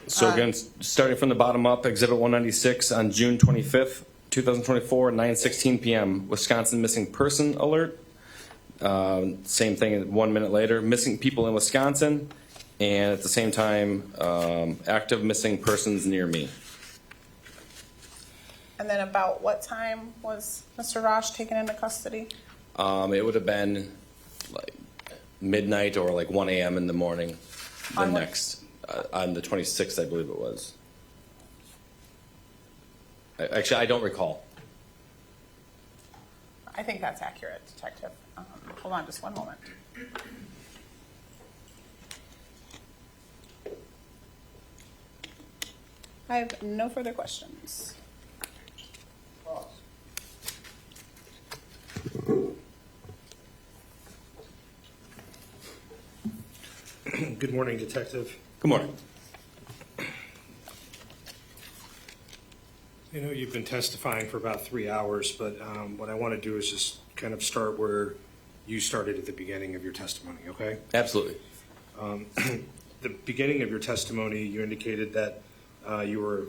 So again, starting from the bottom up, Exhibit 196 on June 25th, 2024, 9:16 p.m. Wisconsin missing person alert. Same thing 1 minute later, missing people in Wisconsin, and at the same time, active missing persons near me. And then about what time was Mr. Rasch taken into custody? It would have been like midnight or like 1 a.m. in the morning. The On what- next, on the 26th, I believe it was. Actually, I don't recall. I think that's accurate, Detective. Hold on just one moment. I have no further questions. Good morning, Detective. Good morning. I know you've been testifying for about 3 hours, but what I want to do is just kind of start where you started at the beginning of your testimony, okay? Absolutely. The beginning of your testimony, you indicated that you were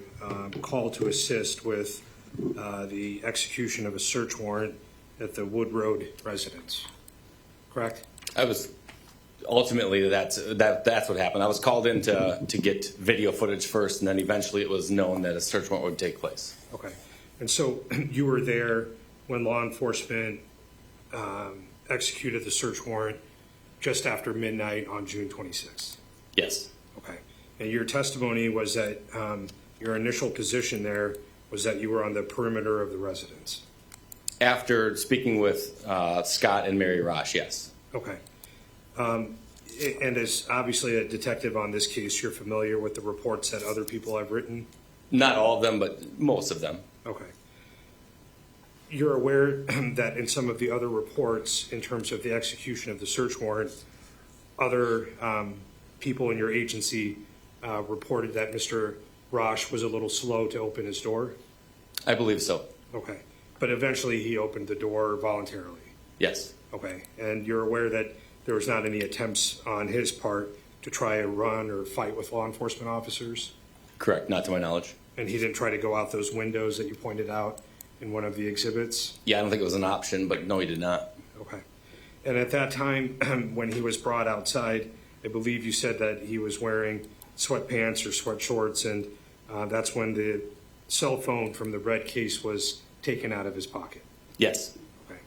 called to assist with the execution of a search warrant at the Wood Road residence, correct? I was ultimately, that's what happened. I was called in to get video footage first, and then eventually it was known that a search warrant would take place. Okay. And so you were there when law enforcement executed the search warrant just after midnight on June 26th? Yes. Okay. And your testimony was that your initial position there was that you were on the perimeter of the residence? After speaking with Scott and Mary Rasch, yes. Okay. And as obviously a detective on this case, you're familiar with the reports that other people have written? Not all of them, but most of them. Okay. You're aware that in some of the other reports, in terms of the execution of the search warrant, other people in your agency reported that Mr. Rasch was a little slow to open his door? I believe so. Okay. But eventually he opened the door voluntarily? Yes. Okay. And you're aware that there was not any attempts on his part to try and run or fight with law enforcement officers? Correct, not to my knowledge. And he didn't try to go out those windows that you pointed out in one of the exhibits? Yeah, I don't think it was an option, but no, he did not. Okay. And at that time, when he was brought outside, I believe you said that he was wearing sweatpants or sweat shorts, and that's when the cell phone from the red case was taken out of his pocket? Yes. Okay.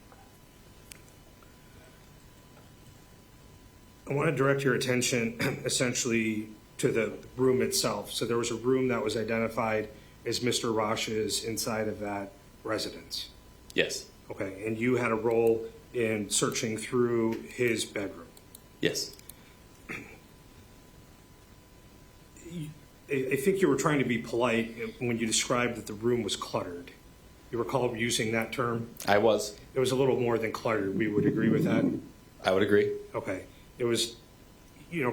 I want to direct your attention essentially to the room itself. So there was a room that was identified as Mr. Rasch's inside of that residence. Yes. Okay, and you had a role in searching through his bedroom. Yes. I think you were trying to be polite when you described that the room was cluttered. You recall using that term? I was. It was a little more than cluttered. We would agree with that? I would agree. Okay. It was,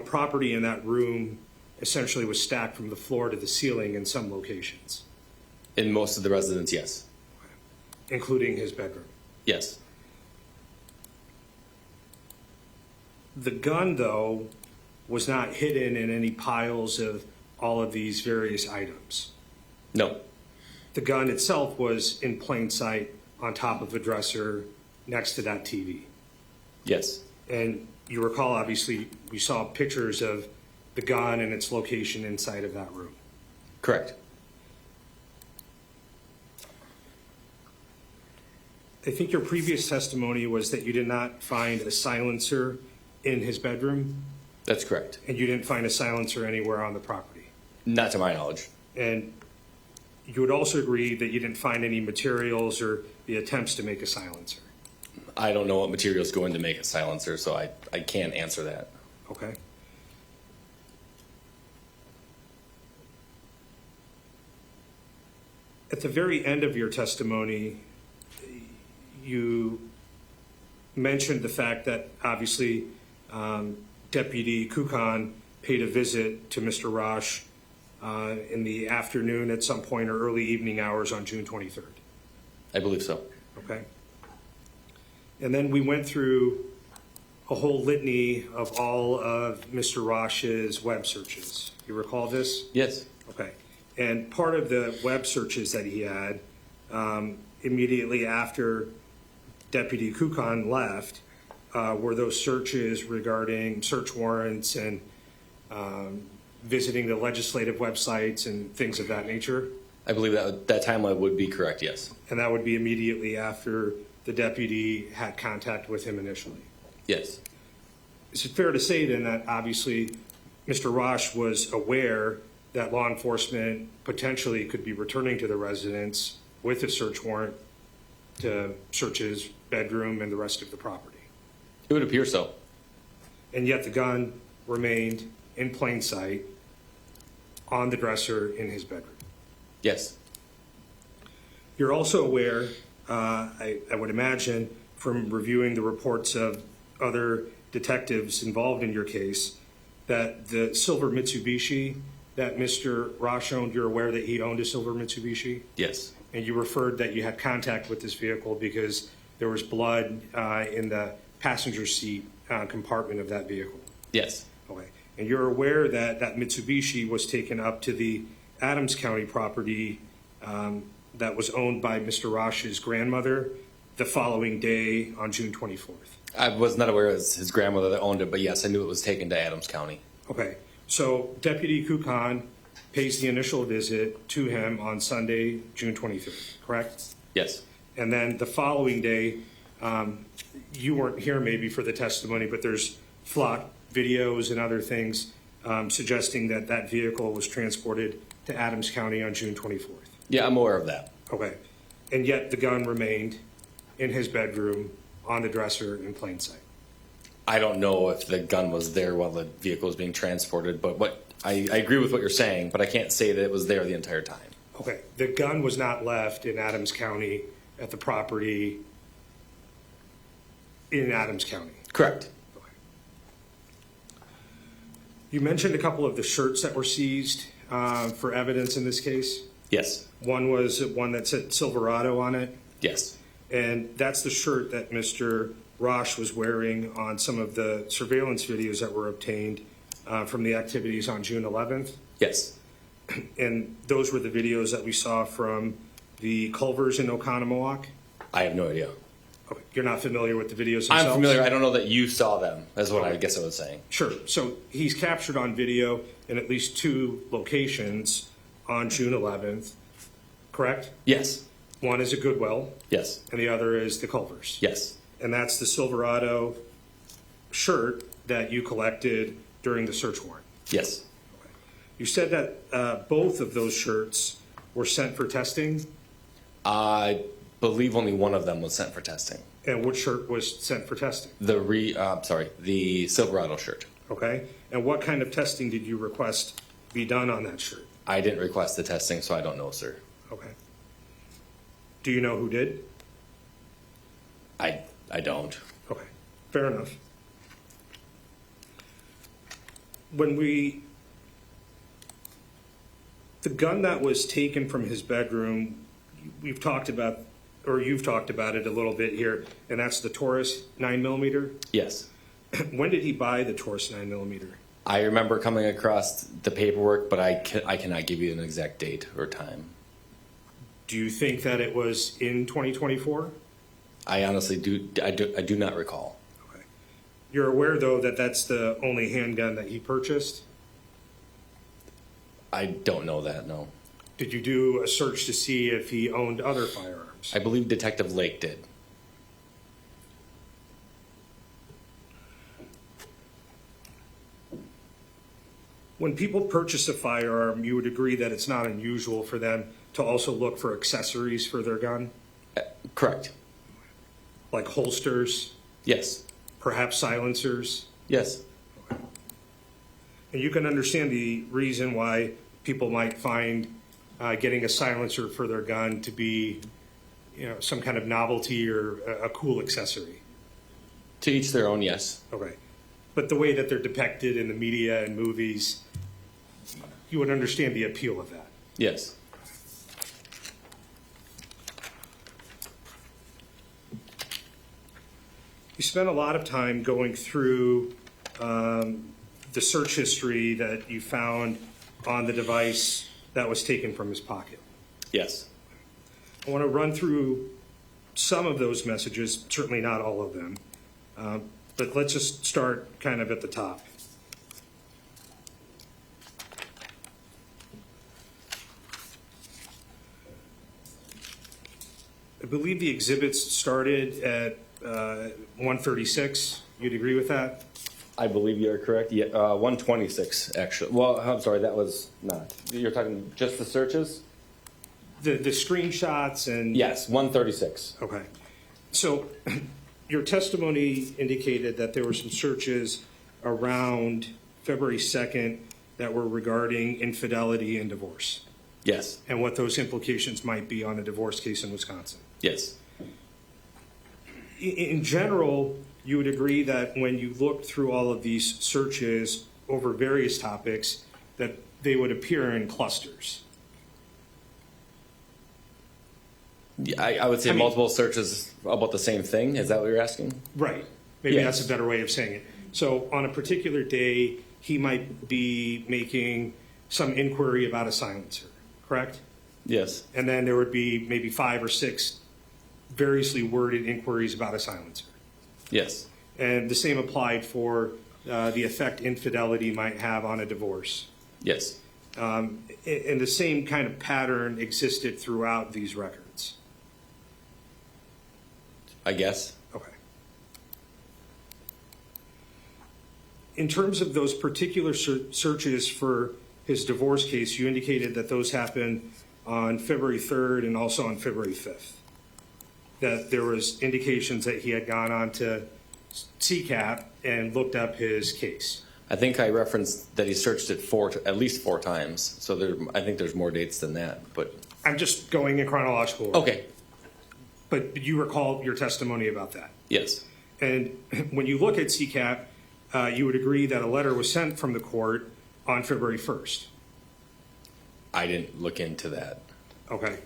property in that room essentially was stacked from the floor to the ceiling in some locations. In most of the residents, yes. Including his bedroom. Yes. The gun, though, was not hidden in any piles of all of these various items. No. The gun itself was in plain sight on top of a dresser next to that TV. Yes. And you recall, obviously, we saw pictures of the gun and its location inside of that room. Correct. I think your previous testimony was that you did not find a silencer in his bedroom, That's correct. and you didn't find a silencer anywhere on the property. Not to my knowledge. And you would also agree that you didn't find any materials or the attempts to make a silencer. I don't know what materials go in to make a silencer, so I can't answer that. Okay? At the very end of your testimony, you mentioned the fact that obviously Deputy Kukan paid a visit to Mr. Rasch in the afternoon at some point or early evening hours on June 23rd. I believe so. Okay? And then we went through a whole litany of all of Mr. Rasch's web searches. You recall this? Yes. Okay. And part of the web searches that he had immediately after Deputy Kukan left were those searches regarding search warrants and visiting the legislative websites and things of that nature? I believe that timeline would be correct, yes. And that would be immediately after the deputy had contact with him initially? Yes. Is it fair to say then that obviously Mr. Rasch was aware that law enforcement potentially could be returning to the residence with a search warrant to search his bedroom and the rest of the property? It would appear so. And yet the gun remained in plain sight on the dresser in his bedroom? Yes. You're also aware, I would imagine, from reviewing the reports of other detectives involved in your case, that the silver Mitsubishi that Mr. Rasch owned, you're aware that he owned a silver Mitsubishi? Yes. And you referred that you had contact with this vehicle because there was blood in the passenger seat compartment of that vehicle? Yes. Okay. And you're aware that that Mitsubishi was taken up to the Adams County property that was owned by Mr. Rasch's grandmother the following day on June 24th. I was not aware it was his grandmother that owned it, but yes, I knew it was taken to Adams County. Okay, so Deputy Kukan pays the initial visit to him on Sunday, June 23rd, correct? Yes. And then the following day, you weren't here maybe for the testimony, but there's flock videos and other things suggesting that that vehicle was transported to Adams County on June 24th. Yeah, I'm aware of that. Okay, and yet the gun remained in his bedroom on the dresser in plain sight. I don't know if the gun was there while the vehicle was being transported, but I agree with what you're saying, but I can't say that it was there the entire time. Okay, the gun was not left in Adams County at the property in Adams County. Correct. You mentioned a couple of the shirts that were seized for evidence in this case. Yes. One was one that said Silverado on it, Yes. and that's the shirt that Mr. Rasch was wearing on some of the surveillance videos that were obtained from the activities on June 11th. Yes. And those were the videos that we saw from the Culvers in Oconomowoc. I have no idea. Okay, you're not familiar with the videos themselves? I'm familiar. I don't know that you saw them, is what I guess I was saying. Sure. So he's captured on video in at least 2 locations on June 11th, correct? Yes. One is at Goodwill, Yes. and the other is the Culvers. Yes. And that's the Silverado shirt that you collected during the search warrant. Yes. You said that both of those shirts were sent for testing, I believe only one of them was sent for testing. and which shirt was sent for testing? The Silverado shirt. Okay? And what kind of testing did you request be done on that shirt? I didn't request the testing, so I don't know, sir. Okay. Do you know who did? I don't. Okay, fair enough. The gun that was taken from his bedroom, we've talked about, or you've talked about it a little bit here, and that's the Taurus 9mm. Yes. When did he buy the Taurus 9mm? I remember coming across the paperwork, but I cannot give you an exact date or time. Do you think that it was in 2024? I honestly do not recall. Okay. You're aware, though, that that's the only handgun that he purchased? I don't know that, no. Did you do a search to see if he owned other firearms? I believe Detective Lake did. When people purchase a firearm, you would agree that it's not unusual for them to also look for accessories for their gun, Correct. like holsters, Yes. perhaps silencers? Yes. And you can understand the reason why people might find getting a silencer for their gun to be, some kind of novelty or a cool accessory. To each their own, yes. Okay. But the way that they're depicted in the media and movies, you would understand the appeal of that. Yes. You spent a lot of time going through the search history that you found on the device that was taken from his pocket. Yes. I want to run through some of those messages, certainly not all of them, but let's just start kind of at the top. I believe the exhibits started at 136. You'd agree with that? I believe you're correct. Yeah, 126, actually. Well, I'm sorry, that was not. You're talking just the searches? The screenshots and... Yes, 136. Okay. So your testimony indicated that there were some searches around February 2nd that were regarding infidelity and divorce, Yes. and what those implications might be on a divorce case in Wisconsin. Yes. In general, you would agree that when you looked through all of these searches over various topics, that they would appear in clusters. Yeah, I would say I mean- multiple searches about the same thing. Is that what you're asking? Right. Maybe Yes. that's a better way of saying it. So on a particular day, he might be making some inquiry about a silencer, correct? Yes. And then there would be maybe 5 or 6 variously worded inquiries about a silencer. Yes. And the same applied for the effect infidelity might have on a divorce. Yes. And the same kind of pattern existed throughout these records. I guess. Okay. In terms of those particular searches for his divorce case, you indicated that those happened on February 3rd and also on February 5th. That there was indications that he had gone on to CCAP and looked up his case. I think I referenced that he searched it at least 4 times. So I think there's more dates than that. But I'm just going in chronological order. okay. But you recall your testimony about that. Yes. And when you look at CCAP, you would agree that a letter was sent from the court on February 1st. I didn't look into that. Okay.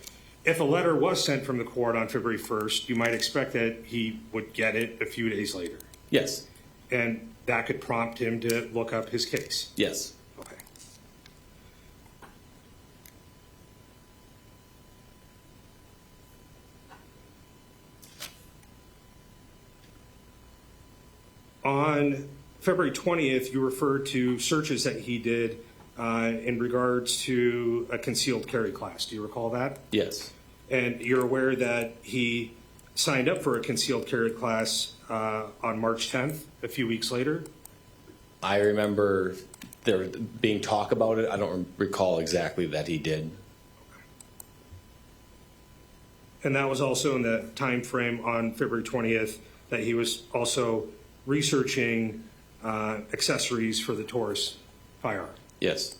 If a letter was sent from the court on February 1st, you might expect that he would get it a few days later. Yes. And that could prompt him to look up his case. Yes. Okay. On February 20th, you referred to searches that he did in regards to a concealed carry class. Do you recall that? Yes. And you're aware that he signed up for a concealed carry class on March 10th, a few weeks later? I remember there being talk about it. I don't recall exactly that he did. And that was also in the time frame on February 20th that he was also researching accessories for the Taurus firearm. Yes.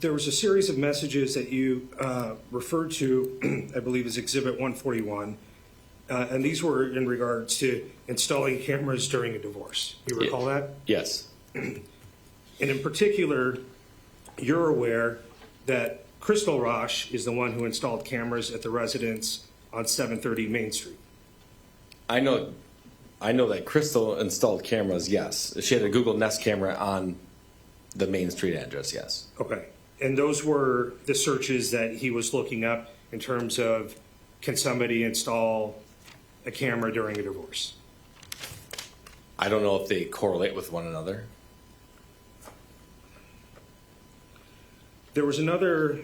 There was a series of messages that you referred to, I believe, as Exhibit 141, and these were in regards to installing cameras during a divorce. You recall that? Yes. And in particular, you're aware that Crystal Rasch is the one who installed cameras at the residence on 730 Main Street. I know that Crystal installed cameras, yes. She had a Google Nest camera on the Main Street address, yes. Okay. And those were the searches that he was looking up in terms of, can somebody install a camera during a divorce? I don't know if they correlate with one another. There was another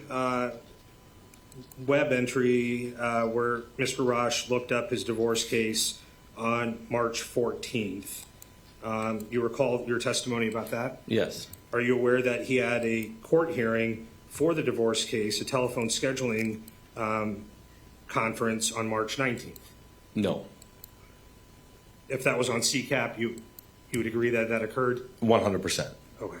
web entry where Mr. Rasch looked up his divorce case on March 14th. You recall your testimony about that? Yes. Are you aware that he had a court hearing for the divorce case, a telephone scheduling conference on March 19th? No. If that was on CCAP, you would agree that that occurred? 100%. Okay.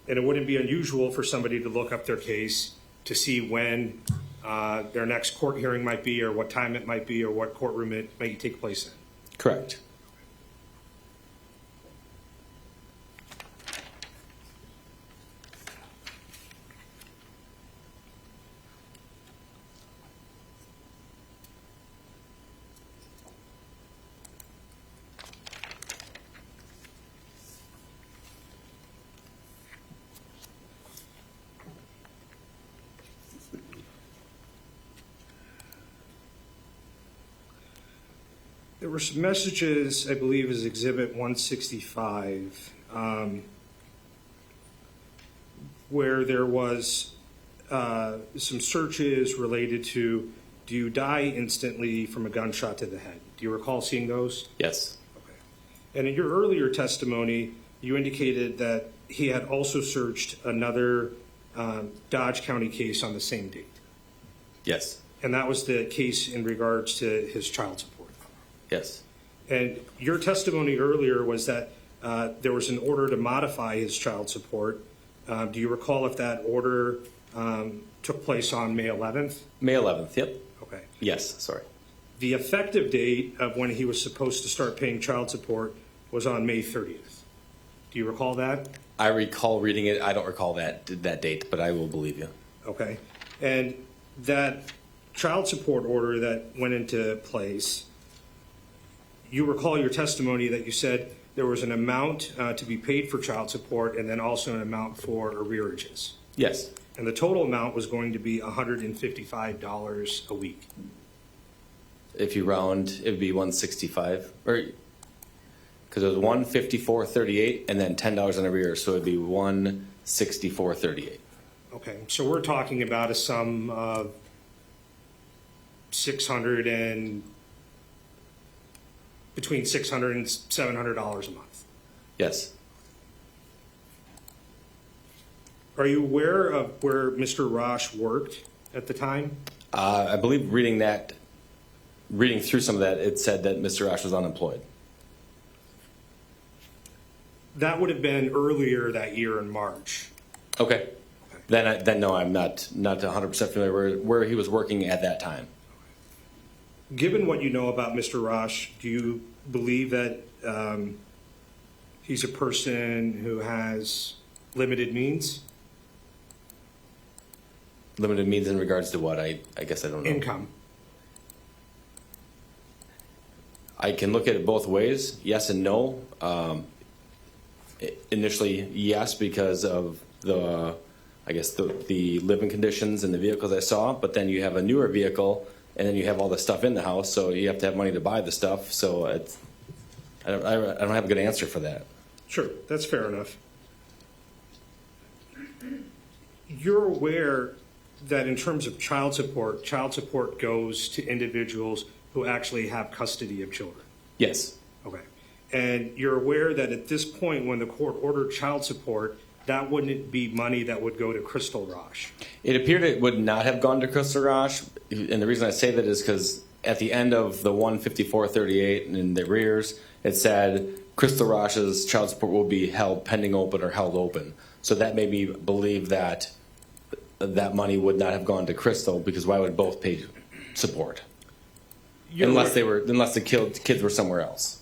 And it wouldn't be unusual for somebody to look up their case to see when their next court hearing might be, or what time it might be, or what courtroom it may take place in. Correct. There were some messages, I believe, as Exhibit 165, where there was some searches related to, do you die instantly from a gunshot to the head? Do you recall seeing those? Yes. Okay. And in your earlier testimony, you indicated that he had also searched another Dodge County case on the same date. Yes. And that was the case in regards to his child support. Yes. And your testimony earlier was that there was an order to modify his child support. Do you recall if that order took place on May 11th? May 11th, yep. Okay. Yes, sorry. The effective date of when he was supposed to start paying child support was on May 30th. Do you recall that? I recall reading it. I don't recall that date, but I will believe you. Okay. And that child support order that went into place, you recall your testimony that you said there was an amount to be paid for child support and then also an amount for arrearages. Yes. And the total amount was going to be $155 a week. If you round, it would be 165, or because it was 154.38 and then $10 in arrears, so it'd be 164.38. Okay, so we're talking about a sum of between $600 and $700 a month. Yes. Are you aware of where Mr. Rasch worked at the time? I believe reading through some of that, it said that Mr. Rasch was unemployed. That would have been earlier that year in March. Okay. Then no, I'm not 100% familiar where he was working at that time. Given what you know about Mr. Rasch, do you believe that he's a person who has limited means? Limited means in regards to what? I guess I don't know. Income. I can look at it both ways, yes and no. Initially, yes, because of the living conditions and the vehicles I saw, but then you have a newer vehicle and then you have all the stuff in the house, so you have to have money to buy the stuff. So I don't have a good answer for that. Sure, that's fair enough. You're aware that in terms of child support goes to individuals who actually have custody of children. Yes. Okay. And you're aware that at this point, when the court ordered child support, that wouldn't be money that would go to Crystal Rasch. It appeared it would not have gone to Crystal Rasch, and the reason I say that is because at the end of the 154.38 and in the arrears, it said Crystal Rasch's child support will be held pending open or held open. So that made me believe that that money would not have gone to Crystal, because why would both pay support? Unless the kids were somewhere else.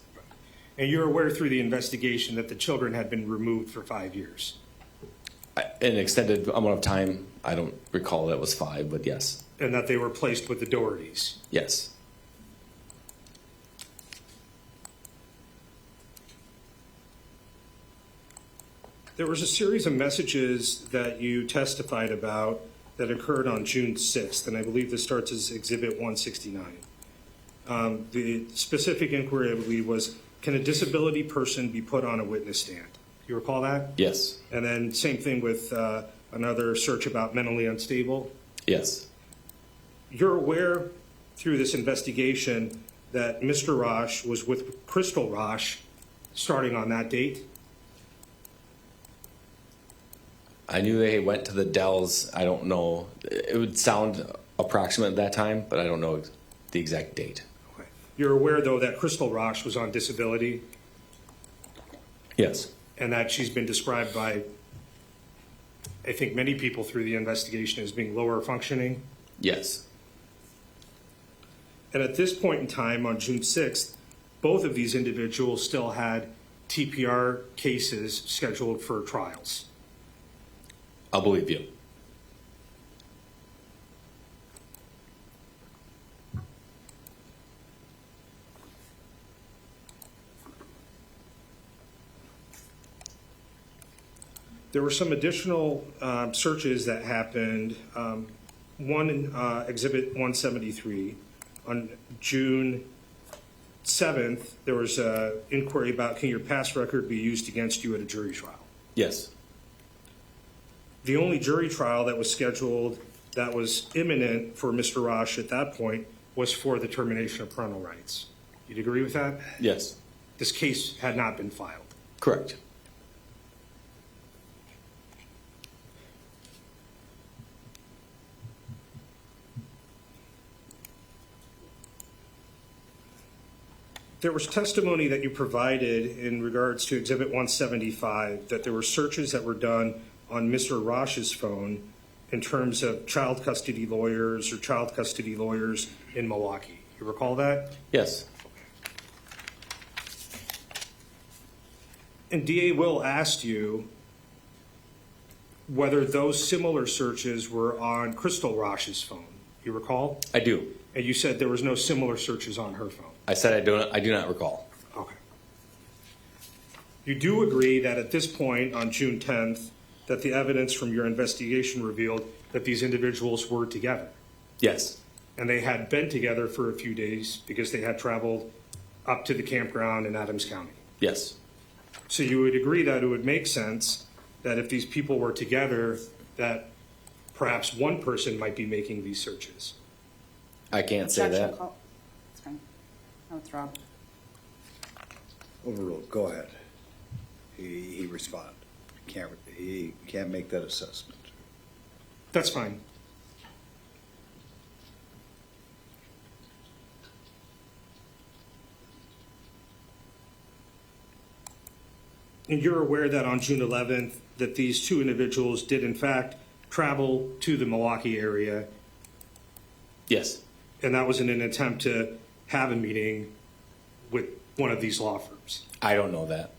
And you're aware through the investigation that the children had been removed for 5 years. An extended amount of time, I don't recall that was 5, but yes. And that they were placed with the Dohertys. Yes. There was a series of messages that you testified about that occurred on June 6th, and I believe this starts as Exhibit 169. The specific inquiry, I believe, was, can a disability person be put on a witness stand? You recall that? Yes. And then same thing with another search about mentally unstable? Yes. You're aware through this investigation that Mr. Rasch was with Crystal Rasch starting on that date? I knew they went to the Dells. I don't know. It would sound approximate at that time, but I don't know the exact date. Okay. You're aware, though, that Crystal Rasch was on disability? Yes. And that she's been described by, I think, many people through the investigation as being lower functioning? Yes. And at this point in time, on June 6th, both of these individuals still had TPR cases scheduled for trials. I'll believe you. There were some additional searches that happened. One in Exhibit 173. On June 7th, there was an inquiry about, can your past record be used against you at a jury trial? Yes. The only jury trial that was scheduled that was imminent for Mr. Rasch at that point was for the termination of parental rights. You'd agree with that? Yes. This case had not been filed. Correct. There was testimony that you provided in regards to Exhibit 175 that there were searches that were done on Mr. Rasch's phone in terms of child custody lawyers or child custody lawyers in Milwaukee. You recall that? Yes. And DA Will asked you whether those similar searches were on Crystal Rasch's phone. You recall? I do. And you said there was no similar searches on her phone. I said I do not recall. Okay. You do agree that at this point, on June 10th, that the evidence from your investigation revealed that these individuals were together, Yes. and they had been together for a few days because they had traveled up to the campground in Adams County. Yes. So you would agree that it would make sense that if these people were together, that perhaps one person might be making these searches. I can't say Objection that. call. It's fine. No, it's Rob. Overruled, go ahead. He responded. He can't make that assessment. That's fine. And you're aware that on June 11th, that these two individuals did in fact travel to the Milwaukee area, Yes. and that was in an attempt to have a meeting with one of these law firms. I don't know that.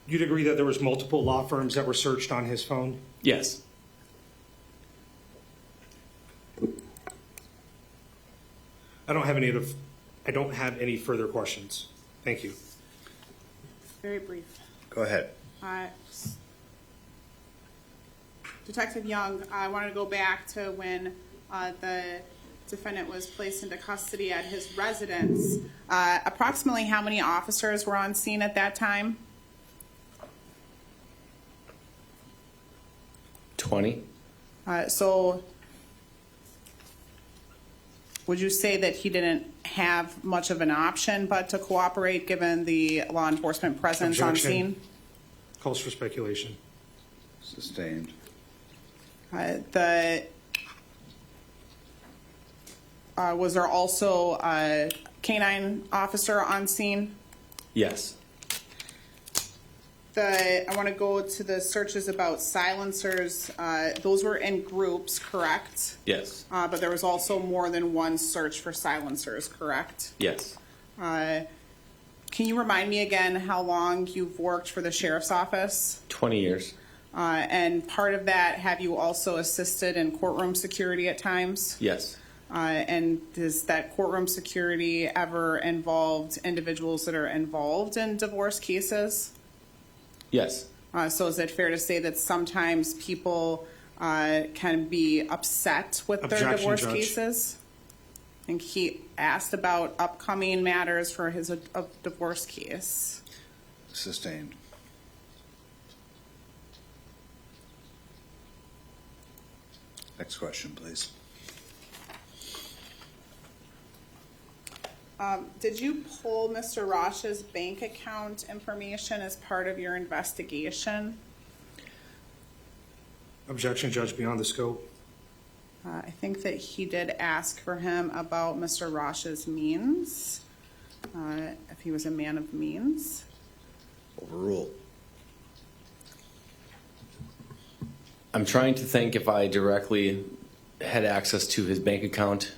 You'd agree that there was multiple law firms that were searched on his phone? Yes. I don't have any further questions. Thank you. Very brief. Go ahead. Detective Young, I wanted to go back to when the defendant was placed into custody at his residence. Approximately how many officers were on scene at that time? 20. So would you say that he didn't have much of an option but to cooperate given the law enforcement presence on Objection. scene? Calls for speculation. Sustained. Was there also a canine officer on scene? Yes. I want to go to the searches about silencers. Those were in groups, correct? Yes. But there was also more than one search for silencers, correct? Yes. Can you remind me again how long you've worked for the sheriff's office? 20 years. And part of that, have you also assisted in courtroom security at times? Yes. And does that courtroom security ever involved individuals that are involved in divorce cases? Yes. So is it fair to say that sometimes people can be upset with their Objection, divorce Judge. cases? I think he asked about upcoming matters for his divorce case. Sustained. Next question, please. Did you pull Mr. Rasch's bank account information as part of your investigation? Objection, Judge, beyond the scope. I think that he did ask for him about Mr. Rasch's means, if he was a man of means. Overruled. I'm trying to think if I directly had access to his bank account.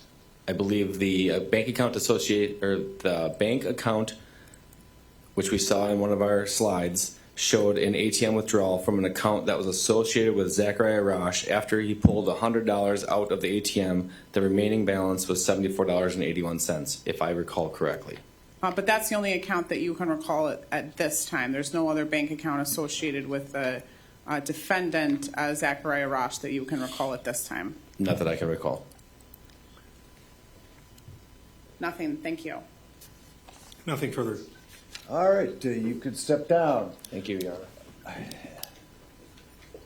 I believe the bank account the bank account, which we saw in one of our slides, showed an ATM withdrawal from an account that was associated with Zachariah Rasch. After he pulled $100 out of the ATM, the remaining balance was $74.81, if I recall correctly. But that's the only account that you can recall at this time. There's no other bank account associated with the defendant, Zachariah Rasch, that you can recall at this time. Not that I can recall. Nothing, thank you. Nothing further. All right, you could step down. Thank you, Your Honor.